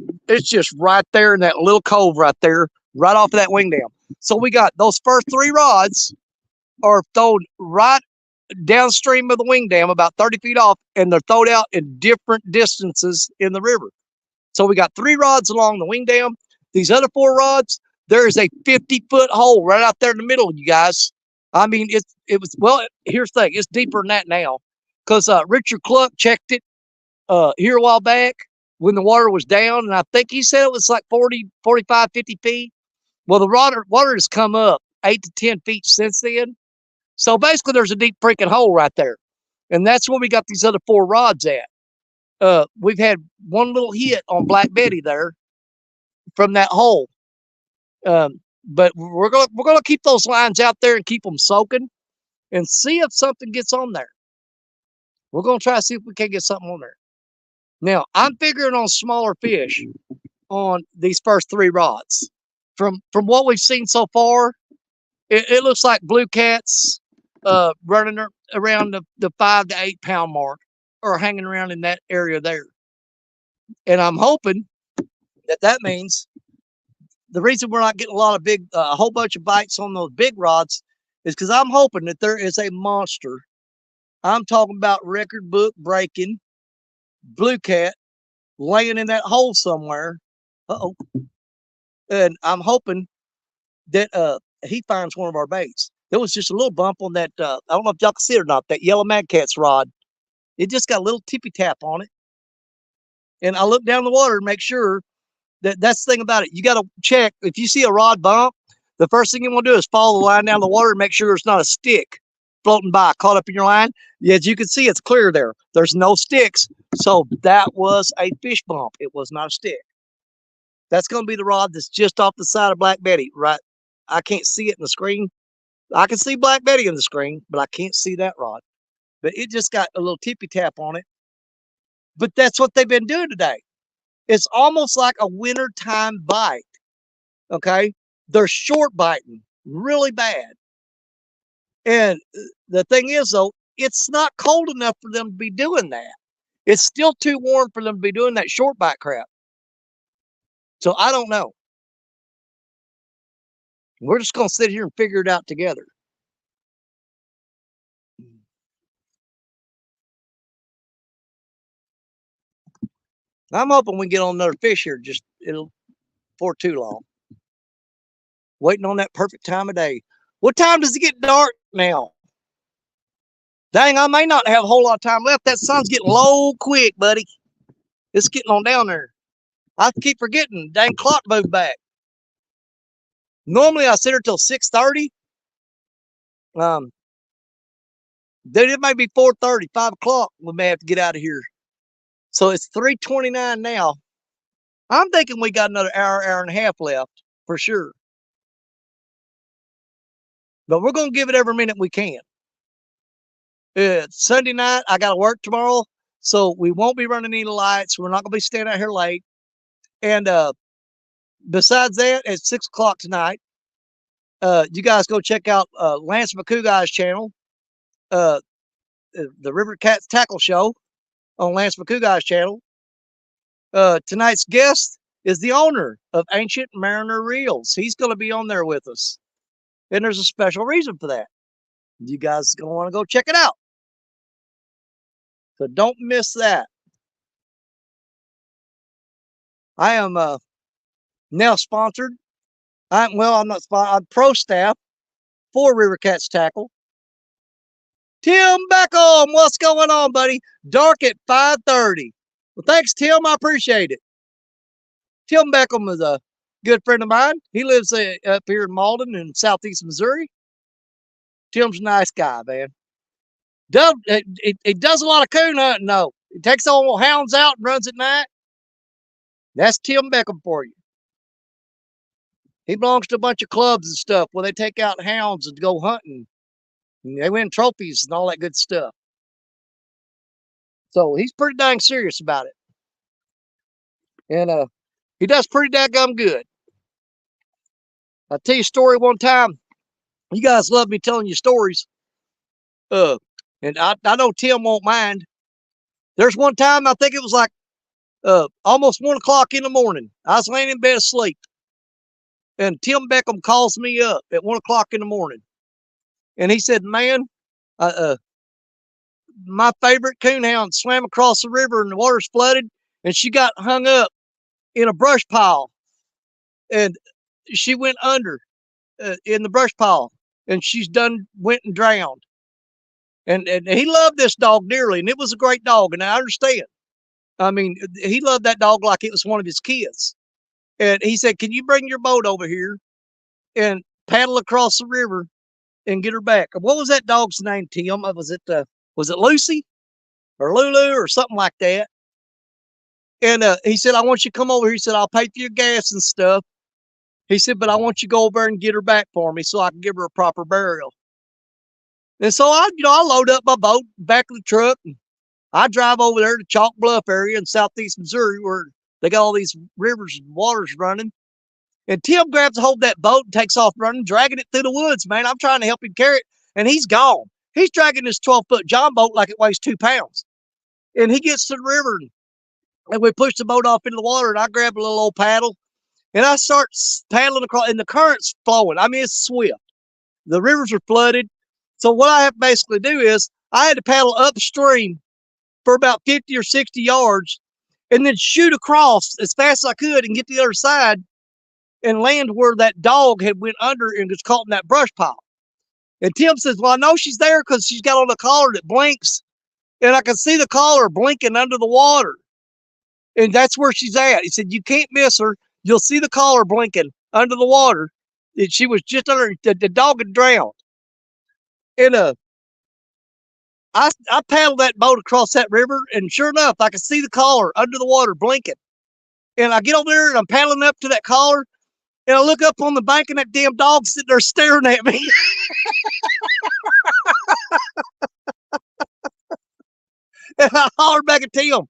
right there in that little cove right there, right off of that wing dam. So we got those first 3 rods are thrown right downstream of the wing dam, about 30 feet off, and they're thrown out in different distances in the river. So we got 3 rods along the wing dam. These other 4 rods, there is a 50-foot hole right out there in the middle, you guys. I mean, it was, well, here's the thing, it's deeper than that now, because Richard Cluck checked it here a while back when the water was down, and I think he said it was like 40, 45, 50 feet. Well, the water has come up 8 to 10 feet since then. So basically, there's a deep freaking hole right there. And that's where we got these other 4 rods at. We've had one little hit on Black Betty there from that hole. But we're gonna keep those lines out there and keep them soaking and see if something gets on there. We're gonna try to see if we can get something on there. Now, I'm figuring on smaller fish on these first 3 rods. From what we've seen so far, it looks like blue cats running around the 5 to 8 pound mark, or hanging around in that area there. And I'm hoping that means the reason we're not getting a whole bunch of bites on those big rods is because I'm hoping that there is a monster. I'm talking about record book breaking blue cat laying in that hole somewhere. Uh-oh. And I'm hoping that he finds one of our baits. There was just a little bump on that, I don't know if y'all can see it or not, that yellow Mad Cat's rod. It just got a little tippy tap on it. And I looked down the water and make sure that's the thing about it. You got to check. If you see a rod bump, the first thing you want to do is follow the line down the water and make sure there's not a stick floating by, caught up in your line. As you can see, it's clear there. There's no sticks. So that was a fish bump. It was not a stick. That's going to be the rod that's just off the side of Black Betty, right? I can't see it in the screen. I can see Black Betty in the screen, but I can't see that rod. But it just got a little tippy tap on it. But that's what they've been doing today. It's almost like a wintertime bite. Okay. They're short biting really bad. And the thing is, though, it's not cold enough for them to be doing that. It's still too warm for them to be doing that short bite crap. So I don't know. We're just going to sit here and figure it out together. I'm hoping we get on another fish here. It'll for too long. Waiting on that perfect time of day. What time does it get dark now? Dang, I may not have a whole lot of time left. That sun's getting low quick, buddy. It's getting on down there. I keep forgetting. Dang clock moved back. Normally I sit here till 6:30. Then it may be 4:30, 5 o'clock. We may have to get out of here. So it's 3:29 now. I'm thinking we got another hour and a half left for sure. But we're going to give it every minute we can. It's Sunday night. I got to work tomorrow. So we won't be running any lights. We're not going to be staying out here late. And besides that, at 6 o'clock tonight, you guys go check out Lance McCouguy's channel, the River Cats Tackle Show on Lance McCouguy's channel. Tonight's guest is the owner of Ancient Mariner Reels. He's going to be on there with us. And there's a special reason for that. You guys are going to want to go check it out. So don't miss that. I am now sponsored I'm not spot. I'm pro staff for River Cats Tackle. Tim Beckham, what's going on, buddy? Dark at 5:30. Well, thanks, Tim. I appreciate it. Tim Beckham is a good friend of mine. He lives up here in Malden in southeast Missouri. Tim's a nice guy, man. He does a lot of coon hunting, though. He takes all hounds out and runs at night. That's Tim Beckham for you. He belongs to a bunch of clubs and stuff where they take out hounds and go hunting. And they win trophies and all that good stuff. So he's pretty dang serious about it. And he does pretty daggum good. I'll tell you a story one time. You guys love me telling you stories. And I know Tim won't mind. There's one time, I think it was like almost 1 o'clock in the morning. I was laying in bed asleep. And Tim Beckham calls me up at 1 o'clock in the morning. And he said, man, my favorite coonhound swam across the river and the water's flooded. And she got hung up in a brush pile. And she went under in the brush pile. And she's went and drowned. And he loved this dog dearly. And it was a great dog. And I understand. I mean, he loved that dog like it was one of his kids. And he said, can you bring your boat over here and paddle across the river and get her back? What was that dog's name, Tim? Was it Lucy or Lulu or something like that? And he said, I want you to come over here. He said, I'll pay for your gas and stuff. He said, but I want you to go over and get her back for me so I can give her a proper burial. And so I load up my boat back of the truck and I drive over there to Chalk Bluff area in southeast Missouri where they got all these rivers and waters running. And Tim grabs a hold of that boat and takes off running, dragging it through the woods, man. I'm trying to help him carry it, and he's gone. He's dragging this 12-foot John boat like it weighs 2 pounds. And he gets to the river, and we push the boat off into the water, and I grab a little old paddle, and I start paddling across, and the current's flowing. I mean, it's swift. The rivers are flooded. So what I have to basically do is I had to paddle upstream for about 50 or 60 yards and then shoot across as fast as I could and get to the other side and land where that dog had went under and was caught in that brush pile. And Tim says, well, I know she's there because she's got on a collar that blinks and I can see the collar blinking under the water. And that's where she's at. He said, you can't miss her. You'll see the collar blinking under the water. And she was just under, the dog had drowned. And I paddled that boat across that river, and sure enough, I could see the collar under the water blinking. And I get over there, and I'm paddling up to that collar, and I look up on the bank, and that damn dog's sitting there staring at me. And I holler back at Tim.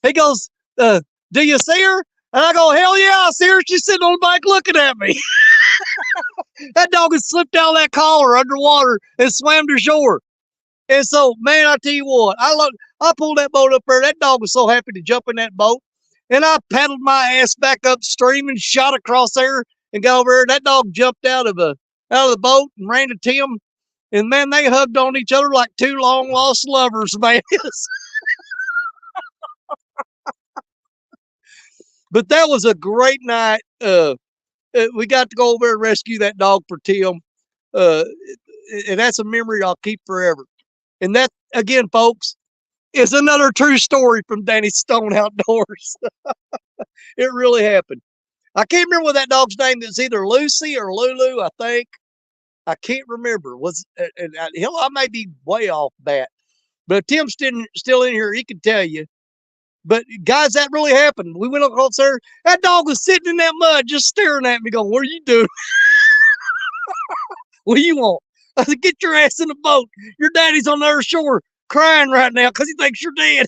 He goes, do you see her? And I go, hell yeah, I see her. She's sitting on the bank looking at me. That dog had slipped out of that collar underwater and swam to shore. And so, man, I tell you what, I pulled that boat up there. That dog was so happy to jump in that boat. And I paddled my ass back upstream and shot across there and got over there. That dog jumped out of the boat and ran to Tim. And man, they hugged on each other like two long lost lovers, man. But that was a great night. We got to go over and rescue that dog for Tim. And that's a memory I'll keep forever. And that, again, folks, is another true story from Danny Stone Outdoors. It really happened. I can't remember what that dog's name is, either Lucy or Lulu, I think. I can't remember. I may be way off that. But if Tim's still in here, he can tell you. But guys, that really happened. We went across there. That dog was sitting in that mud just staring at me going, what are you doing? What do you want? I said, get your ass in the boat. Your daddy's on the other shore crying right now because he thinks you're dead.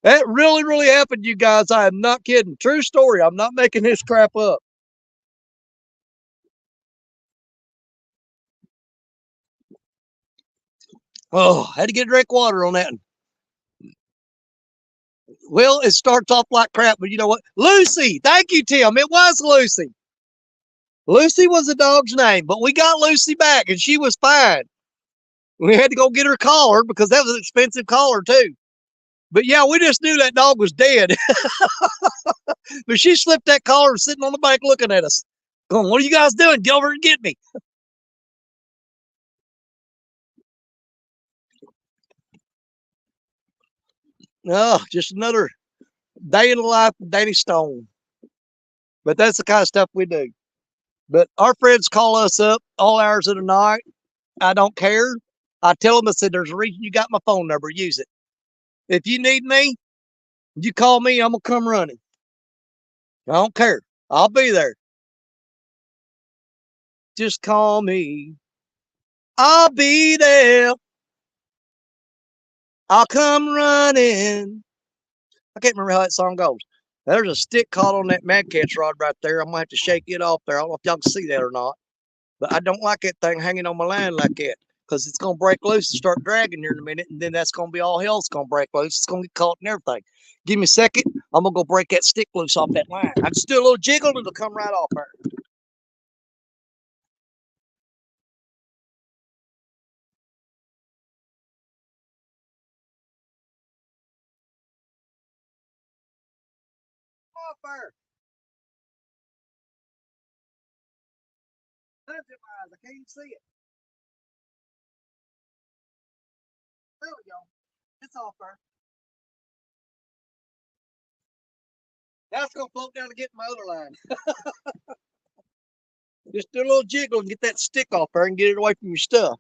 That really, really happened, you guys. I am not kidding. True story. I'm not making this crap up. Oh, had to get a drink water on that one. Well, it starts off like crap, but you know what? Lucy. Thank you, Tim. It was Lucy. Lucy was the dog's name, but we got Lucy back, and she was fine. We had to go get her collar because that was an expensive collar, too. But yeah, we just knew that dog was dead. But she slipped that collar sitting on the bank looking at us, going, "What are you guys doing? Get over and get me." Oh, just another day in the life of Danny Stone. But that's the kind of stuff we do. But our friends call us up all hours of the night. I don't care. I tell them, I said, "There's a reason you got my phone number. Use it. If you need me, you call me. I'm going to come running. I don't care. I'll be there. Just call me. I'll be there. I'll come running." I can't remember how that song goes. There's a stick caught on that mad catch rod right there. I'm going to have to shake it off there. I don't know if y'all can see that or not. But I don't like that thing hanging on my line like that, because it's going to break loose and start dragging here in a minute. And then that's going to be all hell's going to break loose. It's going to get caught and everything. Give me a second. I'm going to go break that stick loose off that line. I just do a little jiggle and it'll come right off there. Off there. Sun's in my eyes. I can't even see it. There we go. It's off there. Now it's going to float down to get my other line. Just do a little jiggle and get that stick off there and get it away from your stuff.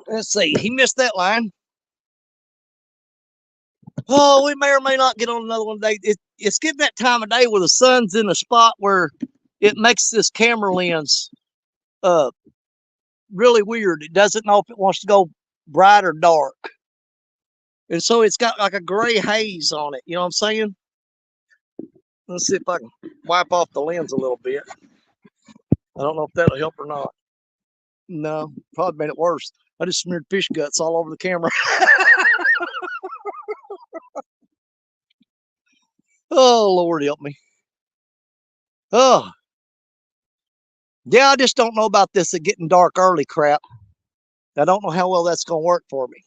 Let's see. He missed that line. Oh, we may or may not get on another one today. It's getting that time of day where the sun's in a spot where it makes this camera lens really weird. It doesn't know if it wants to go bright or dark. And so it's got like a gray haze on it. You know what I'm saying? Let's see if I can wipe off the lens a little bit. I don't know if that'll help or not. No, probably made it worse. I just smeared fish guts all over the camera. Oh, Lord help me. Oh, yeah, I just don't know about this getting dark early crap. I don't know how well that's going to work for me.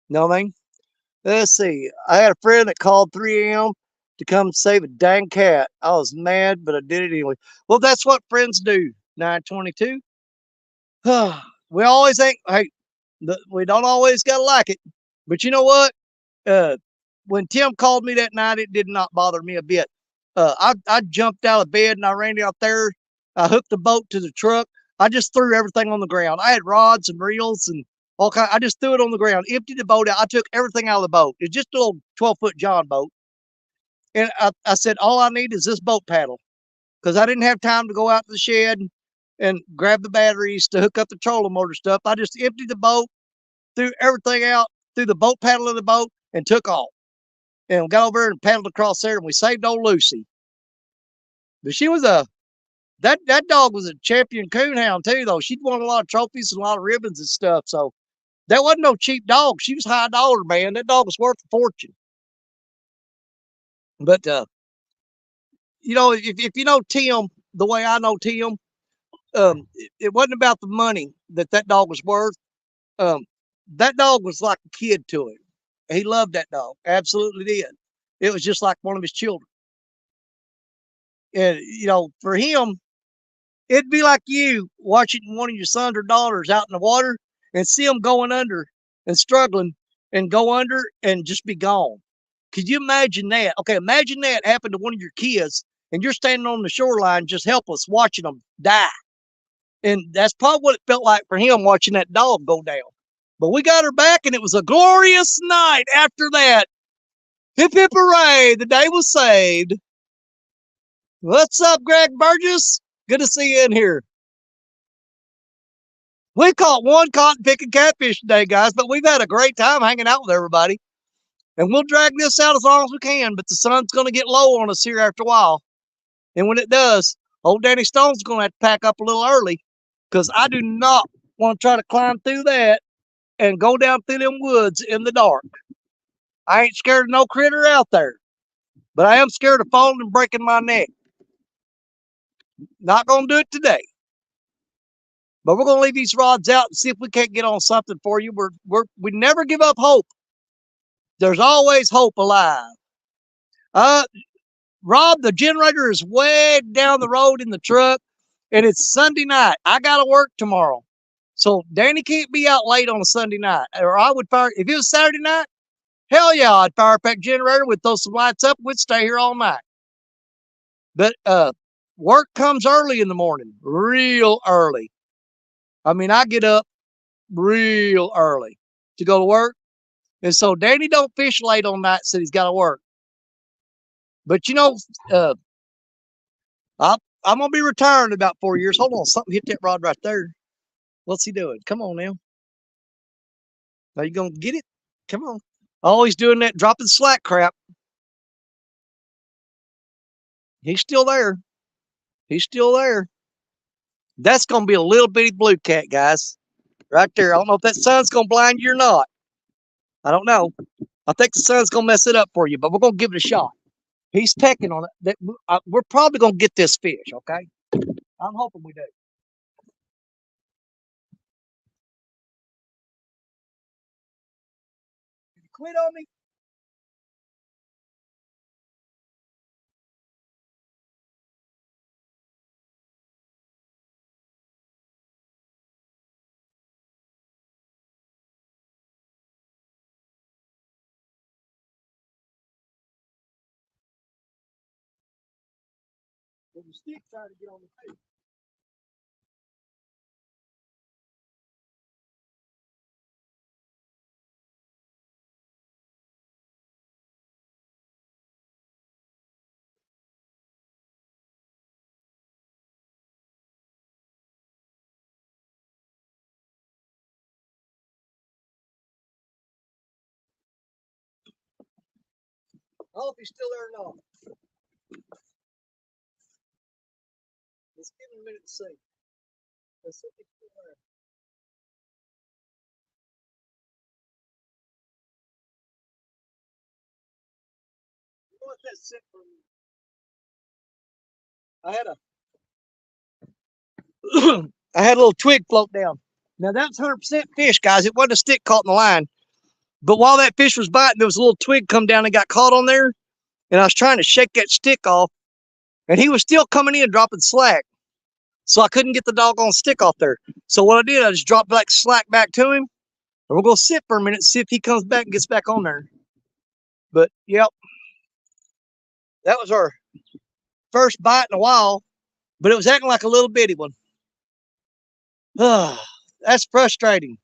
You know what I mean? Let's see. I had a friend that called 3 a.m. to come save a dang cat. I was mad, but I did it anyway. Well, that's what friends do. 922. We always think, hey, we don't always got to like it. But you know what? When Tim called me that night, it did not bother me a bit. I jumped out of bed and I ran out there. I hooked the boat to the truck. I just threw everything on the ground. I had rods and reels and all kind. I just threw it on the ground, emptied the boat out. I took everything out of the boat. It's just a little 12-foot John boat. And I said, all I need is this boat paddle, because I didn't have time to go out to the shed and grab the batteries to hook up the trolling motor stuff. I just emptied the boat, threw everything out, threw the boat paddle in the boat, and took off. And we got over there and paddled across there, and we saved old Lucy. But she was that dog was a champion coonhound too, though. She'd won a lot of trophies and a lot of ribbons and stuff. So that wasn't no cheap dog. She was high dollar, man. That dog was worth a fortune. But you know, if you know Tim the way I know Tim, it wasn't about the money that dog was worth. Um, that dog was like a kid to him. He loved that dog, absolutely did. It was just like one of his children. And you know, for him, it'd be like you watching one of your sons or daughters out in the water and see them going under and struggling and go under and just be gone. Could you imagine that? Okay, imagine that happened to one of your kids and you're standing on the shoreline just helpless watching them die. And that's probably what it felt like for him watching that dog go down. But we got her back and it was a glorious night after that. Hip hip hooray, the day was saved. What's up, Greg Burgess? Good to see you in here. We caught one cotton picking catfish today, guys, but we've had a great time hanging out with everybody. And we'll drag this out as long as we can, but the sun's going to get low on us here after a while. And when it does, old Danny Stone's going to have to pack up a little early, because I do not want to try to climb through that and go down through them woods in the dark. I ain't scared of no critter out there, but I am scared of falling and breaking my neck. Not going to do it today. But we're going to leave these rods out and see if we can't get on something for you. We never give up hope. There's always hope alive. Rob, the generator is way down the road in the truck, and it's Sunday night. I got to work tomorrow. So Danny can't be out late on a Sunday night. Or I would fire, if it was Saturday night, hell yeah, I'd fire up that generator, we'd throw some lights up, we'd stay here all night. But work comes early in the morning, real early. I mean, I get up real early to go to work. And so Danny don't fish late on nights that he's got to work. But you know, I'm gonna be retiring in about 4 years. Hold on, something hit that rod right there. What's he doing? Come on now. Are you gonna get it? Come on. Always doing that dropping slack crap. He's still there. He's still there. That's gonna be a little bitty blue cat, guys. Right there. I don't know if that sun's gonna blind you or not. I don't know. I think the sun's gonna mess it up for you, but we're gonna give it a shot. He's pecking on it. We're probably gonna get this fish, okay? I'm hoping we do. Did you quit on me? Well, the stick trying to get on the fish. I hope he's still there or not. Let's give him a minute to see. Let's see if he's still there. You know what that sit for me? I had a I had a little twig float down. Now that's 100% fish, guys. It wasn't a stick caught in the line. But while that fish was biting, there was a little twig come down and got caught on there. And I was trying to shake that stick off, and he was still coming in dropping slack. So I couldn't get the doggone stick off there. So what I did, I just dropped back slack back to him. And we're gonna sit for a minute, see if he comes back and gets back on there. But yep, that was our first bite in a while, but it was acting like a little bitty one. That's frustrating.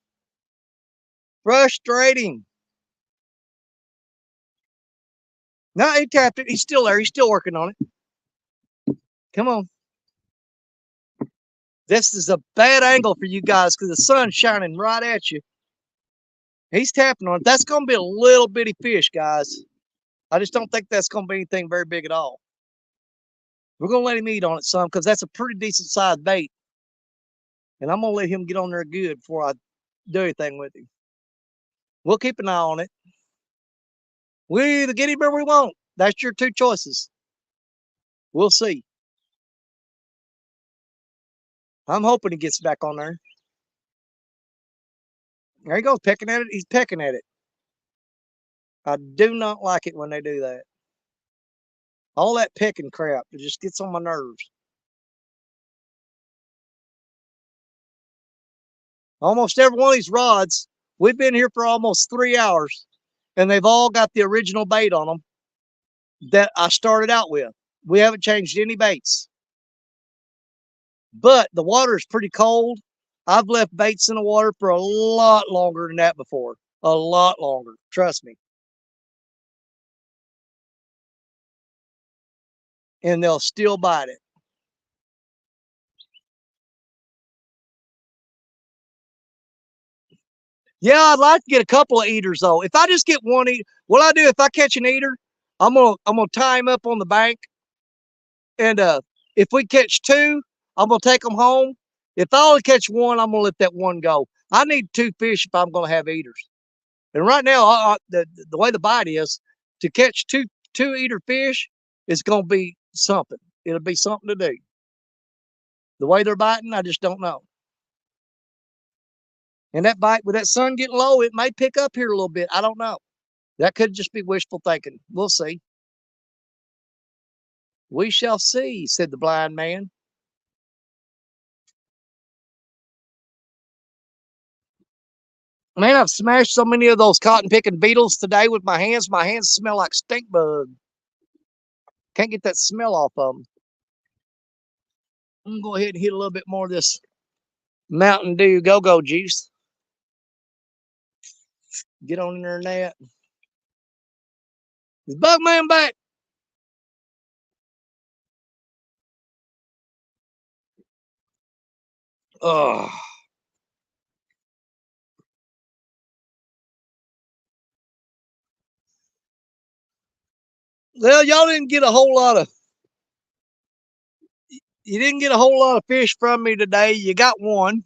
Frustrating. No, he tapped it. He's still there. He's still working on it. Come on. This is a bad angle for you guys because the sun's shining right at you. He's tapping on it. That's going to be a little bitty fish, guys. I just don't think that's going to be anything very big at all. We're going to let him eat on it some because that's a pretty decent sized bait. And I'm going to let him get on there good before I do anything with him. We'll keep an eye on it. We either get him or we won't. That's your two choices. We'll see. I'm hoping he gets back on there. There he goes, pecking at it. He's pecking at it. I do not like it when they do that. All that pecking crap, it just gets on my nerves. Almost every one of these rods, we've been here for almost 3 hours, and they've all got the original bait on them that I started out with. We haven't changed any baits. But the water is pretty cold. I've left baits in the water for a lot longer than that before. A lot longer. Trust me. And they'll still bite it. Yeah, I'd like to get a couple of eaters though. If I just get one eater, what I do if I catch an eater, I'm gonna tie him up on the bank, and if we catch two, I'm gonna take them home. If I only catch one, I'm gonna let that one go. I need two fish if I'm gonna have eaters. And right now, the way the bite is, to catch two eater fish is gonna be something. It'll be something to do. The way they're biting, I just don't know. And that bite, with that sun getting low, it may pick up here a little bit. I don't know. That could just be wishful thinking. We'll see. We shall see, said the blind man. Man, I've smashed so many of those cotton picking beetles today with my hands. My hands smell like stink bug. Can't get that smell off of them. I'm going to go ahead and hit a little bit more of this Mountain Dew go-go juice. Get on in there and that. Is Bugman back? Oh. Well, y'all didn't get a whole lot of, you didn't get a whole lot of fish from me today. You got one.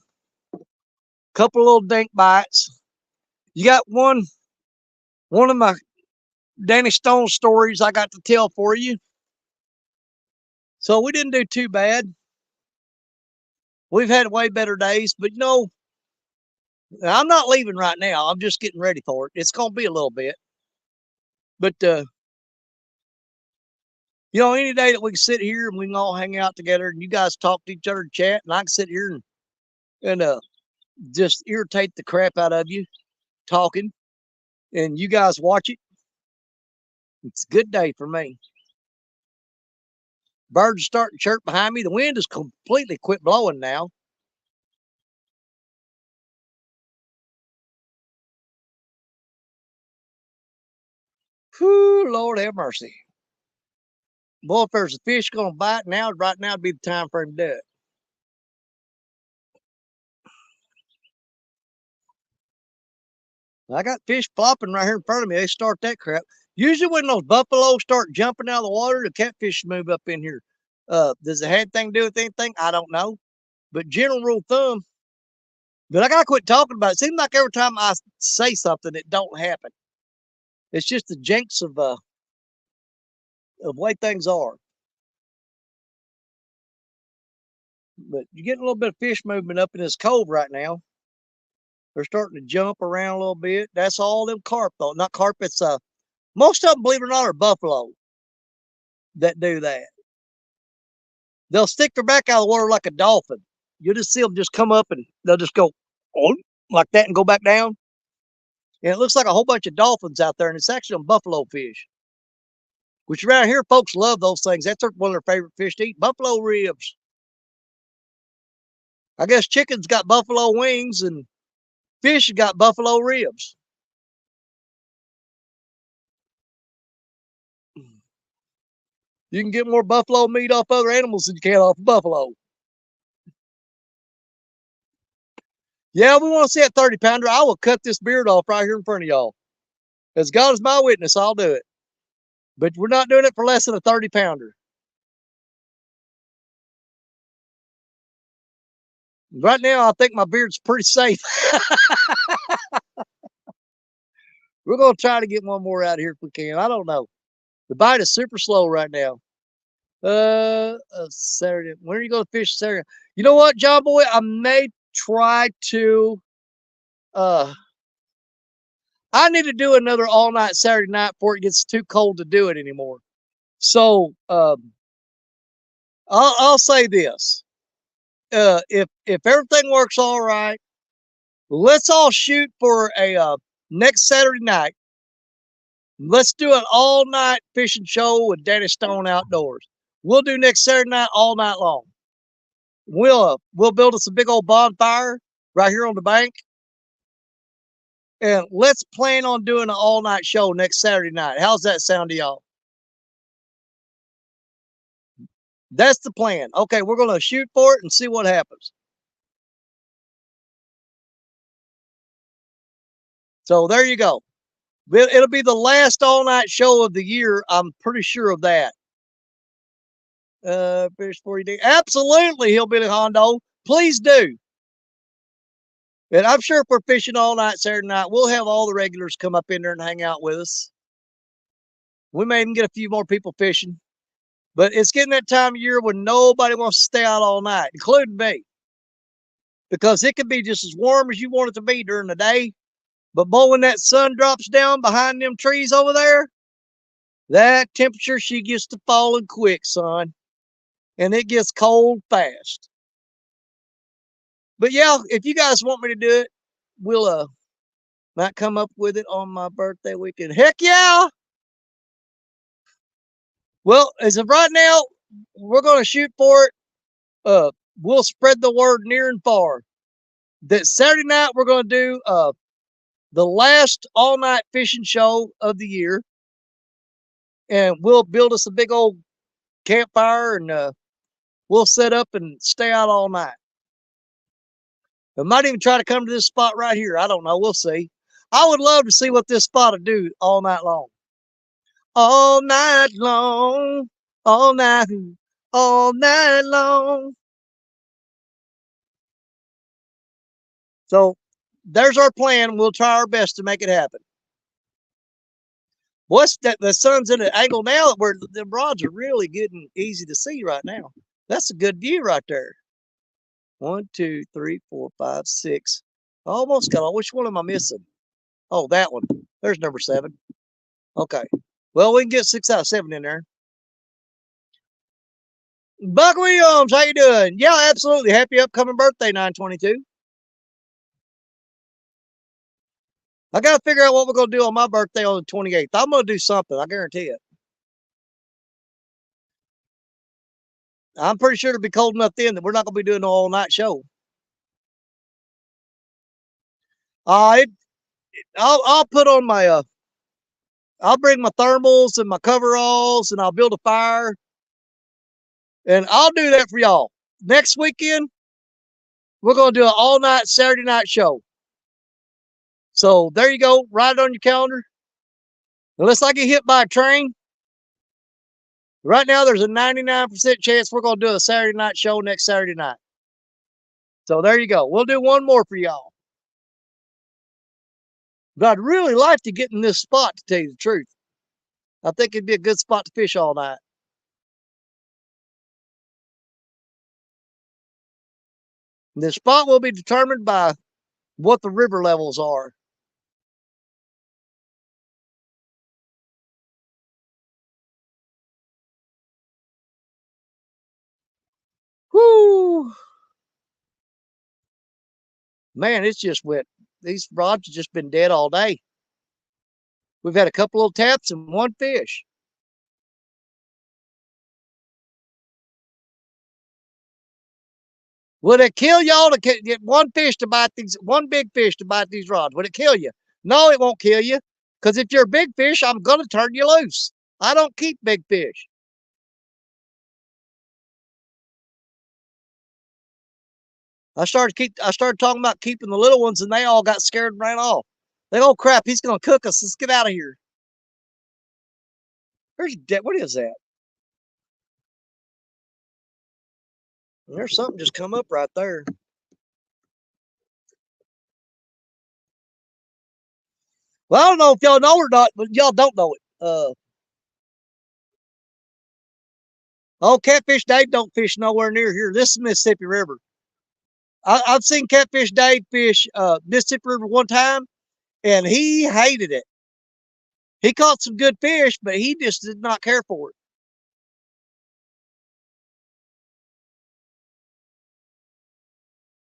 Couple little dink bites. You got one of my Danny Stone stories I got to tell for you. So we didn't do too bad. We've had way better days, but you know, I'm not leaving right now. I'm just getting ready for it. It's going to be a little bit. But, you know, any day that we can sit here and we can all hang out together and you guys talk to each other and chat, and I can sit here and just irritate the crap out of you talking, and you guys watch it. It's a good day for me. Birds are starting to chirp behind me. The wind has completely quit blowing now. Whew, Lord have mercy. Boy, if there's a fish going to bite now, right now would be the time for him to do it. I got fish plopping right here in front of me. They start that crap. Usually when those buffaloes start jumping out of the water, the catfish move up in here. Does it have anything to do with anything? I don't know. But general rule of thumb, but I got to quit talking about it. It seems like every time I say something, it don't happen. It's just the jinx of the way things are. But you're getting a little bit of fish movement up in this cove right now. They're starting to jump around a little bit. That's all them carp, though. Not carp, it's most of them, believe it or not, are buffalo that do that. They'll stick their back out of the water like a dolphin. You'll just see them just come up and they'll just go oh, like that and go back down. And it looks like a whole bunch of dolphins out there, and it's actually a buffalo fish. Which around here, folks love those things. That's one of their favorite fish to eat. Buffalo ribs. I guess chicken's got buffalo wings and fish has got buffalo ribs. You can get more buffalo meat off other animals than you can off buffalo. Yeah, we want to see that 30-pounder. I will cut this beard off right here in front of y'all. As God is my witness, I'll do it. But we're not doing it for less than a 30-pounder. Right now, I think my beard's pretty safe. We're going to try to get one more out here if we can. I don't know. The bite is super slow right now. Saturday. When are you going to fish Saturday? You know what, John Boy? I may try to. I need to do another all-night Saturday night before it gets too cold to do it anymore. So I'll say this: if everything works all right, let's all shoot for a next Saturday night. Let's do an all-night fishing show with Danny Stone Outdoors. We'll do next Saturday night all night long. We'll build us a big old bonfire right here on the bank. And let's plan on doing an all-night show next Saturday night. How's that sound to y'all? That's the plan. Okay, we're going to shoot for it and see what happens. So there you go. It'll be the last all-night show of the year. I'm pretty sure of that. Fish 40D. Absolutely, he'll be the Hondo. Please do. And I'm sure if we're fishing all night Saturday night, we'll have all the regulars come up in there and hang out with us. We may even get a few more people fishing. But it's getting that time of year when nobody wants to stay out all night, including me. Because it can be just as warm as you want it to be during the day. But boy, when that sun drops down behind them trees over there, that temperature, she gets to falling quick, son. And it gets cold fast. But yeah, if you guys want me to do it, we'll might come up with it on my birthday weekend. Heck yeah! Well, as of right now, we're gonna shoot for it. We'll spread the word near and far. That Saturday night we're gonna do the last all-night fishing show of the year. And we'll build us a big old campfire and we'll set up and stay out all night. I might even try to come to this spot right here. I don't know. We'll see. I would love to see what this spot will do all night long. All night long. All night. All night long. So there's our plan. We'll try our best to make it happen. What's that? The sun's in an angle now where the rods are really getting easy to see right now. That's a good view right there. 1, 2, 3, 4, 5, 6. Almost got all. Which one am I missing? Oh, that one. There's number 7. Okay. Well, we can get 6 out of 7 in there. Buck Williams, how you doing? Yeah, absolutely. Happy upcoming birthday, 922. I got to figure out what we're going to do on my birthday on the 28th. I'm going to do something. I guarantee it. I'm pretty sure it'll be cold enough then that we're not going to be doing an all-night show. I'll put on my I'll bring my thermals and my coveralls and I'll build a fire. And I'll do that for y'all. Next weekend, we're going to do an all-night Saturday night show. So there you go. Write it on your calendar. Unless I get hit by a train. Right now, there's a 99% chance we're going to do a Saturday night show next Saturday night. So there you go. We'll do one more for y'all. But I'd really like to get in this spot, to tell you the truth. I think it'd be a good spot to fish all night. The spot will be determined by what the river levels are. Whoo! Man, it's just wet. These rods have just been dead all day. We've had a couple of taps and one fish. Would it kill y'all to get one fish to bite these, one big fish to bite these rods? Would it kill you? No, it won't kill you. Because if you're a big fish, I'm going to turn you loose. I don't keep big fish. I started talking about keeping the little ones and they all got scared and ran off. They go, oh crap, he's going to cook us. Let's get out of here. What is that? There's something just come up right there. Well, I don't know if y'all know or not, but y'all don't know it. Oh, Catfish Dave don't fish nowhere near here. This is Mississippi River. I've seen Catfish Dave fish Mississippi River one time, and he hated it. He caught some good fish, but he just did not care for it.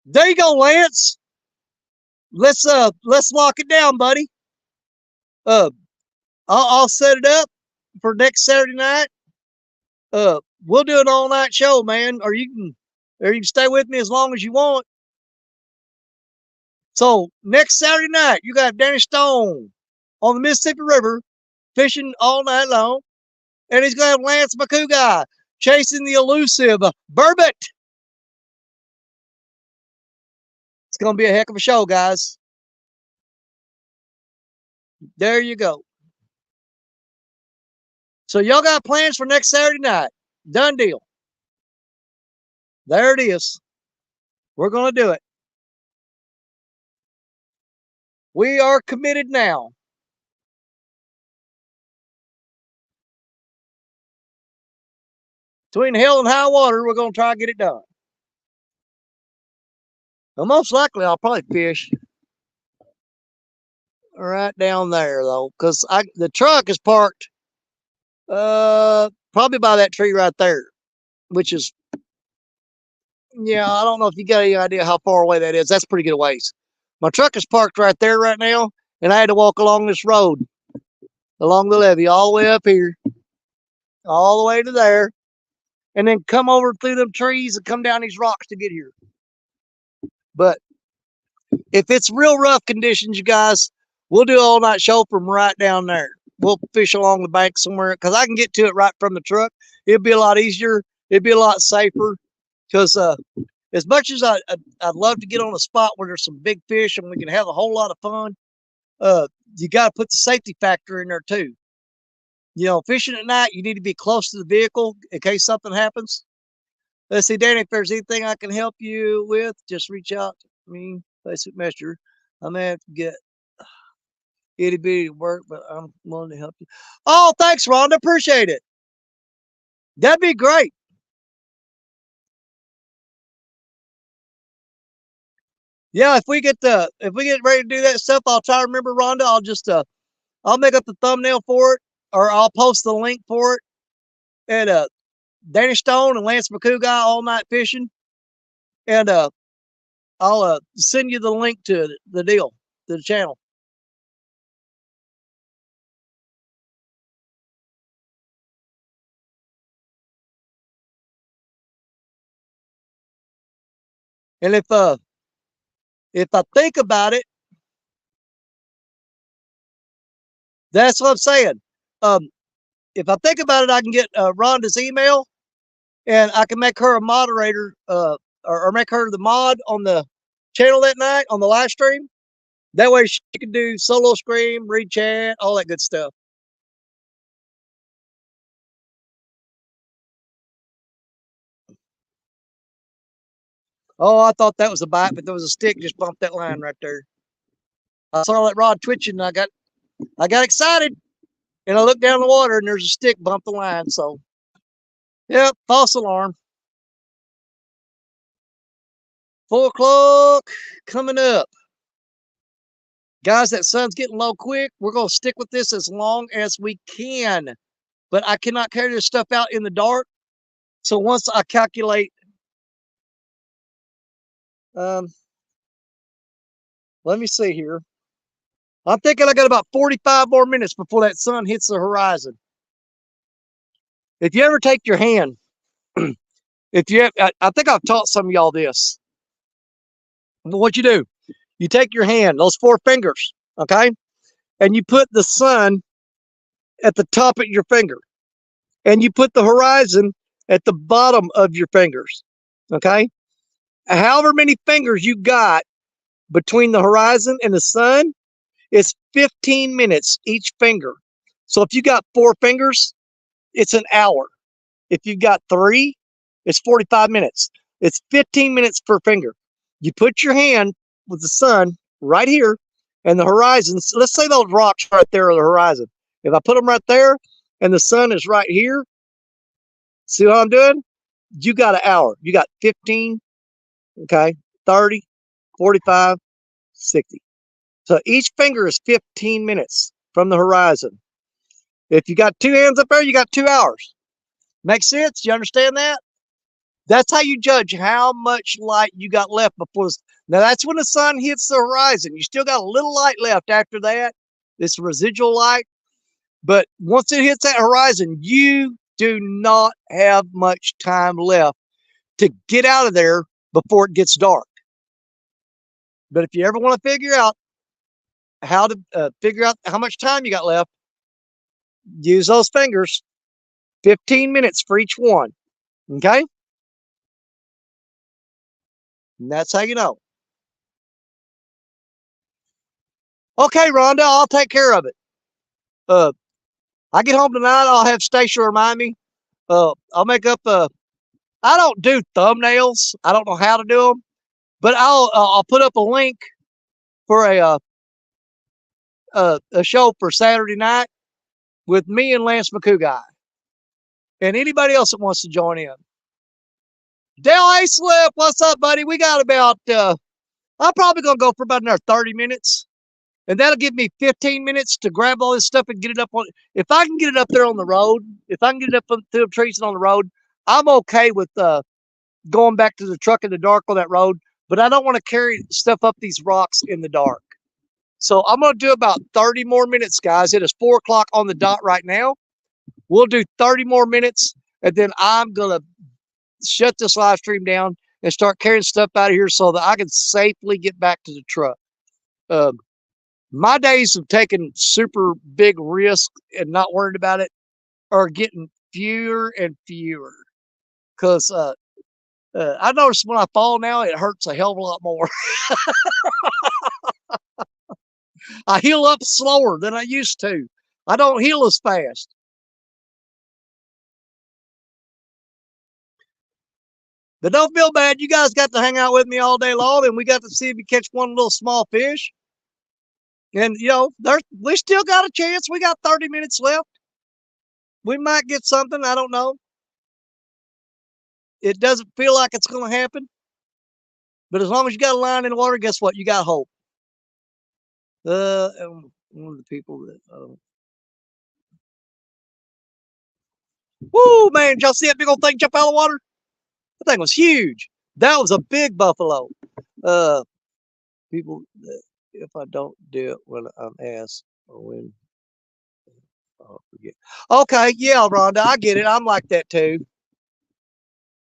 There you go, Lance. Let's lock it down, buddy. I'll set it up for next Saturday night. We'll do an all-night show, man, or you can stay with me as long as you want. So next Saturday night, you got Danny Stone on the Mississippi River fishing all night long, and he's gonna have Lance McCouguy chasing the elusive burbot. It's gonna be a heck of a show, guys. There you go. So y'all got plans for next Saturday night? Done deal. There it is. We're gonna do it. We are committed now. Between hell and high water, we're gonna try to get it done. Well, most likely I'll probably fish right down there though, because the truck is parked probably by that tree right there, which is, yeah, I don't know if you got any idea how far away that is. That's pretty good ways. My truck is parked right there right now, and I had to walk along this road, along the levee, all the way up here, all the way to there, and then come over through them trees and come down these rocks to get here. But if it's real rough conditions, you guys, we'll do an all-night show from right down there. We'll fish along the bank somewhere because I can get to it right from the truck. It'd be a lot easier. It'd be a lot safer because as much as I'd love to get on a spot where there's some big fish and we can have a whole lot of fun, you got to put the safety factor in there too. You know, fishing at night, you need to be close to the vehicle in case something happens. Let's see, Danny, if there's anything I can help you with, just reach out to me, Facebook Messenger. I may have to get itty bitty work, but I'm willing to help you. Oh, thanks, Rhonda. Appreciate it. That'd be great. Yeah, if we get ready to do that stuff, I'll try to remember, Rhonda. I'll make up the thumbnail for it, or I'll post the link for it at Danny Stone and Lance McCoo guy all night fishing, and I'll send you the link to the deal, to the channel. And if I think about it, that's what I'm saying. If I think about it, I can get Rhonda's email, and I can make her a moderator, or make her the mod on the channel that night on the live stream. That way she can do solo stream, read chat, all that good stuff. Oh, I thought that was a bite, but there was a stick just bumped that line right there. I saw that rod twitching, and I got excited, and I looked down the water, and there's a stick bumped the line. So, yep, false alarm. 4 o'clock coming up. Guys, that sun's getting low quick. We're going to stick with this as long as we can. But I cannot carry this stuff out in the dark. So once I calculate, let me see here. I'm thinking I got about 45 more minutes before that sun hits the horizon. If you ever take your hand, I think I've taught some of y'all this. What you do, you take your hand, those 4 fingers, okay? And you put the sun at the top of your finger. And you put the horizon at the bottom of your fingers, okay? However many fingers you got between the horizon and the sun, it's 15 minutes each finger. So if you got 4 fingers, it's an hour. If you got 3, it's 45 minutes. It's 15 minutes per finger. You put your hand with the sun right here and the horizon. Let's say those rocks right there are the horizon. If I put them right there and the sun is right here, see what I'm doing? You got an hour. You got 15, okay, 30, 45, 60. So each finger is 15 minutes from the horizon. If you got 2 hands up there, you got 2 hours. Make sense? You understand that? That's how you judge how much light you got left before. Now that's when the sun hits the horizon. You still got a little light left after that. This residual light. But once it hits that horizon, you do not have much time left to get out of there before it gets dark. But if you ever want to figure out how to figure out how much time you got left, use those fingers. 15 minutes for each one. Okay? And that's how you know. Okay, Rhonda, I'll take care of it. I get home tonight, I'll have Stacia remind me. I'll make up I don't do thumbnails. I don't know how to do them, but I'll put up a link for a show for Saturday night with me and Lance McCoo guy, and anybody else that wants to join in. Dale Aislip, what's up, buddy? We got about I'm probably gonna go for about another 30 minutes. And that'll give me 15 minutes to grab all this stuff and get it up on. If I can get it up there on the road, if I can get it up through the trees and on the road, I'm okay with going back to the truck in the dark on that road. But I don't want to carry stuff up these rocks in the dark. So I'm going to do about 30 more minutes, guys. It is 4 o'clock on the dot right now. We'll do 30 more minutes, and then I'm going to shut this live stream down and start carrying stuff out of here so that I can safely get back to the truck. My days of taking super big risks and not worried about it are getting fewer and fewer. Because I notice when I fall now, it hurts a hell of a lot more. I heal up slower than I used to. I don't heal as fast. But don't feel bad. You guys got to hang out with me all day long, and we got to see if we catch one little small fish. And, you know, we still got a chance. We got 30 minutes left. We might get something. I don't know. It doesn't feel like it's going to happen. But as long as you got a line in the water, guess what? You got hope. And one of the people that, woo, man, did y'all see that big old thing jump out of the water? That thing was huge. That was a big buffalo. People, if I don't do it when I'm asked or when I'll forget. Okay, yeah, Rhonda, I get it. I'm like that too.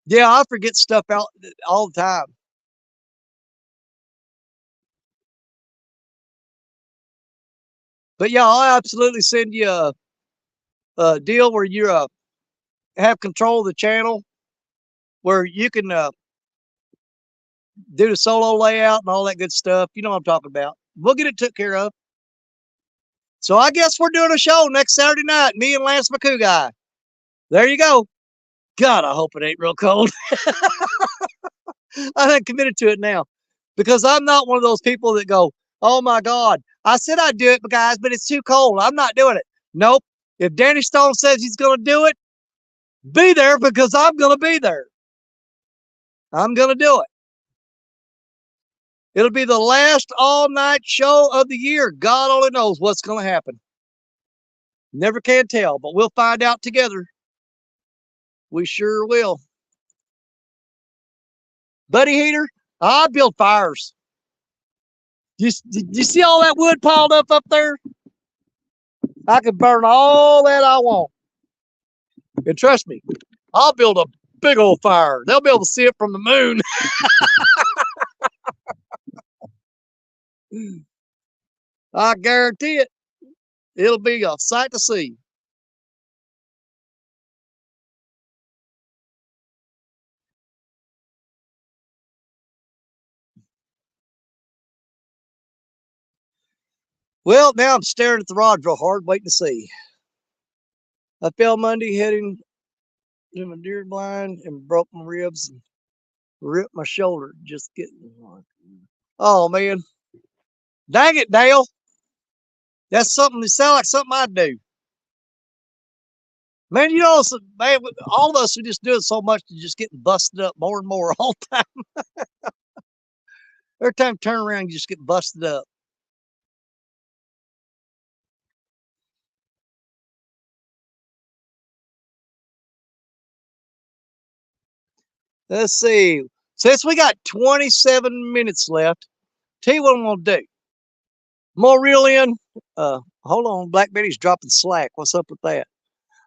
Yeah, I forget stuff out all the time. But yeah, I'll absolutely send you a deal where you have control of the channel, where you can do the solo layout and all that good stuff. You know what I'm talking about. We'll get it took care of. So I guess we're doing a show next Saturday night, me and Lance McCoo guy. There you go. God, I hope it ain't real cold. I'm committed to it now because I'm not one of those people that go, oh my God, I said I'd do it, guys, but it's too cold. I'm not doing it. Nope. If Danny Stone says he's going to do it, be there because I'm going to be there. I'm going to do it. It'll be the last all-night show of the year. God only knows what's going to happen. Never can tell, but we'll find out together. We sure will. Buddy Heater, I build fires. Did you see all that wood piled up there? I can burn all that I want. And trust me, I'll build a big old fire. They'll be able to see it from the moon. I guarantee it. It'll be a sight to see. Well, now I'm staring at the rods real hard, waiting to see. I fell Monday heading to my deer blind and broke my ribs and ripped my shoulder just getting one. Oh, man. Dang it, Dale. That's something that sounds like something I'd do. Man, you know, man, all of us are just doing so much to just getting busted up more and more all the time. Every time you turn around, you just get busted up. Let's see. Since we got 27 minutes left, tell you what I'm going to do. More reel in. Hold on. Black Betty's dropping slack. What's up with that?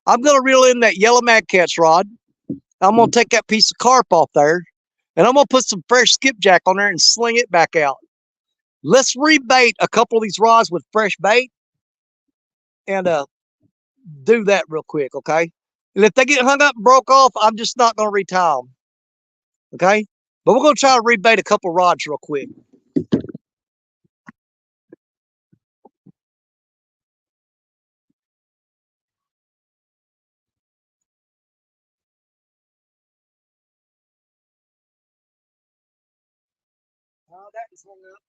I'm going to reel in that yellow Mad Catch rod. I'm going to take that piece of carp off there, and I'm going to put some fresh skipjack on there and sling it back out. Let's rebait a couple of these rods with fresh bait and do that real quick, okay? And if they get hung up and broke off, I'm just not going to retie them, okay? But we're going to try to rebait a couple rods real quick. Oh, that is hung up.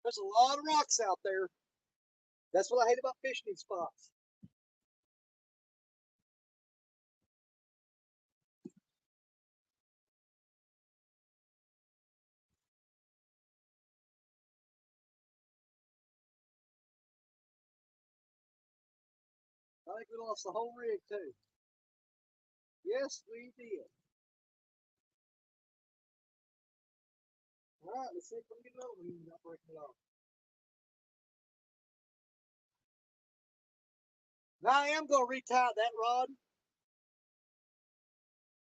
There's a lot of rocks out there. That's what I hate about fishing these spots. think we lost the whole rig too. Yes, we did. All right, let's see if we can get another one without breaking it off. Now I am going to retie that rod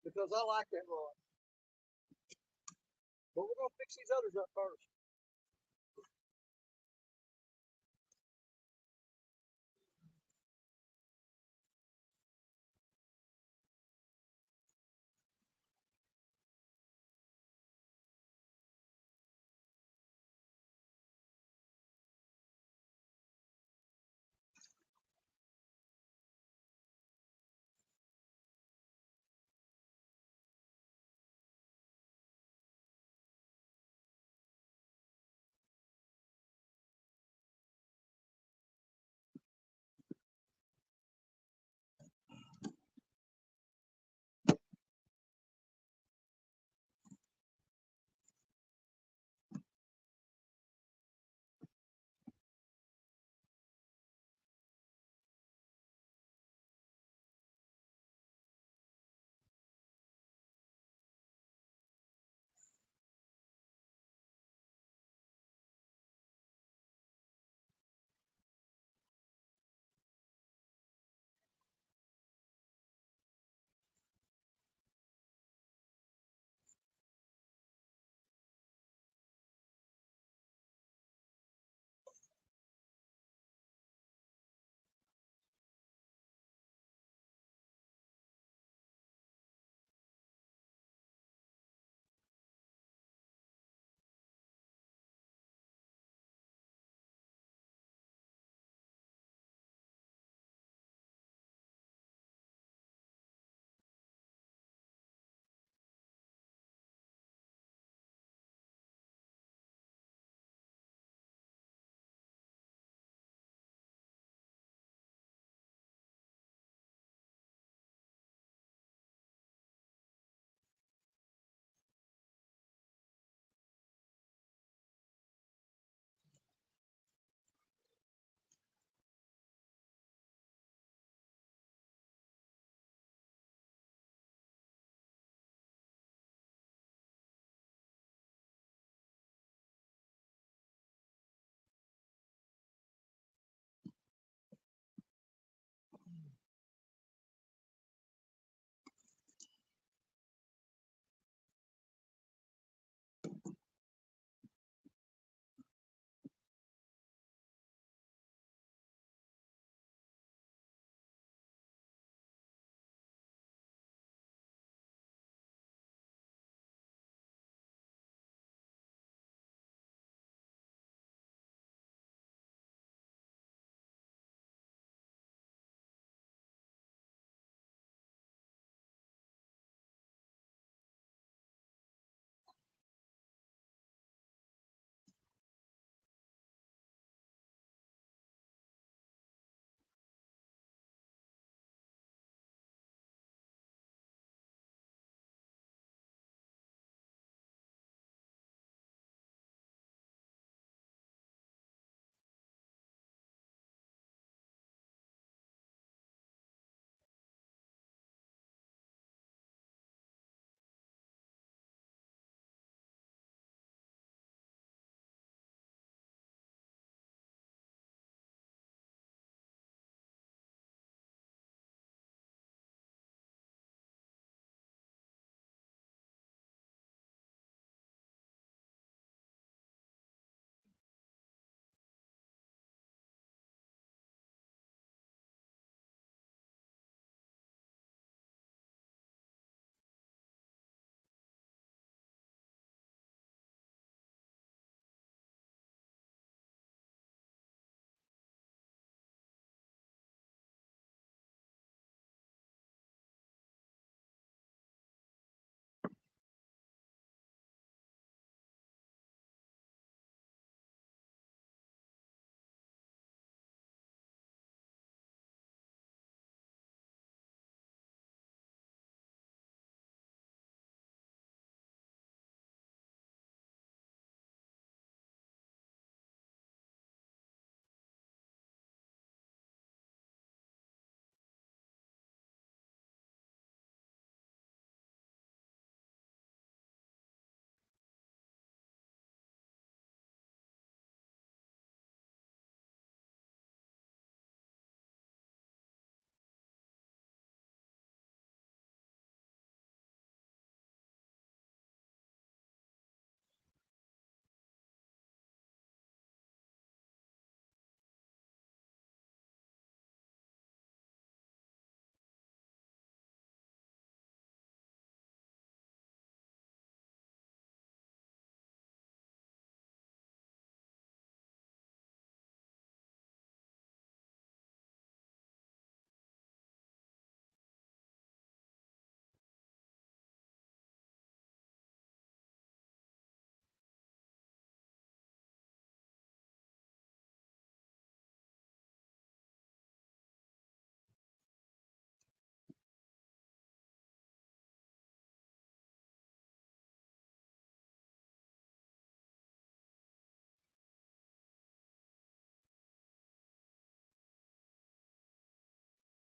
because I like that rod. But we're going to fix these others up first.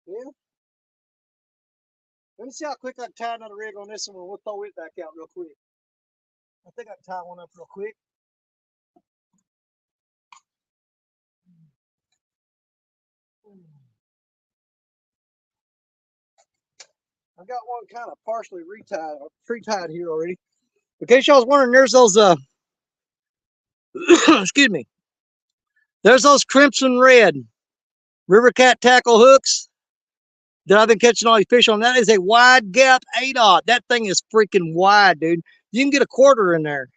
Yeah. Let me see how quick I can tie another rig on this one. We'll throw it back out real quick. I think I can tie one up real quick. I've got one kind of partially retied, pre-tied here already. In case y'all was wondering, there's those excuse me, there's those crimson red river cat tackle hooks that I've been catching all these fish on. That is a wide gap 8/0. That thing is freaking wide, dude. You can get a quarter in there.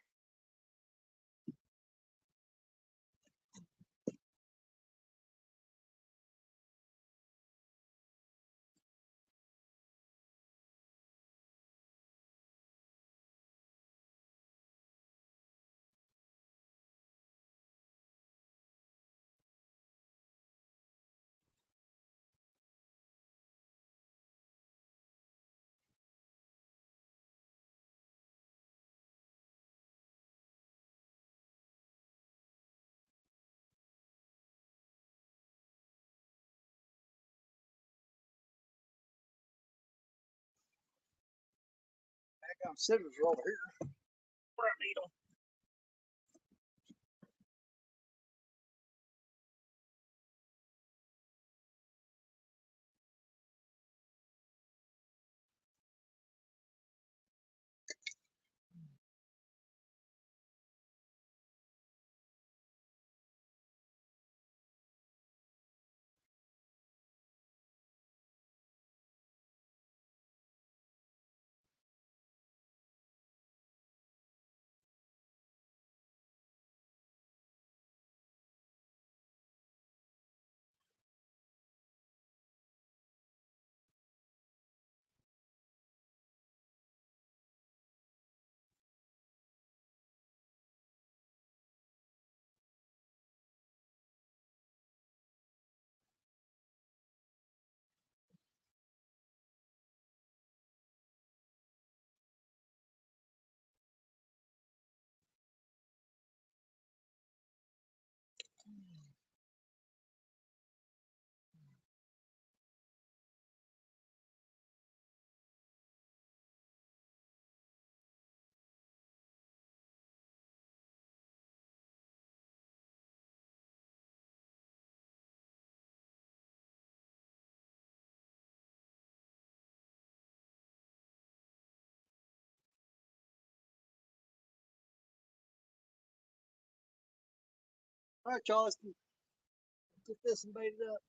I got scissors over here. Where I need them. All right, y'all, let's get this and bait it up.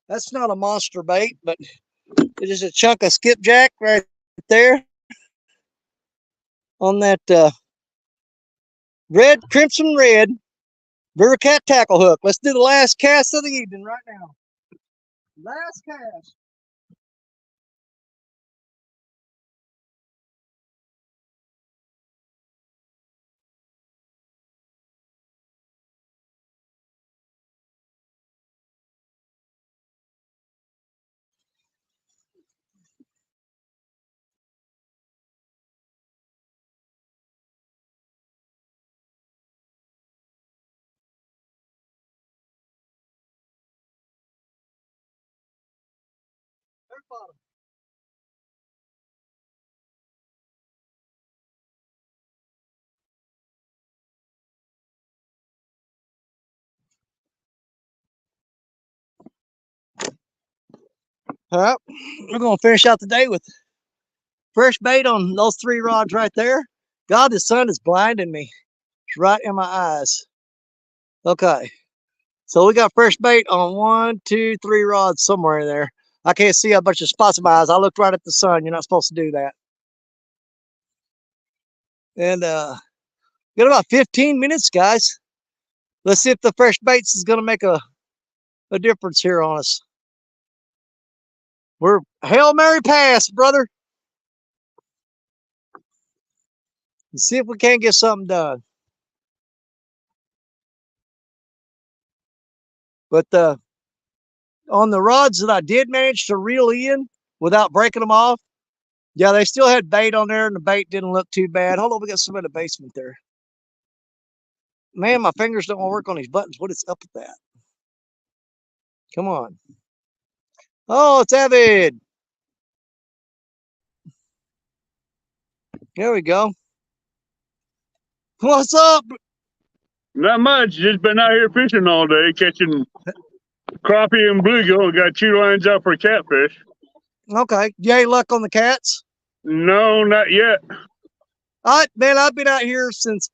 That's not a monster bait, but it is a chunk of skipjack right there on that crimson red river cat tackle hook. Let's do the last cast of the evening right now. Last cast. Bottom. All right, we're going to finish out the day with fresh bait on those 3 rods right there. God, the sun is blinding me. It's right in my eyes. Okay, so we got fresh bait on 1, 2, 3 rods somewhere in there. I can't see a bunch of spots in my eyes. I looked right at the sun. You're not supposed to do that. And got about 15 minutes, guys. Let's see if the fresh baits is going to make a difference here on us. We're Hail Mary pass, brother. and see if we can't get something done. But on the rods that I did manage to reel in without breaking them off, yeah, they still had bait on there, and the bait didn't look too bad. Hold on, we got some in the basement there. Man, my fingers don't want to work on these buttons. What is up with that? Come on. Oh, it's Avid. There we go. What's up? Not much. Just been out here fishing all day, catching crappie and bluegill. Got 2 lines out for catfish. Okay. Yay, luck on the cats? No, not yet. Man, I've been out here since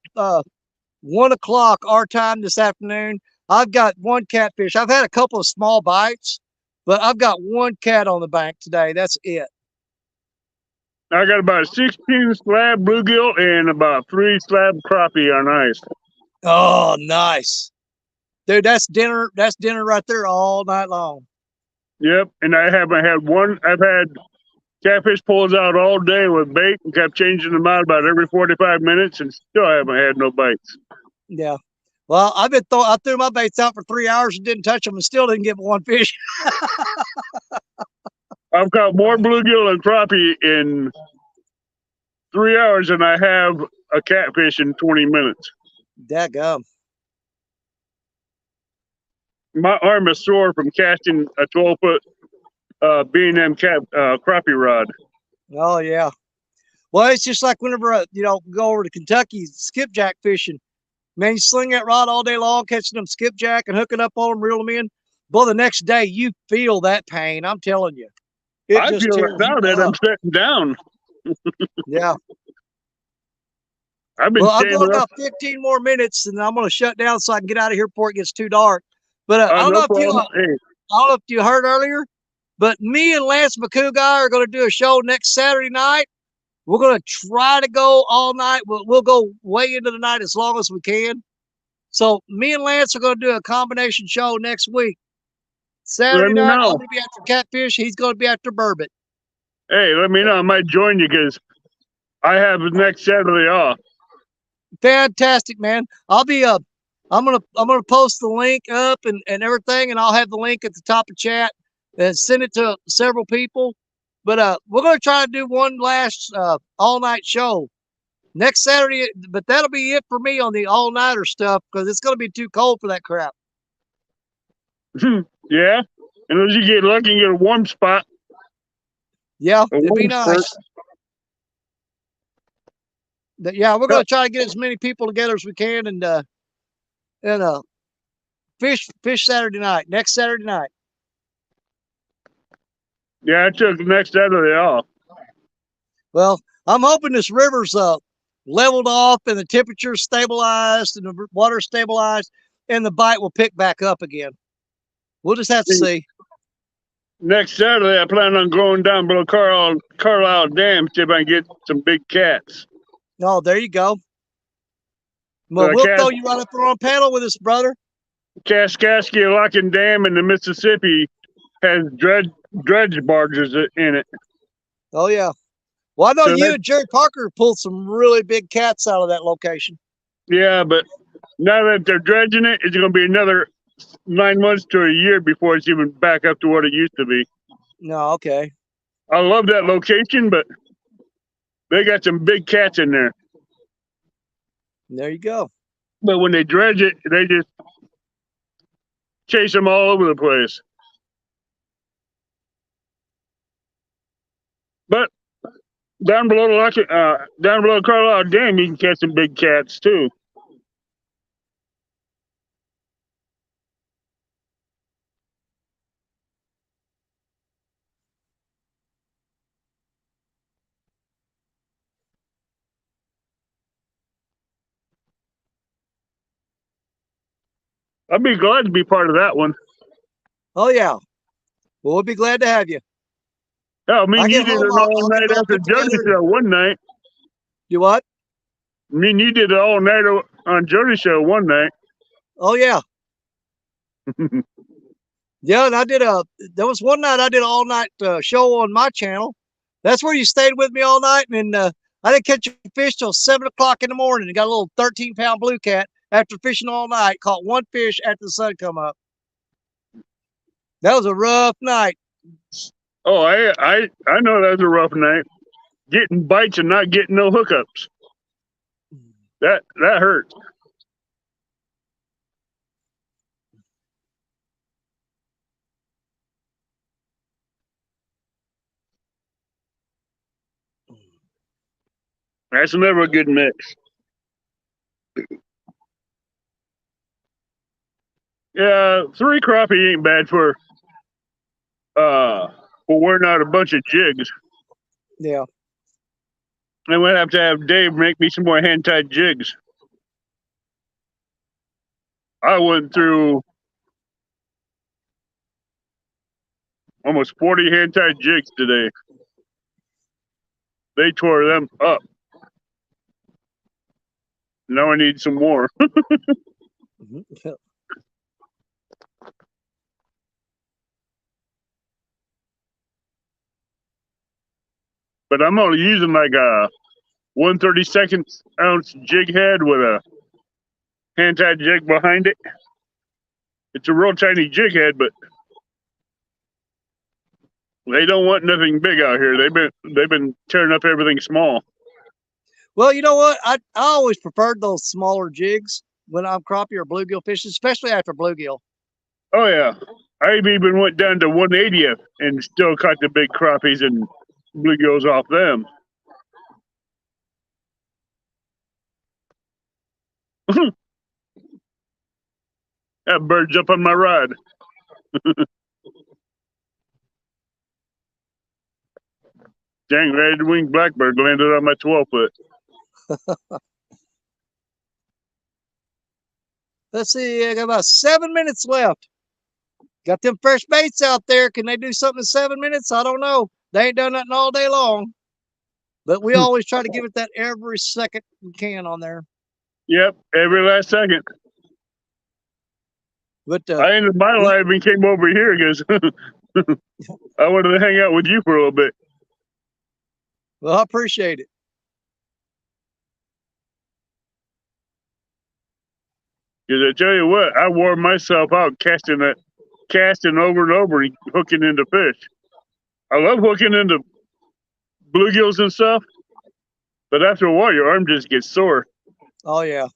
1 o'clock our time this afternoon. I've got 1 catfish. I've had a couple of small bites, but I've got 1 cat on the bank today. That's it. I got about 16 slab bluegill and about 3 slab crappie on ice. Oh, nice. Dude, that's dinner. That's dinner right there all night long. Yep, and I haven't had one. I've had catfish pulls out all day with bait and kept changing them out about every 45 minutes and still haven't had no bites. Yeah. Well, I threw my baits out for 3 hours and didn't touch them and still didn't get 1 fish. I've caught more bluegill and crappie in 3 hours than I have a catfish in 20 minutes. Daggum. My arm is sore from casting a 12-foot B&M crappie rod. Oh, yeah. Well, it's just like whenever, go over to Kentucky skipjack fishing. Man, you sling that rod all day long, catching them skipjack and hooking up on them, reel them in. Well, the next day you feel that pain. I'm telling you. I feel it now that I'm sitting down. Yeah. I've been I've got up. about 15 more minutes, and I'm going to shut down so I can get out of here before it gets too dark. But I don't know if you heard earlier, but me and Lance McCoo guy are going to do a show next Saturday night. We're going to try to go all night. We'll go way into the night as long as we can. So me and Lance are going to do a combination show next week. Saturday night, I'm going to be after catfish. He's going to be after burbot. Hey, let me know. I might join you because I have the next Saturday off. Fantastic, man. I'll be I'm gonna post the link up and everything, and I'll have the link at the top of chat and send it to several people. But we're gonna try to do one last all night show next Saturday. But that'll be it for me on the all nighter stuff because it's gonna be too cold for that crap. Yeah, unless you get lucky and get a warm spot. Yeah, it'd be nice. But yeah, we're gonna try to get as many people together as we can and fish Saturday night, next Saturday night. Yeah, I took the next Saturday off. Well, I'm hoping this river's leveled off and the temperature stabilized and the water stabilized and the bite will pick back up again. We'll just have to see. Next Saturday, I plan on going down below Carlisle Dam, see if I can get some big cats. Oh, there you go. Well, we'll throw you right up there on panel with us, brother. Kaskaskia Locking Dam in the Mississippi has dredge barges in it. Oh, yeah. Well, I know you and Jerry Parker pulled some really big cats out of that location. Yeah, but now that they're dredging it, it's going to be another 9 months to a year before it's even back up to what it used to be. No, okay. I love that location, but they got some big cats in there. There you go. But when they dredge it, they just chase them all over the place. But down below Carlisle Dam, you can catch some big cats too. I'd be glad to be part of that one. Oh, yeah. Well, we'll be glad to have you. Oh, me and you did an all-night after Jody show one night. You what? Me and you did an all-nighter on Jody show one night. Oh, yeah. Yeah, and there was one night I did an all-night show on my channel. That's where you stayed with me all night, and I didn't catch a fish till 7 o'clock in the morning and got a little 13-pound blue cat after fishing all night. Caught one fish after the sun come up. That was a rough night. Oh, I know that was a rough night. Getting bites and not getting no hookups. That hurts. That's never a good mix. Yeah, 3 crappie ain't bad for wearing out a bunch of jigs. Yeah. I'm gonna have to have Dave make me some more hand-tied jigs. I went through almost 40 hand-tied jigs today. They tore them up. Now I need some more. But I'm only using like a 1/32 ounce jig head with a hand-tied jig behind it. It's a real tiny jig head, but they don't want nothing big out here. They've been tearing up everything small. Well, you know what? I always preferred those smaller jigs when I'm crappie or bluegill fishing, especially after bluegill. Oh yeah, I've even went down to 1/80th and still caught the big crappies and bluegills off them. That bird's up on my rod. Dang, red-winged blackbird landed on my 12-foot. Let's see, I got about 7 minutes left. Got them fresh baits out there. Can they do something in 7 minutes? I don't know. They ain't done nothing all day long. But we always try to give it that every second we can on there. Yep, every last second. But I ended my life and came over here because I wanted to hang out with you for a little bit. Well, I appreciate it. Because I tell you what, I wore myself out casting over and over and hooking into fish. I love hooking into bluegills and stuff, but after a while, your arm just gets sore. Oh, yeah.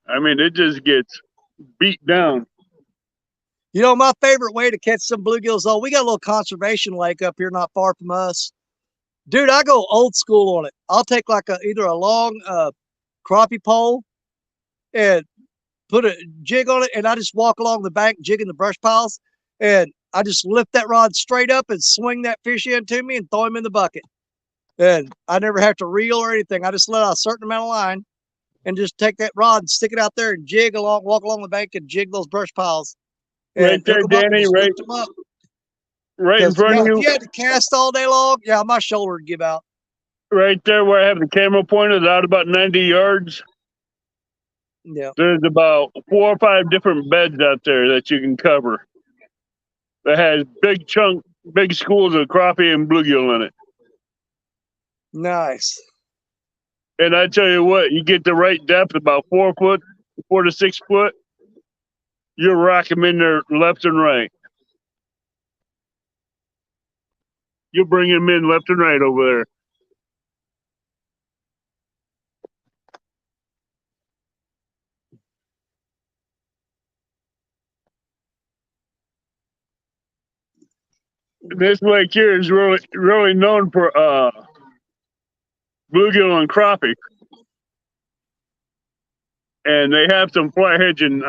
I mean, it just gets beat down. You know, my favorite way to catch some bluegills, though, we got a little conservation lake up here not far from us. Dude, I go old school on it. I'll take like either a long crappie pole and put a jig on it, and I just walk along the bank jigging the brush piles, and I just lift that rod straight up and swing that fish into me and throw him in the bucket. And I never have to reel or anything. I just let out a certain amount of line and just take that rod and stick it out there and jig along, walk along the bank and jig those brush piles. Right there, Danny, right in front of you. If you had to cast all day long, yeah, my shoulder would give out. Right there where I have the camera pointed out about 90 yards. Yeah. There's about 4 or 5 different beds out there that you can cover. That has big schools of crappie and bluegill in it. Nice. And I tell you what, you get the right depth, about 4 to 6 foot, you rock them in there left and right. You bring them in left and right over there. This lake here is really known for bluegill and crappie. And they have some flatheads and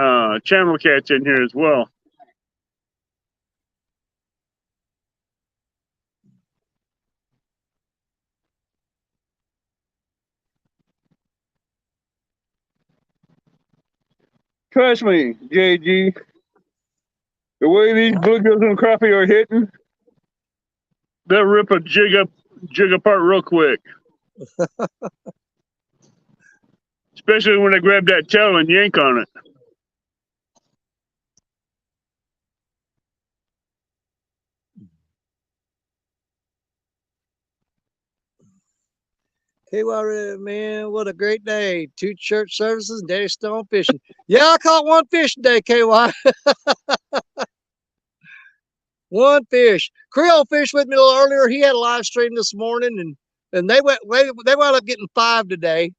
channel cats in here as well. Trust me, JG, the way these bluegills and crappie are hitting, they'll rip a jig apart real quick. Especially when I grab that tail and yank on it. KY, man, what a great day. 2 church services and Daddy Stone fishing. Yeah, I caught 1 fish today, KY. 1 fish. Creole fished with me a little earlier. He had a live stream this morning, and they wound up getting 5 today.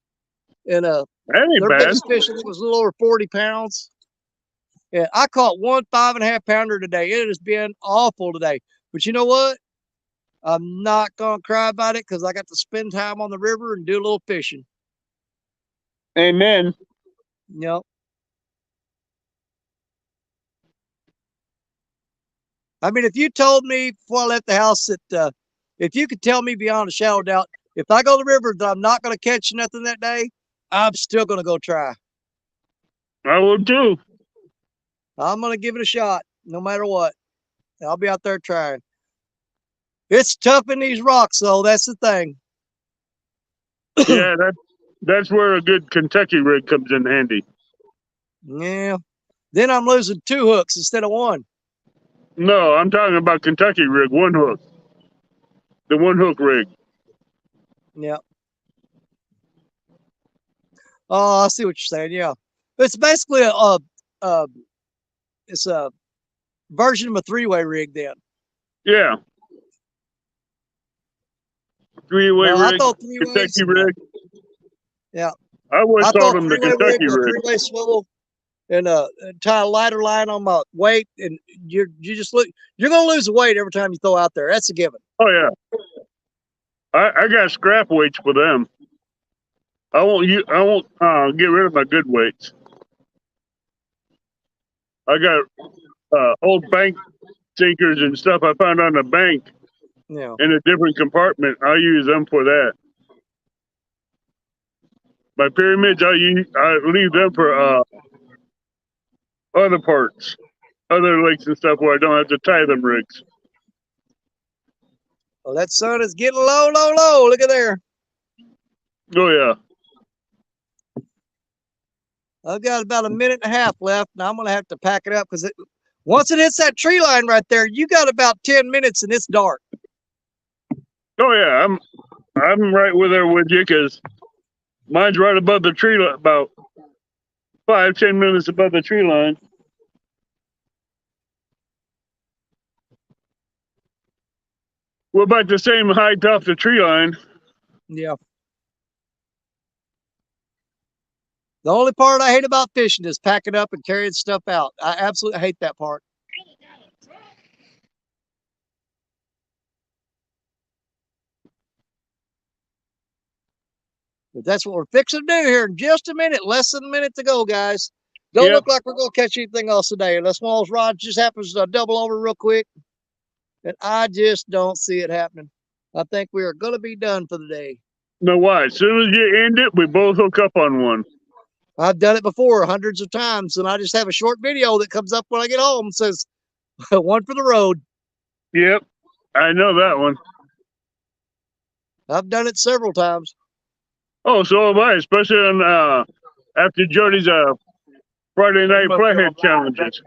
And That ain't their bad. biggest fish, I think, was a little over 40 pounds. Yeah, I caught 1 5.5 pounder today. It has been awful today. But you know what? I'm not gonna cry about it because I got to spend time on the river and do a little fishing. Amen. Yep. I mean, if you told me before I left the house that if you could tell me beyond a shadow of doubt, if I go to the river that I'm not gonna catch nothing that day, I'm still gonna go try. I will too. I'm gonna give it a shot, no matter what. I'll be out there trying. It's tough in these rocks, though. That's the thing. Yeah, that's where a good Kentucky rig comes in handy. Yeah. Then I'm losing 2 hooks instead of 1. No, I'm talking about Kentucky rig, 1 hook. The 1 hook rig. Yep. Oh, I see what you're saying. Yeah. It's basically it's a version of a 3-way rig then. Yeah. 3-way No, I rig, thought 3 ways. Kentucky rig. Yeah. I always I called thought them the 3-way rig Kentucky with a rig. 3-way swivel and tie a lighter line on my weight, and you just look. You're gonna lose weight every time you throw out there. That's a given. Oh yeah. I got scrap weights for them. I won't get rid of my good weights. I got old bank sinkers and stuff I found on the bank Yeah. in a different compartment. I use them for that. My pyramids, I leave them for other parts, other lakes and stuff where I don't have to tie them rigs. Well, that sun is getting low, low, low. Look at there. Oh yeah. I've got about a minute and a half left, and I'm gonna have to pack it up because once it hits that tree line right there, you got about 10 minutes and it's dark. Oh yeah, I'm right with there with you because mine's right above the tree, about 5-10 minutes above the tree line. We're about the same height off the tree line. Yeah. The only part I hate about fishing is packing up and carrying stuff out. I absolutely hate that part. But that's what we're fixing to do here in just a minute. Less than a minute to go, guys. Don't Yep. look like we're going to catch anything else today unless one of those rods just happens to double over real quick. And I just don't see it happening. I think we are going to be done for the day. No, why? As soon as you end it, we both hook up on one. I've done it before hundreds of times, and I just have a short video that comes up when I get home and says, 1 for the road. Yep, I know that one. I've done it several times. Oh, so have I, especially on after Jody's Friday night flathead challenges.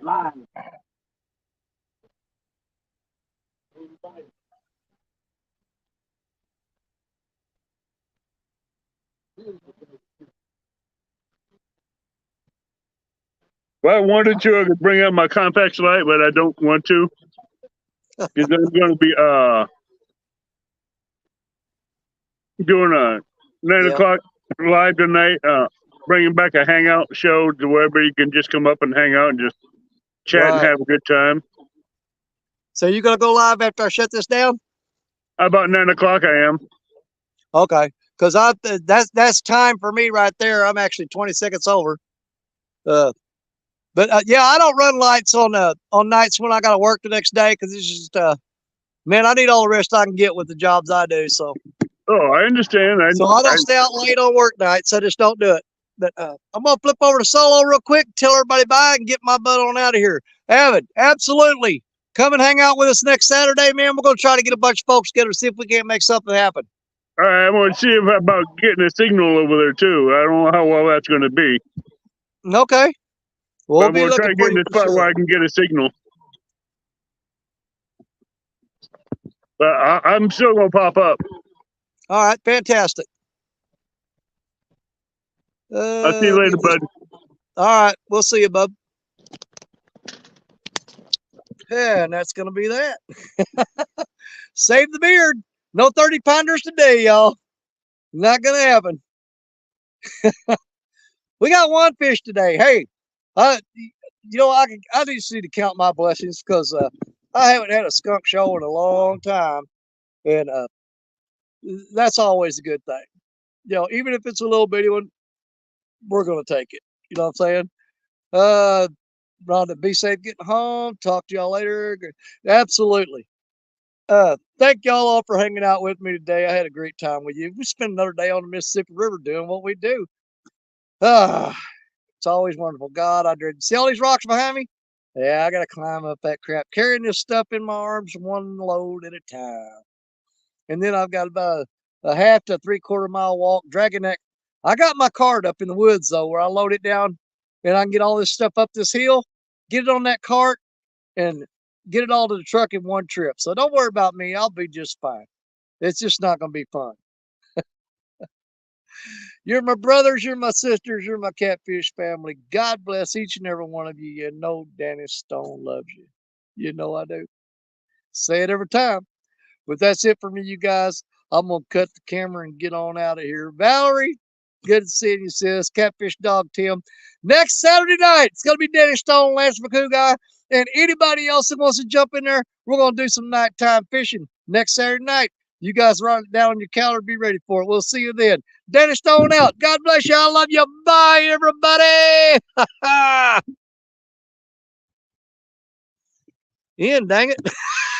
If I wanted to, I could bring out my Compax light, but I don't want to because I'm going to be doing a 9 o'clock live tonight. Bringing back a hangout show to where everybody can just come up and hang out and just chat and have a good time. So you gonna go live after I shut this down? About 9 o'clock, I am. Okay, because that's time for me right there. I'm actually 20 seconds over. But yeah, I don't run lights on nights when I got to work the next day because it's just man, I need all the rest I can get with the jobs I do. So. Oh, I understand. So I don't stay out late on work nights. I just don't do it. But I'm gonna flip over to solo real quick, tell everybody bye, and get my butt on out of here. Avid, absolutely. Come and hang out with us next Saturday, man. We're gonna try to get a bunch of folks together, see if we can't make something happen. All right, I'm going to see about getting a signal over there too. I don't know how well that's going to be. Okay. We'll but be we'll try to get in the spot where I can get a signal. But I'm still going to pop up. All right, fantastic. I'll see you later, bud. All right. We'll see you, bub. Yeah, and that's going to be that. Save the beard. No 30-pounders today, y'all. Not going to happen. We got one fish today. Hey, I just need to count my blessings because I haven't had a skunk show in a long time. And that's always a good thing. Even if it's a little bitty one, we're going to take it. You know what I'm saying? Rhonda, be safe getting home. Talk to y'all later. Absolutely. Thank y'all all for hanging out with me today. I had a great time with you. We spent another day on the Mississippi River doing what we do. It's always wonderful. God, I dread. See all these rocks behind me? Yeah, I got to climb up that crap, carrying this stuff in my arms, one load at a time. And then I've got about a half to 3/4 mile walk, dragging that. I got my cart up in the woods, though, where I load it down and I can get all this stuff up this hill, get it on that cart, and get it all to the truck in one trip. So don't worry about me. I'll be just fine. It's just not going to be fun. You're my brothers. You're my sisters. You're my catfish family. God bless each and every one of you. You know Danny Stone loves you. You know I do. Say it every time. But that's it for me, you guys. I'm going to cut the camera and get on out of here. Valerie, good to see you, sis. Catfish Dog Tim. Next Saturday night, it's going to be Danny Stone, Lance McCoo, and anybody else that wants to jump in there. We're going to do some nighttime fishing next Saturday night. You guys write it down on your calendar. Be ready for it. We'll see you then. Danny Stone out. God bless you. I love you. Bye, everybody. Ian, dang it.